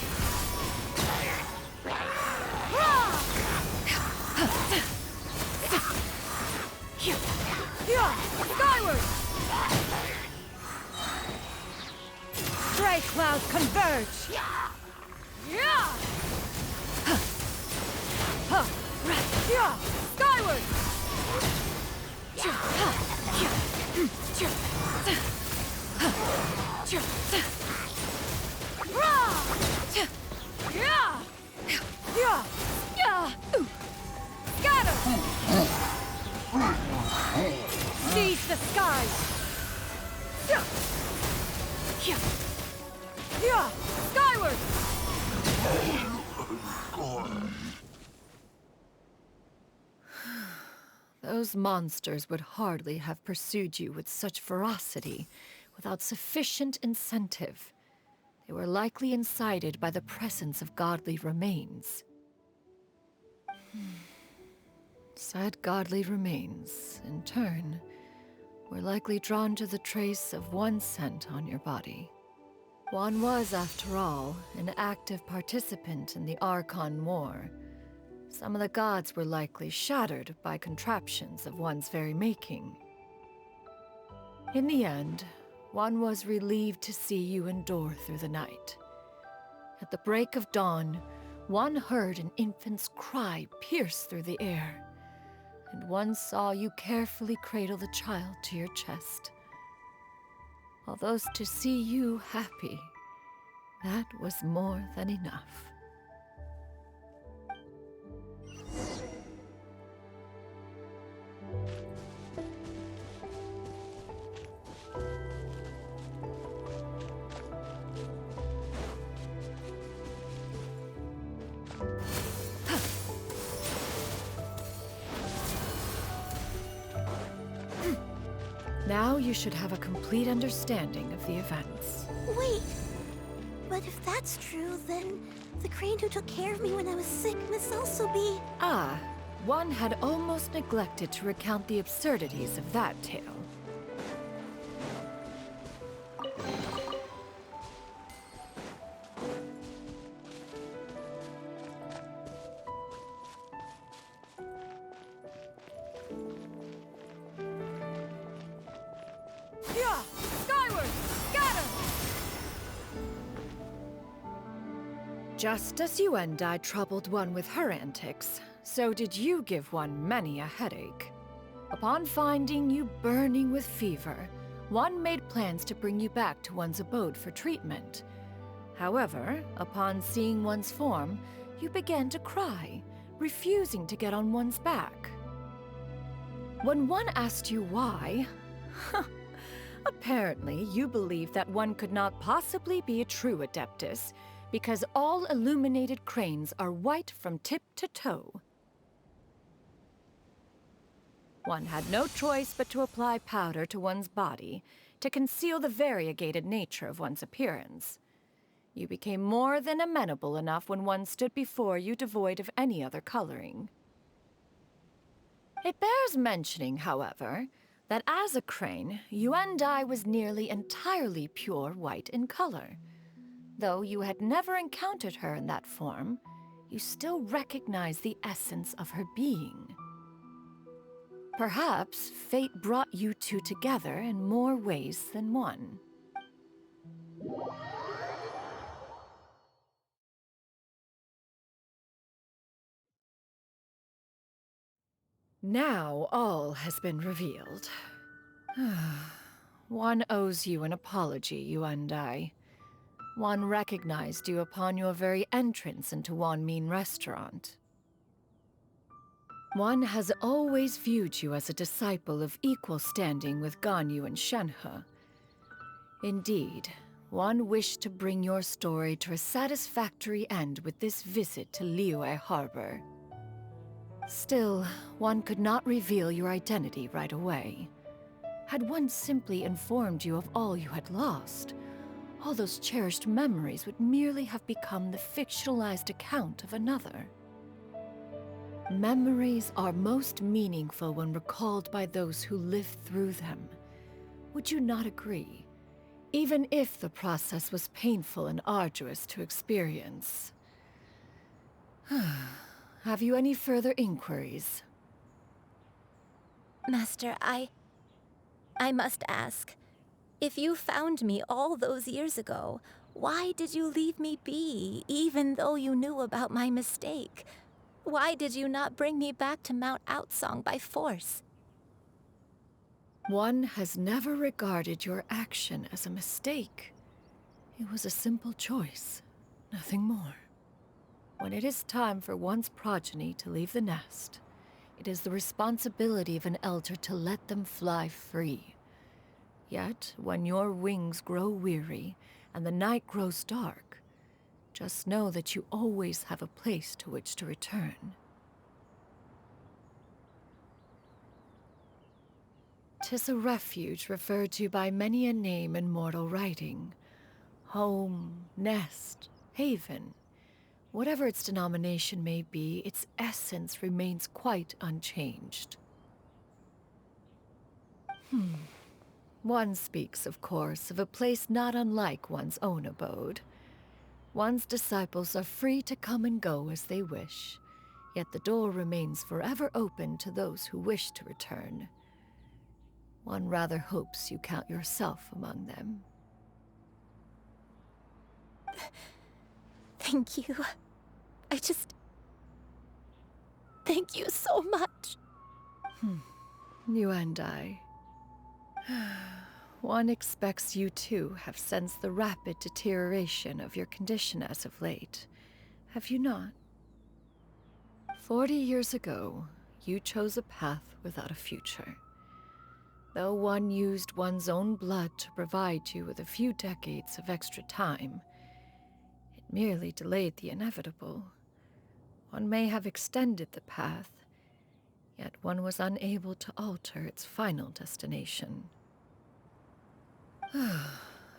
Yeah! Skyward! Gray clouds converge! Yeah! Yeah! Skyward! Scatter! Seize the skies! Skyward! Those monsters would hardly have pursued you with such ferocity without sufficient incentive. They were likely incited by the presence of godly remains. Said godly remains, in turn, were likely drawn to the trace of one scent on your body. One was, after all, an active participant in the Archon War. Some of the gods were likely shattered by contraptions of one's very making. In the end, one was relieved to see you endure through the night. At the break of dawn, one heard an infant's cry pierce through the air, and one saw you carefully cradle the child to your chest. Although to see you happy, that was more than enough. Now you should have a complete understanding of the events. Wait, but if that's true, then the crane who took care of me when I was sick must also be... Ah, one had almost neglected to recount the absurdities of that tale. Skyward! Scatter! Just as you and I troubled one with her antics, so did you give one many a headache. Upon finding you burning with fever, one made plans to bring you back to one's abode for treatment. However, upon seeing one's form, you began to cry, refusing to get on one's back. When one asked you why, apparently you believed that one could not possibly be a true Adeptus, because all illuminated cranes are white from tip to toe. One had no choice but to apply powder to one's body to conceal the variegated nature of one's appearance. You became more than amenable enough when one stood before you devoid of any other coloring. It bears mentioning, however, that as a crane, Yuendai was nearly entirely pure white in color. Though you had never encountered her in that form, you still recognize the essence of her being. Perhaps fate brought you two together in more ways than one. Now all has been revealed. One owes you an apology, you and I. One recognized you upon your very entrance into Wanmin Restaurant. One has always viewed you as a disciple of equal standing with Ganyu and Shenhe. Indeed, one wished to bring your story to a satisfactory end with this visit to Liyue Harbor. Still, one could not reveal your identity right away. Had one simply informed you of all you had lost, all those cherished memories would merely have become the fictionalized account of another. Memories are most meaningful when recalled by those who lived through them. Would you not agree? Even if the process was painful and arduous to experience. Have you any further inquiries? Master, I must ask. If you found me all those years ago, why did you leave me be, even though you knew about my mistake? Why did you not bring me back to Mount Outsong by force? One has never regarded your action as a mistake. It was a simple choice, nothing more. When it is time for one's progeny to leave the nest, it is the responsibility of an elder to let them fly free. Yet, when your wings grow weary and the night grows dark, just know that you always have a place to which to return. 'Tis a refuge referred to by many a name in mortal writing. Home, nest, haven. Whatever its denomination may be, its essence remains quite unchanged. One speaks, of course, of a place not unlike one's own abode. One's disciples are free to come and go as they wish, yet the door remains forever open to those who wish to return. One rather hopes you count yourself among them. Thank you. Thank you so much. You and I. One expects you too have sensed the rapid deterioration of your condition as of late, have you not? 40 years ago, you chose a path without a future. Though one used one's own blood to provide you with a few decades of extra time, it merely delayed the inevitable. One may have extended the path, yet one was unable to alter its final destination.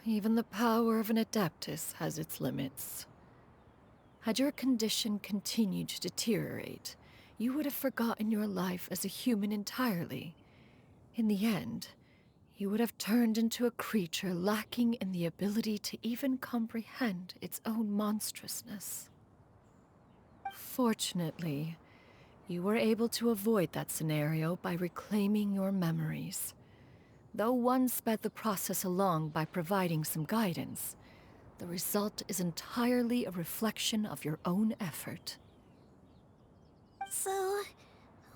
Even the power of an Adeptus has its limits. Had your condition continued to deteriorate, you would have forgotten your life as a human entirely. In the end, you would have turned into a creature lacking in the ability to even comprehend its own monstrousness. Fortunately, you were able to avoid that scenario by reclaiming your memories. Though one sped the process along by providing some guidance, the result is entirely a reflection of your own effort. So,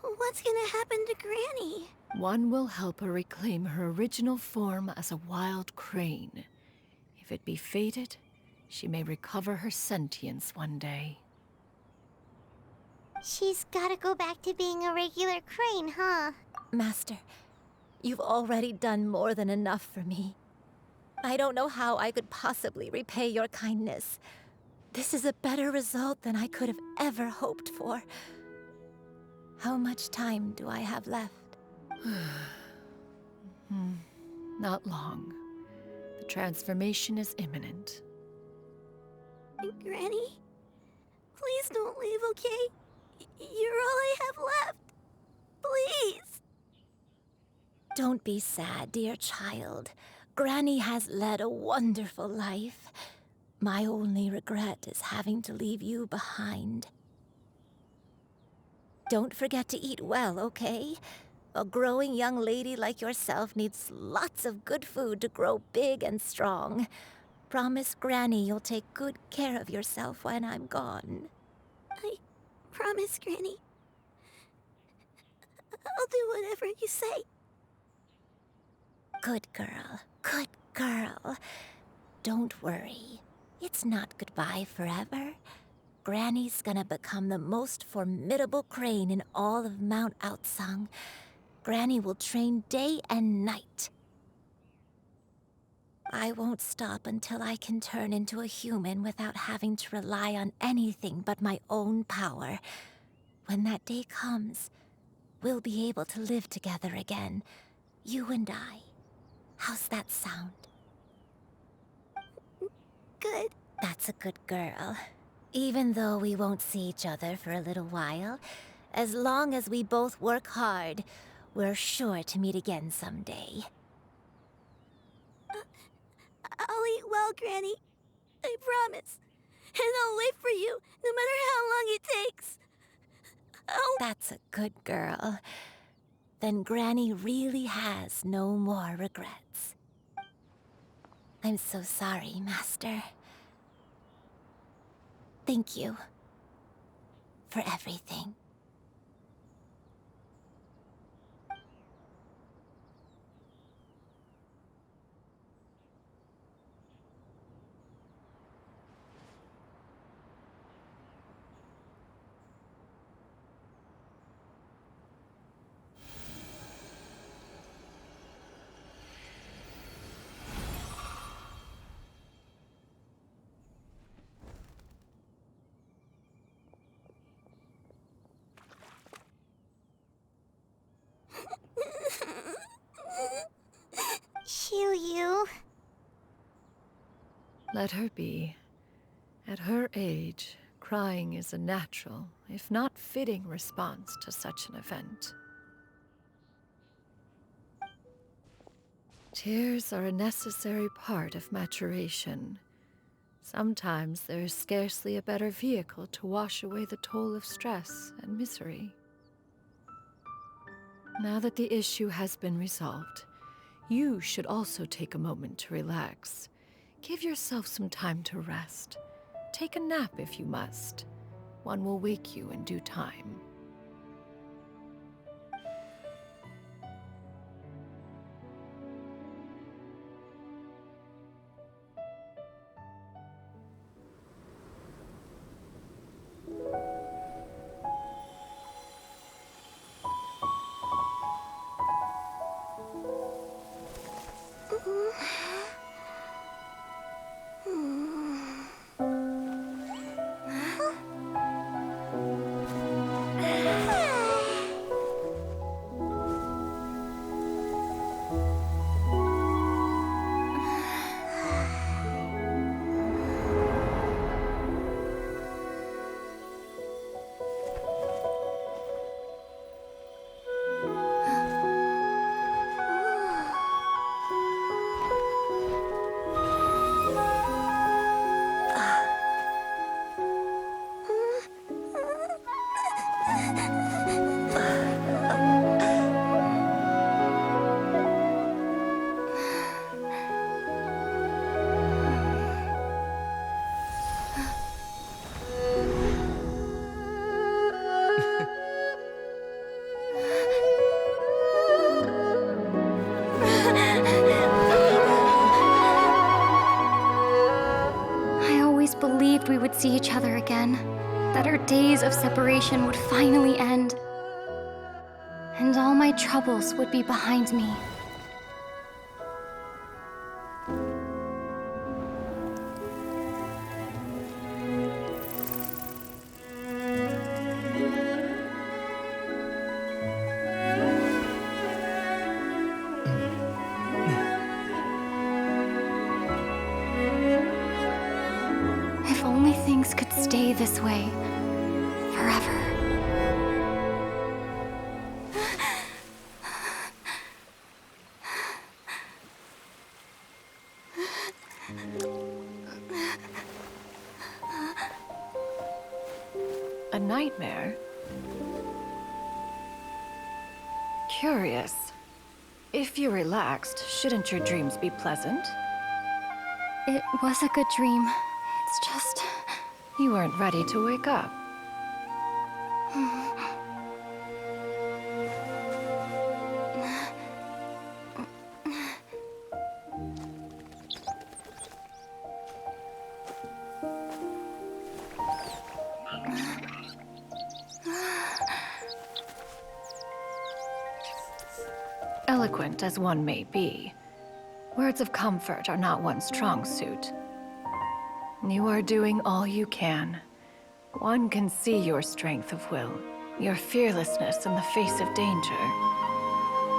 what's gonna happen to Granny? One will help her reclaim her original form as a wild crane. If it be fated, she may recover her sentience one day. She's gotta go back to being a regular crane, huh? Master, you've already done more than enough for me. I don't know how I could possibly repay your kindness. This is a better result than I could have ever hoped for. How much time do I have left? Not long. The transformation is imminent. Granny? Please don't leave, okay? You're all I have left. Please! Don't be sad, dear child. Granny has led a wonderful life. My only regret is having to leave you behind. Don't forget to eat well, okay? A growing young lady like yourself needs lots of good food to grow big and strong. Promise Granny you'll take good care of yourself when I'm gone. I promise, Granny. I'll do whatever you say. Good girl, good girl. Don't worry. It's not goodbye forever. Granny's gonna become the most formidable crane in all of Mount Outsong. Granny will train day and night. I won't stop until I can turn into a human without having to rely on anything but my own power. When that day comes, we'll be able to live together again, you and I. How's that sound? Good. That's a good girl. Even though we won't see each other for a little while, as long as we both work hard, we're sure to meet again someday. I'll eat well, Granny. I promise. And I'll wait for you, no matter how long it takes. That's a good girl. Then Granny really has no more regrets. I'm so sorry, Master. Thank you for everything. Yu. Let her be. At her age, crying is a natural, if not fitting, response to such an event. Tears are a necessary part of maturation. Sometimes there is scarcely a better vehicle to wash away the toll of stress and misery. Now that the issue has been resolved, you should also take a moment to relax. Give yourself some time to rest. Take a nap if you must. One will wake you in due time. I always believed we would see each other again, that our days of separation would finally end, and all my troubles would be behind me. If only things could stay this way forever. A nightmare? Curious. If you're relaxed, shouldn't your dreams be pleasant? It was a good dream. It's just... You weren't ready to wake up. Eloquent as one may be, words of comfort are not one's strong suit. You are doing all you can. One can see your strength of will, your fearlessness in the face of danger.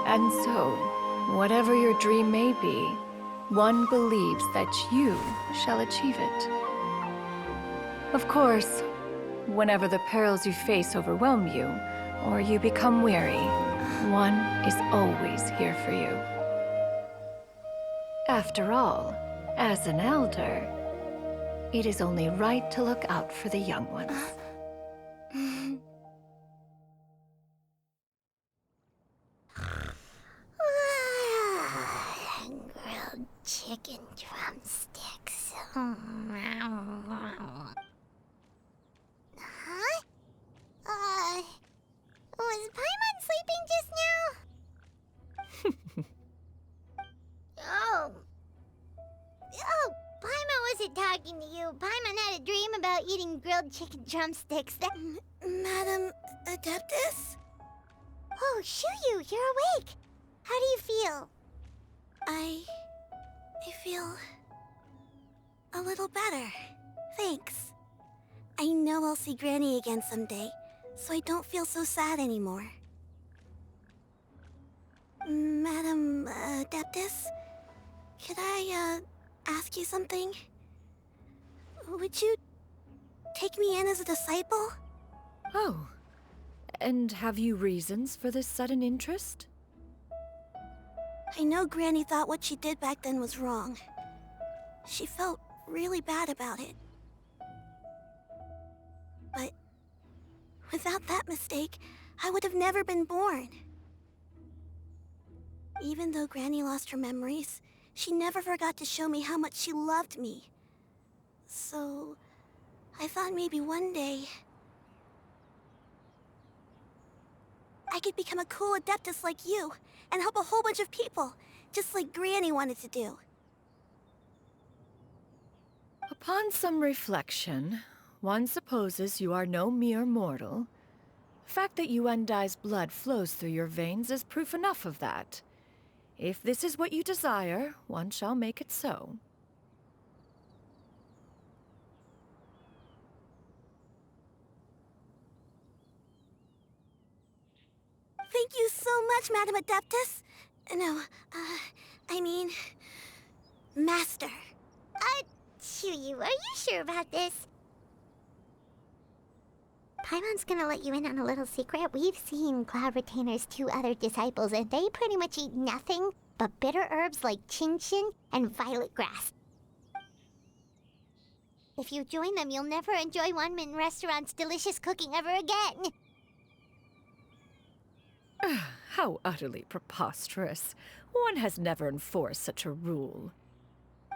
And so, whatever your dream may be, one believes that you shall achieve it. Of course, whenever the perils you face overwhelm you, or you become weary, one is always here for you. After all, as an elder, it is only right to look out for the young ones. Grilled chicken drumsticks. Huh? Was Paimon sleeping just now? Oh. Oh, Paimon wasn't talking to you. Paimon had a dream about eating grilled chicken drumsticks. Madam Adeptus? Oh, Shuyu, you're awake. How do you feel? I feel a little better. Thanks. I know I'll see Granny again someday, so I don't feel so sad anymore. Madam Adeptus, could I ask you something? Would you take me in as a disciple? Oh, and have you reasons for this sudden interest? I know Granny thought what she did back then was wrong. She felt really bad about it. But without that mistake, I would have never been born. Even though Granny lost her memories, she never forgot to show me how much she loved me. So, I thought maybe one day I could become a cool Adeptus like you and help a whole bunch of people, just like Granny wanted to do. Upon some reflection, one supposes you are no mere mortal. The fact that Yuendai's blood flows through your veins is proof enough of that. If this is what you desire, one shall make it so. Thank you so much, Madam Adeptus. No, I mean, Master. Chuyu, are you sure about this? Paimon's gonna let you in on a little secret. We've seen Cloud Retainer's 2 other disciples, and they pretty much eat nothing but bitter herbs like Chinchin and violet grass. If you join them, you'll never enjoy Wanmin Restaurant's delicious cooking ever again. How utterly preposterous. One has never enforced such a rule.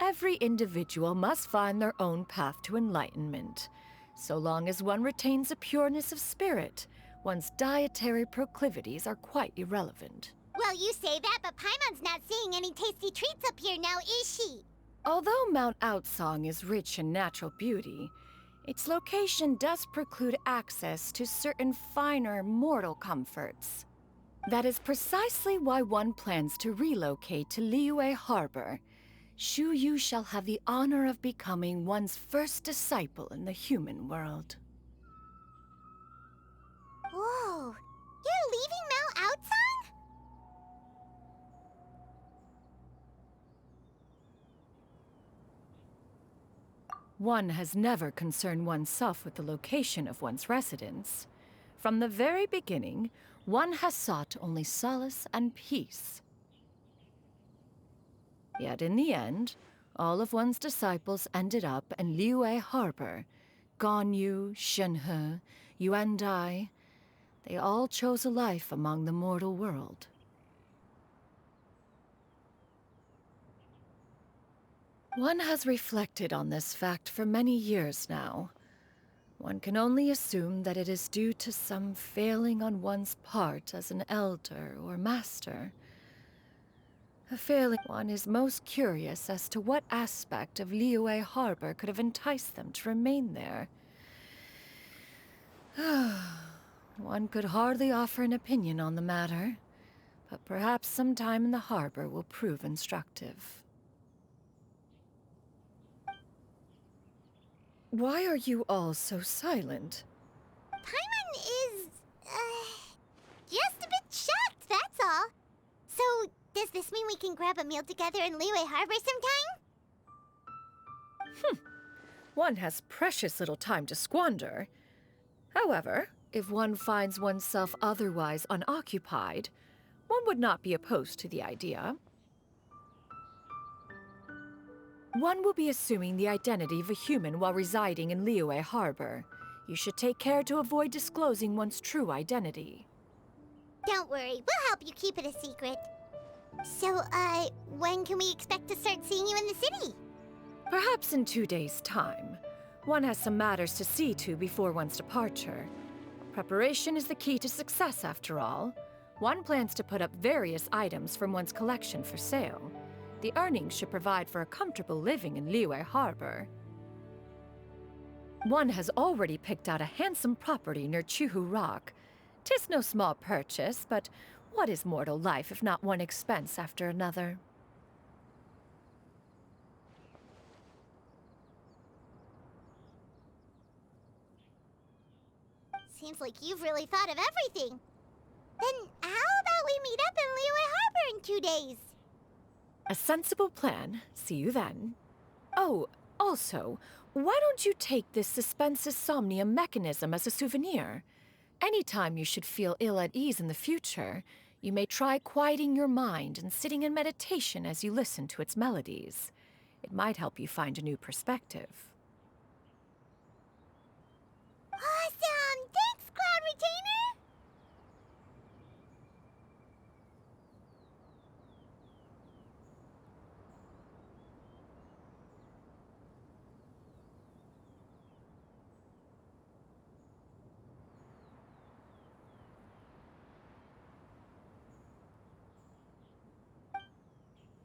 Every individual must find their own path to enlightenment. So long as one retains a pureness of spirit, one's dietary proclivities are quite irrelevant. Well, you say that, but Paimon's not seeing any tasty treats up here now, is she? Although Mount Outsong is rich in natural beauty, its location does preclude access to certain finer mortal comforts. That is precisely why one plans to relocate to Liyue Harbor. Shuyu shall have the honor of becoming one's first disciple in the human world. Whoa, you're leaving Mount Outsong? One has never concerned oneself with the location of one's residence. From the very beginning, one has sought only solace and peace. Yet in the end, all of one's disciples ended up in Liyue Harbor. Ganyu, Shenhe, Yuendai, they all chose a life among the mortal world. One has reflected on this fact for many years now. One can only assume that it is due to some failing on one's part as an elder or master. A failing one is most curious as to what aspect of Liyue Harbor could have enticed them to remain there. One could hardly offer an opinion on the matter, but perhaps some time in the harbor will prove instructive. Why are you all so silent? Paimon is, just a bit shocked, that's all. So, does this mean we can grab a meal together in Liyue Harbor sometime? One has precious little time to squander. However, if one finds oneself otherwise unoccupied, one would not be opposed to the idea. One will be assuming the identity of a human while residing in Liyue Harbor. You should take care to avoid disclosing one's true identity. Don't worry, we'll help you keep it a secret. So, when can we expect to start seeing you in the city? Perhaps in 2 days' time. One has some matters to see to before one's departure. Preparation is the key to success, after all. One plans to put up various items from one's collection for sale. The earnings should provide for a comfortable living in Liyue Harbor. One has already picked out a handsome property near Chuhu Rock. 'Tis no small purchase, but what is mortal life if not one expense after another? Seems like you've really thought of everything. Then how about we meet up in Liyue Harbor in 2 days? A sensible plan. See you then. Oh, also, why don't you take this suspensus somnium mechanism as a souvenir? Anytime you should feel ill at ease in the future, you may try quieting your mind and sitting in meditation as you listen to its melodies. It might help you find a new perspective. Awesome! Thanks, Cloud Retainer!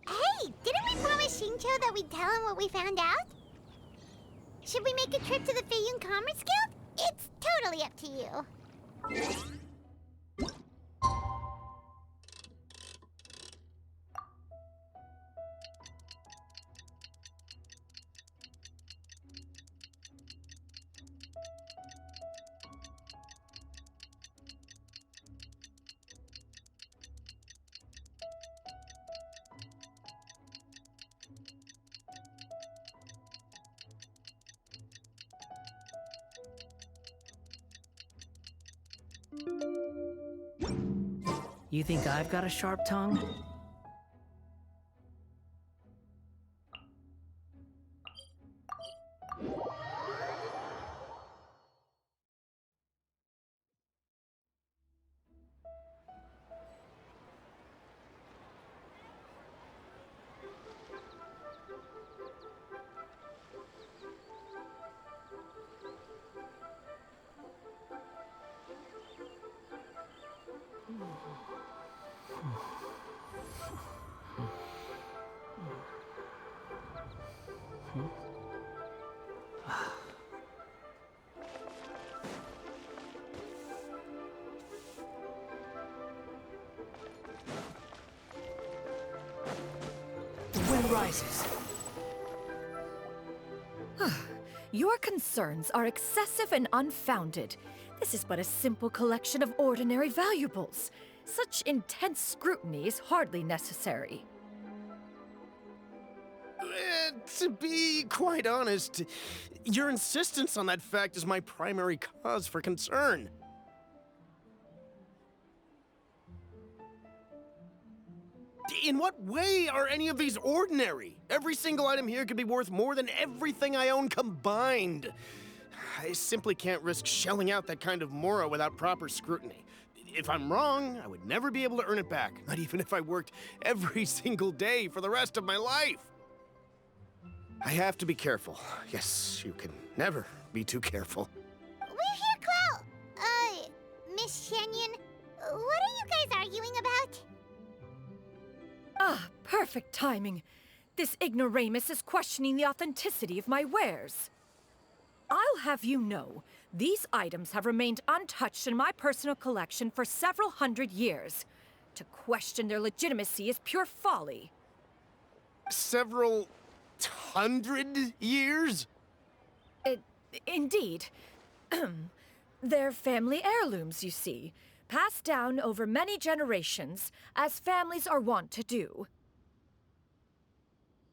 Hey, didn't we promise Shincho that we'd tell him what we found out? Should we make a trip to the Feiyun Commerce Guild? It's totally up to you. You think I've got a sharp tongue? The wind rises. Your concerns are excessive and unfounded. This is but a simple collection of ordinary valuables. Such intense scrutiny is hardly necessary. To be quite honest, your insistence on that fact is my primary cause for concern. In what way are any of these ordinary? Every single item here could be worth more than everything I own combined. I simply can't risk shelling out that kind of mora without proper scrutiny. If I'm wrong, I would never be able to earn it back, not even if I worked every single day for the rest of my life. I have to be careful. Yes, you can never be too careful. We're here, Cloud. Miss Shenyan, what are you guys arguing about? Ah, perfect timing. This ignoramus is questioning the authenticity of my wares. I'll have you know, these items have remained untouched in my personal collection for several hundred years. To question their legitimacy is pure folly. Several hundred years? Indeed. They're family heirlooms, you see. Passed down over many generations, as families are wont to do.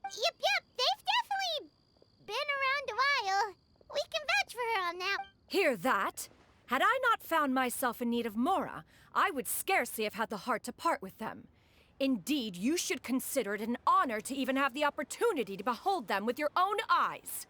Yep, they've definitely been around a while. We can vouch for her on that. Hear that? Had I not found myself in need of mora, I would scarcely have had the heart to part with them. Indeed, you should consider it an honor to even have the opportunity to behold them with your own eyes.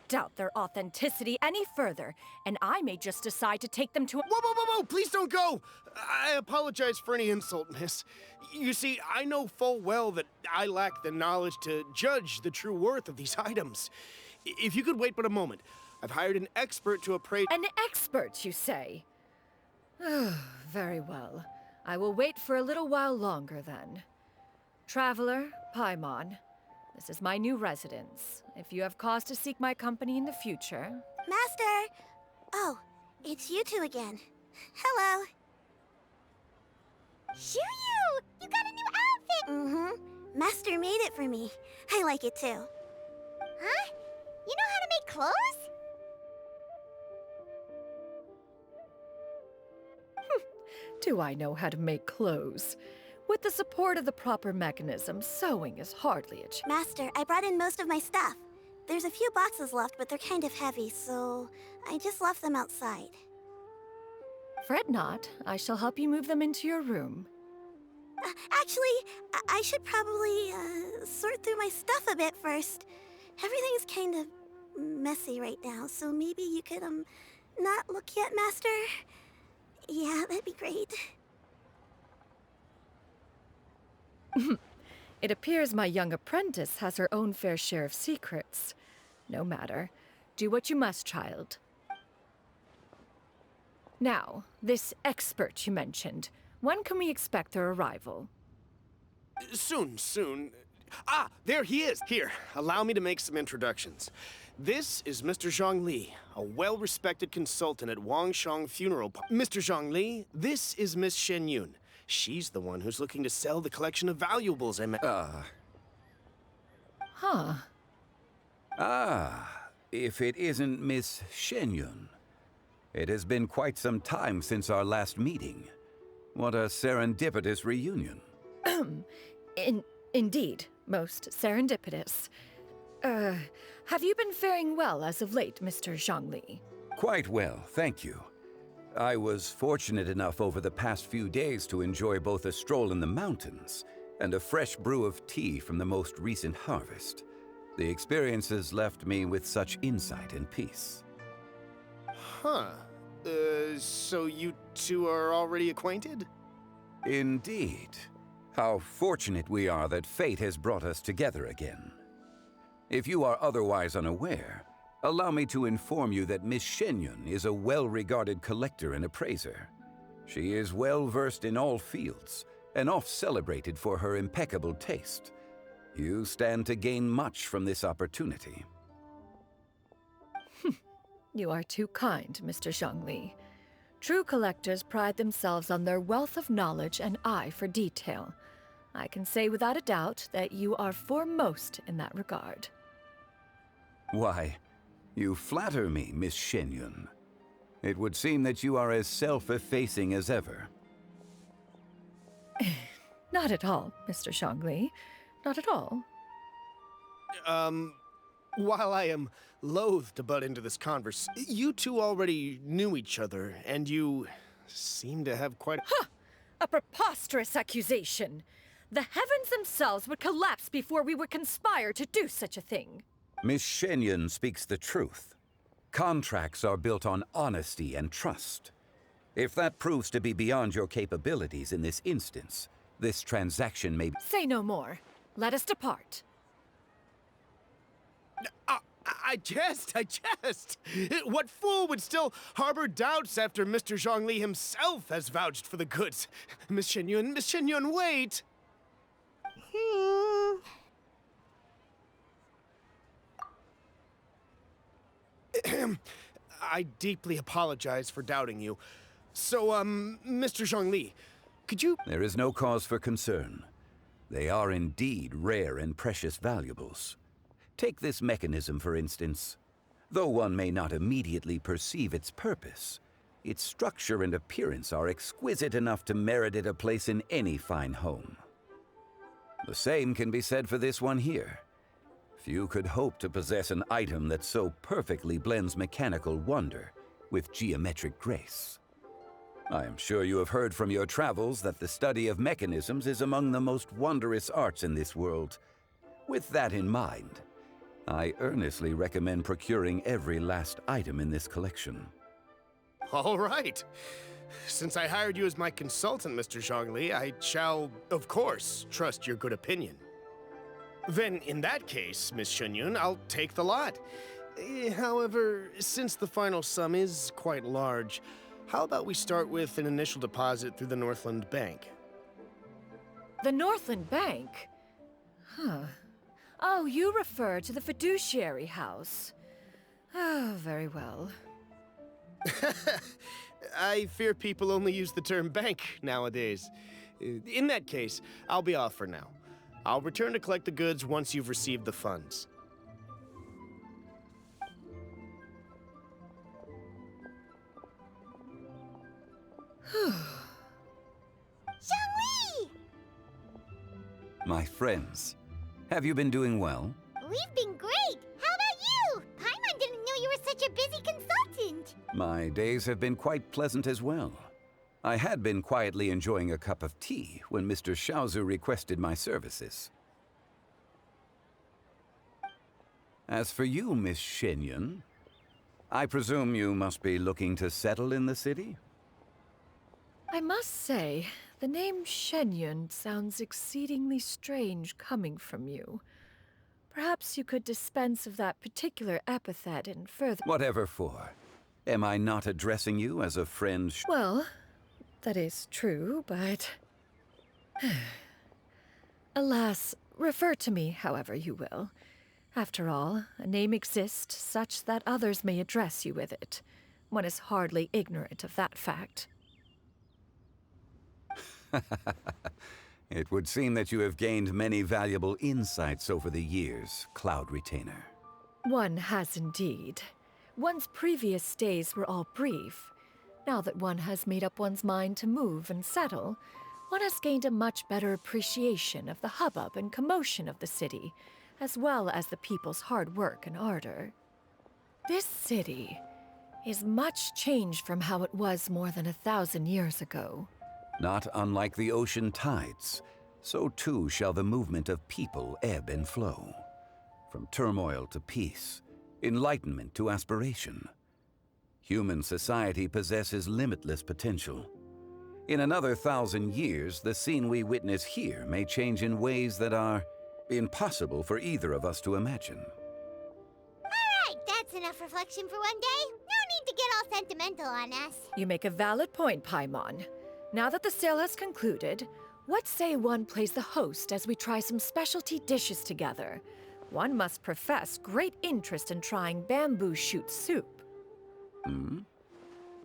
doubt their authenticity any further, and I may just decide to take them to a— Whoa! Please don't go! I apologize for any insult, miss. You see, I know full well that I lack the knowledge to judge the true worth of these items. If you could wait but a moment, I've hired an expert to appraise— An expert, you say? Very well. I will wait for a little while longer, then. Traveler, Paimon, this is my new residence. If you have cause to seek my company in the future— Master! Oh, it's you two again. Hello. Shuyu! You got a new outfit! Mm-hmm. Master made it for me. I like it too. Huh? You know how to make clothes? Do I know how to make clothes? With the support of the proper mechanism, sewing is hardly a challenge. Master, I brought in most of my stuff. There's a few boxes left, but they're kind of heavy, so I just left them outside. Fret not. I shall help you move them into your room. Actually, I should probably sort through my stuff a bit first. Everything's kind of messy right now, so maybe you could, not look yet, Master? Yeah, that'd be great. It appears my young apprentice has her own fair share of secrets. No matter. Do what you must, child. Now, this expert you mentioned, when can we expect their arrival? Soon. Ah, there he is. Here, allow me to make some introductions. This is Mr. Zhongli, a well-respected consultant at Wangshang Funeral Parlor. Mr. Zhongli, this is Miss Shenyun. She's the one who's looking to sell the collection of valuables I met. Huh. If it isn't Miss Shenyun. It has been quite some time since our last meeting. What a serendipitous reunion. Indeed, most serendipitous. Have you been faring well as of late, Mr. Zhongli? Quite well, thank you. I was fortunate enough over the past few days to enjoy both a stroll in the mountains and a fresh brew of tea from the most recent harvest. The experiences left me with such insight and peace. Huh. So you two are already acquainted? Indeed. How fortunate we are that fate has brought us together again. If you are otherwise unaware, allow me to inform you that Miss Shenyun is a well-regarded collector and appraiser. She is well-versed in all fields, and oft-celebrated for her impeccable taste. You stand to gain much from this opportunity. You are too kind, Mr. Zhongli. True collectors pride themselves on their wealth of knowledge and eye for detail. I can say without a doubt that you are foremost in that regard. Why, you flatter me, Miss Shenyun. It would seem that you are as self-effacing as ever. Not at all, Mr. Zhongli. Not at all. While I am loath to butt into this converse, you two already knew each other, and you seem to have quite a preposterous accusation! The heavens themselves would collapse before we would conspire to do such a thing. Miss Shenyun speaks the truth. Contracts are built on honesty and trust. If that proves to be beyond your capabilities in this instance, this transaction may— Say no more. Let us depart. I jest! What fool would still harbor doubts after Mr. Zhongli himself has vouched for the goods? Miss Shenyun, wait! I deeply apologize for doubting you. So, Mr. Zhongli, could you— There is no cause for concern. They are indeed rare and precious valuables. Take this mechanism, for instance. Though one may not immediately perceive its purpose, its structure and appearance are exquisite enough to merit it a place in any fine home. The same can be said for this one here. Few could hope to possess an item that so perfectly blends mechanical wonder with geometric grace. I am sure you have heard from your travels that the study of mechanisms is among the most wondrous arts in this world. With that in mind, I earnestly recommend procuring every last item in this collection. All right. Since I hired you as my consultant, Mr. Zhongli, I shall, of course, trust your good opinion. Then, in that case, Miss Shenyun, I'll take the lot. However, since the final sum is quite large, how about we start with an initial deposit through the Northland Bank? The Northland Bank? Huh. Oh, you refer to the fiduciary house. Oh, very well. I fear people only use the term bank nowadays. In that case, I'll be off for now. I'll return to collect the goods once you've received the funds. Zhongli! My friends, have you been doing well? We've been great! How about you? Paimon didn't know you were such a busy consultant! My days have been quite pleasant as well. I had been quietly enjoying a cup of tea when Mr. Xiaozu requested my services. As for you, Miss Shenyun, I presume you must be looking to settle in the city? I must say, the name Shenyun sounds exceedingly strange coming from you. Perhaps you could dispense of that particular epithet and further— Whatever for. Am I not addressing you as a friend? Well, that is true, but— Alas, refer to me however you will. After all, a name exists such that others may address you with it. One is hardly ignorant of that fact. It would seem that you have gained many valuable insights over the years, Cloud Retainer. One has indeed. One's previous stays were all brief. Now that one has made up one's mind to move and settle, one has gained a much better appreciation of the hubbub and commotion of the city, as well as the people's hard work and ardor. This city is much changed from how it was more than 1,000 years ago. Not unlike the ocean tides, so too shall the movement of people ebb and flow. From turmoil to peace, enlightenment to aspiration. Human society possesses limitless potential. In another 1,000 years, the scene we witness here may change in ways that are impossible for either of us to imagine. Alright, that's enough reflection for one day. No need to get all sentimental on us. You make a valid point, Paimon. Now that the sale has concluded, what say one plays the host as we try some specialty dishes together? One must profess great interest in trying bamboo shoot soup.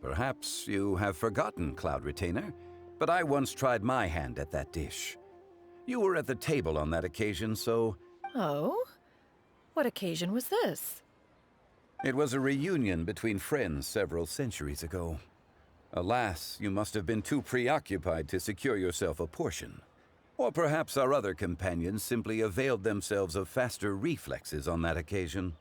Perhaps you have forgotten, Cloud Retainer, but I once tried my hand at that dish. You were at the table on that occasion, so— Oh? What occasion was this? It was a reunion between friends several centuries ago. Alas, you must have been too preoccupied to secure yourself a portion. Or perhaps our other companions simply availed themselves of faster reflexes on that occasion.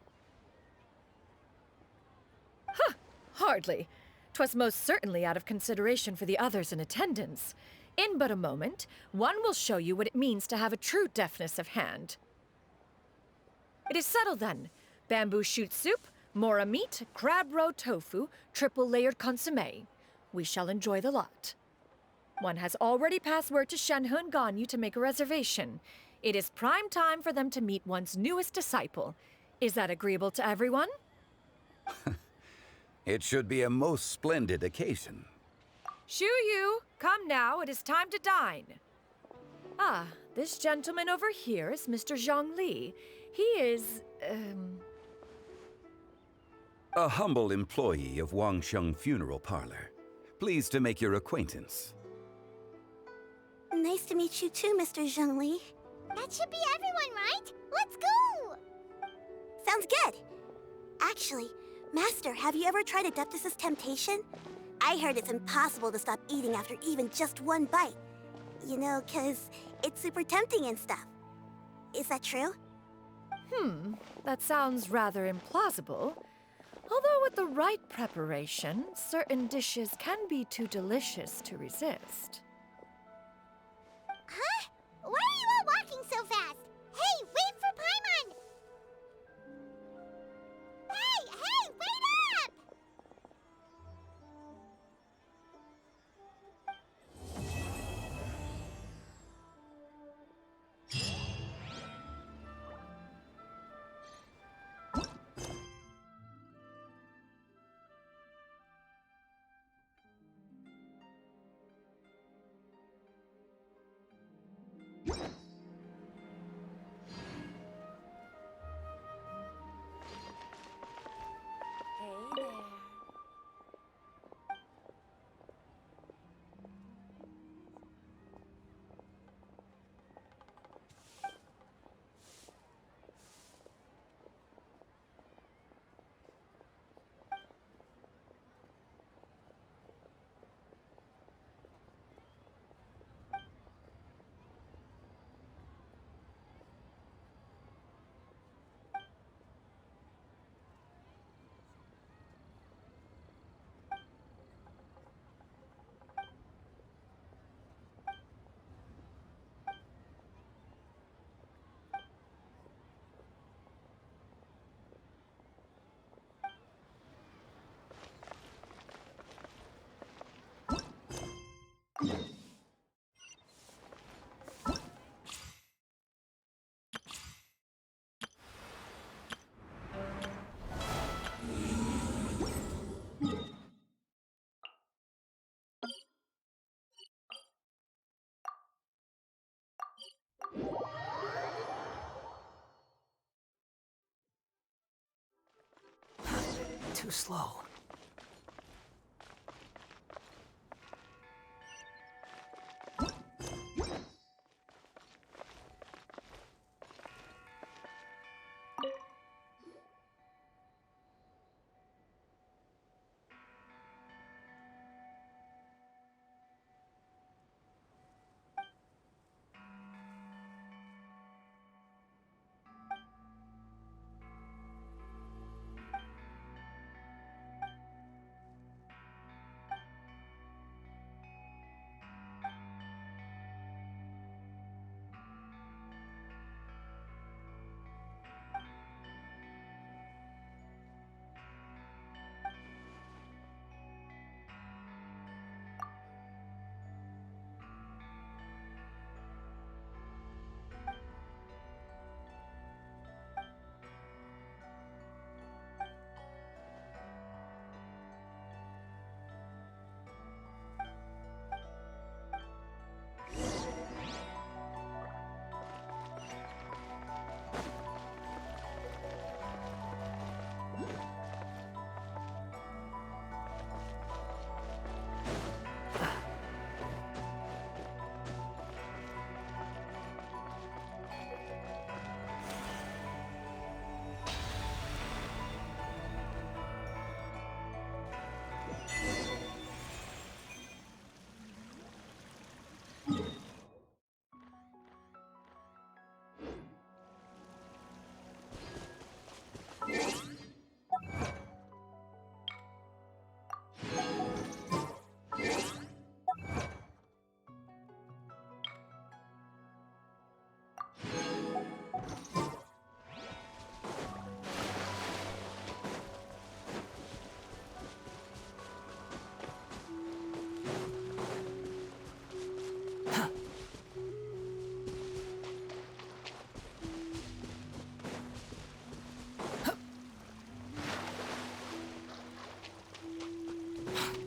Huh! Hardly. 'Twas most certainly out of consideration for the others in attendance. In but a moment, one will show you what it means to have a true deftness of hand. It is settled then. Bamboo shoot soup, mora meat, crab roe tofu, triple-layered consommé. We shall enjoy the lot. One has already passed word to Shenhe and Ganyu to make a reservation. It is prime time for them to meet one's newest disciple. Is that agreeable to everyone? It should be a most splendid occasion. Shu Yu, come now, it is time to dine. Ah, this gentleman over here is Mr. Zhongli. He is, A humble employee of Wangsheng Funeral Parlor. Pleased to make your acquaintance. Nice to meet you too, Mr. Zhongli. That should be everyone, right? Let's go! Sounds good. Actually, Master, have you ever tried Adeptus' temptation? I heard it's impossible to stop eating after even just one bite. You know, 'cause it's super tempting and stuff. Is that true? That sounds rather implausible. Although with the right preparation, certain dishes can be too delicious to resist. Huh? Why are you all walking so fast? Hey, wait for Paimon! too slow.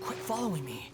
Quit following me.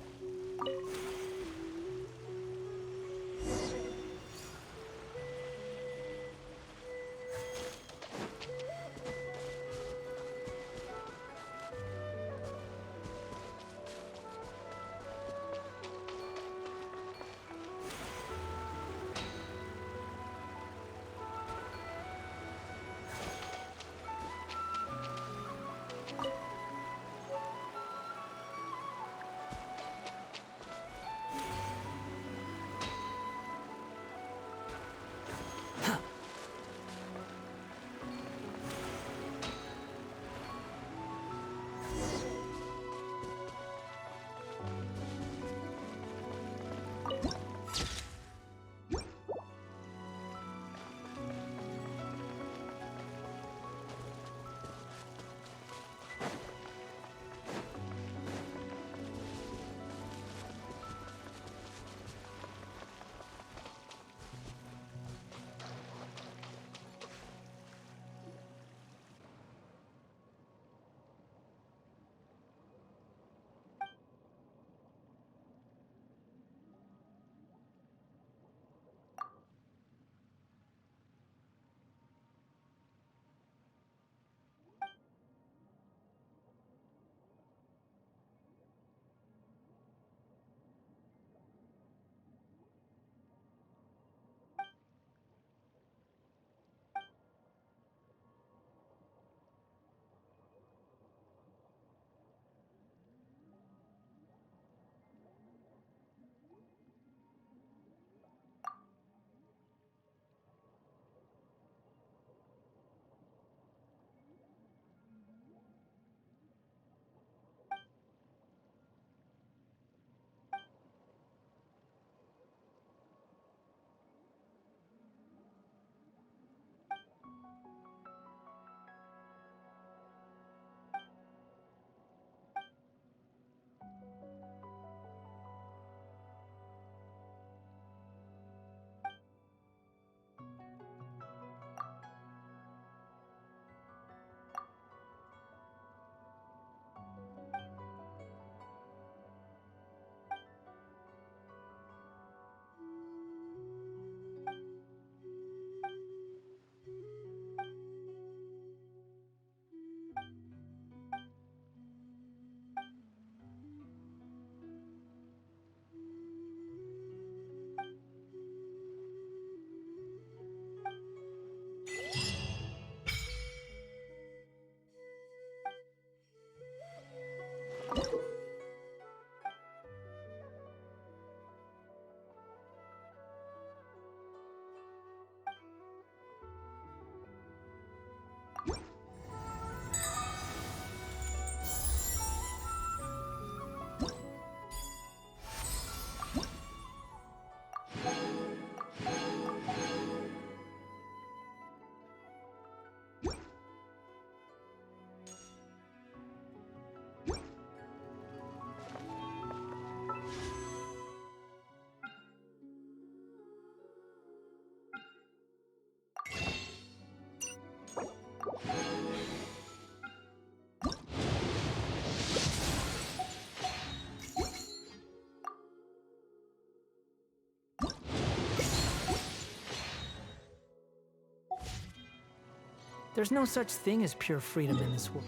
There's no such thing as pure freedom in this world.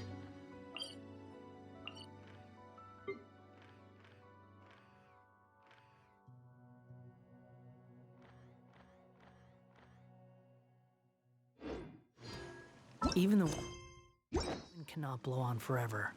Even the wind cannot blow on forever.